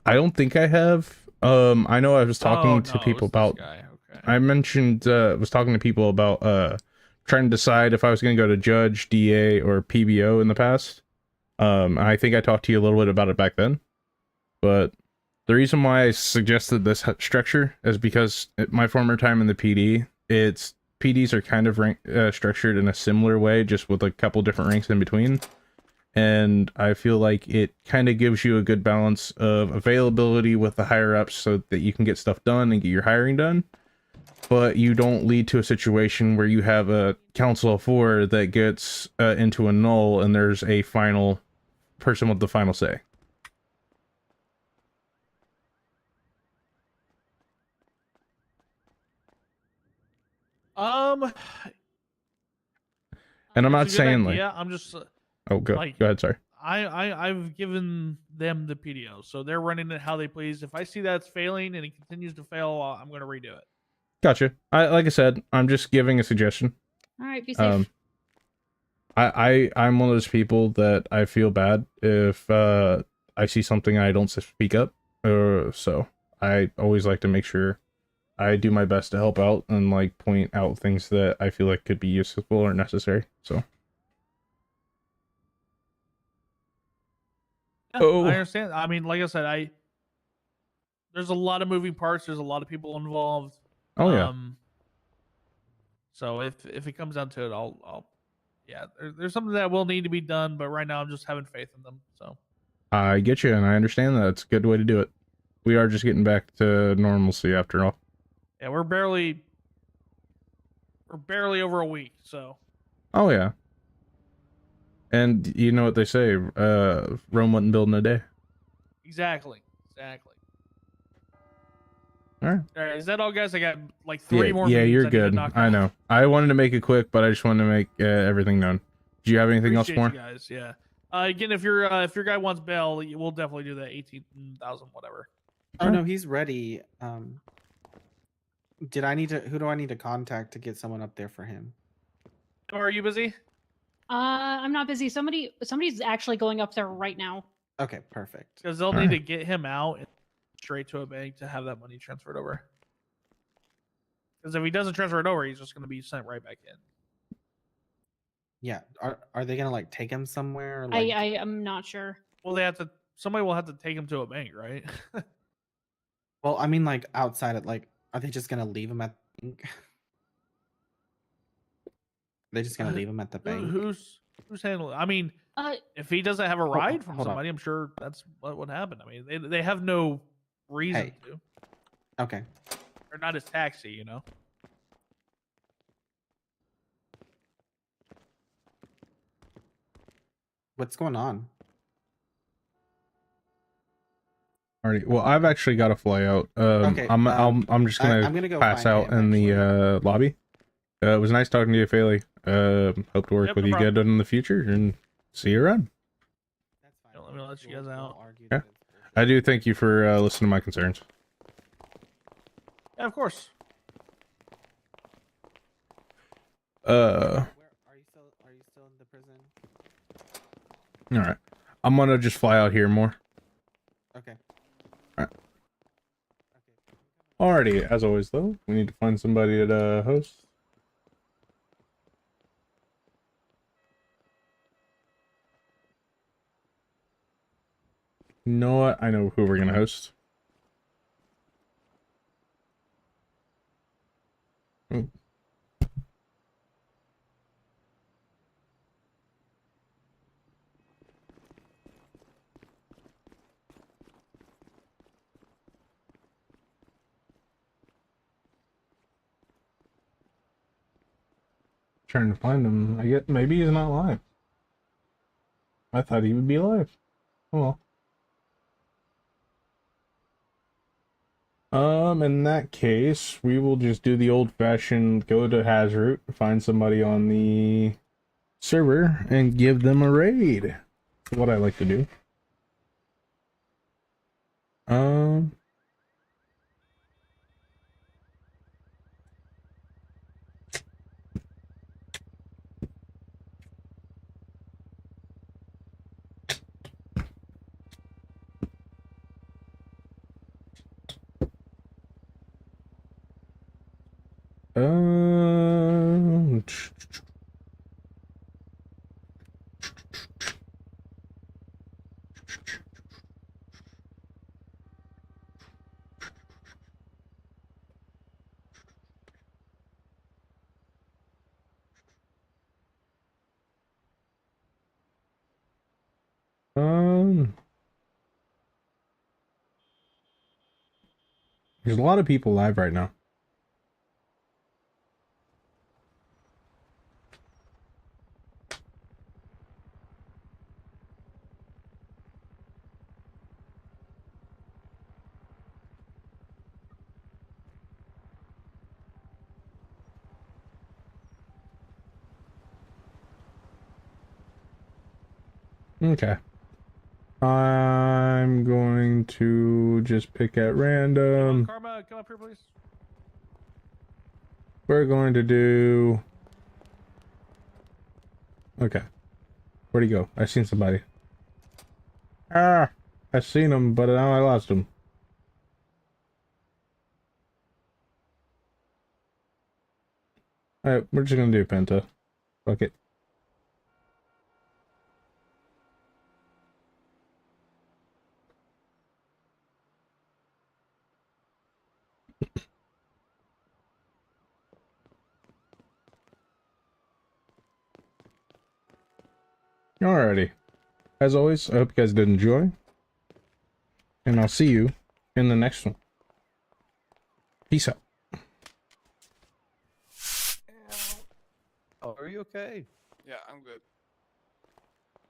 I don't think I have. I know I was talking to people about. I mentioned was talking to people about trying to decide if I was going to go to judge, DA, or PBO in the past. I think I talked to you a little bit about it back then, but the reason why I suggested this structure is because at my former time in the PD, PDs are kind of structured in a similar way, just with a couple different ranks in between. And I feel like it kind of gives you a good balance of availability with the higher ups so that you can get stuff done and get your hiring done, but you don't lead to a situation where you have a council of 4 that gets into a null and there's a final person with the final say. And I'm not it's a good saying idea. like, I'm just go ahead, sorry. I've given them the PDO, so they're running it how they please. If I see that it's failing and it continues to fail, I'm going to redo it. Gotcha. Like I said, I'm just giving a suggestion. All right, be safe. I'm one of those people that I feel bad if I see something I don't speak up, so I always like to make sure I do my best to help out and like point out things that I feel like could be useful or necessary. So. Yeah, I understand. I mean, like I said, there's a lot of moving parts. There's a lot of people involved. Oh yeah. So if it comes down to it, there's something that will need to be done, but right now I'm just having faith in them. So I get you, and I understand that. It's a good way to do it. We are just getting back to normalcy after all. Yeah, we're barely over a week. So. Oh yeah. And you know what they say, Rome wasn't built in a day. Exactly. All right. All right, is that all, guys? I got like 3 more. Yeah, meetings you're I need to good. knock I out. know. I wanted to make it quick, but I just wanted to make everything known. Do you have anything else Appreciate more? you guys. Yeah. Again, if your guy wants bail, we'll definitely do the 18,000 whatever. Oh no, he's ready. Did I need to? Who do I need to contact to get someone up there for him? Or are you busy? I'm not busy. Somebody's actually going up there right now. Okay, perfect. Because they'll need to get him out and straight to a bank to have that money transferred over. Because if he doesn't transfer it over, he's just going to be sent right back in. Yeah. Are they gonna like take him somewhere? Or, I like... am not sure. Well, they have to. Somebody will have to take him to a bank, right? Well, I mean, like outside of like, are they just gonna leave him at the bank? They're just gonna leave him at the bank. Who's handling? I mean, if he doesn't have a ride from hold on. somebody, I'm sure that's what would happen. I mean, they have no reason to. Okay. They're not his taxi, you know. What's going on? Alrighty. Well, I've actually got to fly out. Okay, I'm just gonna, I'm gonna go pass find out in the lobby. It was nice talking to you, Faley. Hope to work Yep, with no you problem. good in the future, and see you around. Let me let you guys out. Yeah. I do thank you for listening to my concerns. Yeah, of course. Are you still in the prison? All right. I'm gonna just fly out here more. Okay. Alrighty. As always, though, we need to find somebody to host. You know what? I know who we're gonna host. Oh. Trying to find him. I get maybe he's not live. I thought he would be live. Oh well. In that case, we will just do the old-fashioned go to Hazroot, find somebody on the server, and give them a raid. That's what I like to do. There's a lot of people live right now. Okay. I'm going to just pick at random. Karma, come up here, please. We're going to do... Okay. Where'd he go? I seen somebody. Ah! I seen him, but now I lost him. Alright, we're just gonna do Penta. Fuck it. Alrighty. As always, I hope you guys did enjoy. And I'll see you in the next one. Peace out. Oh, are you okay? Yeah, I'm good.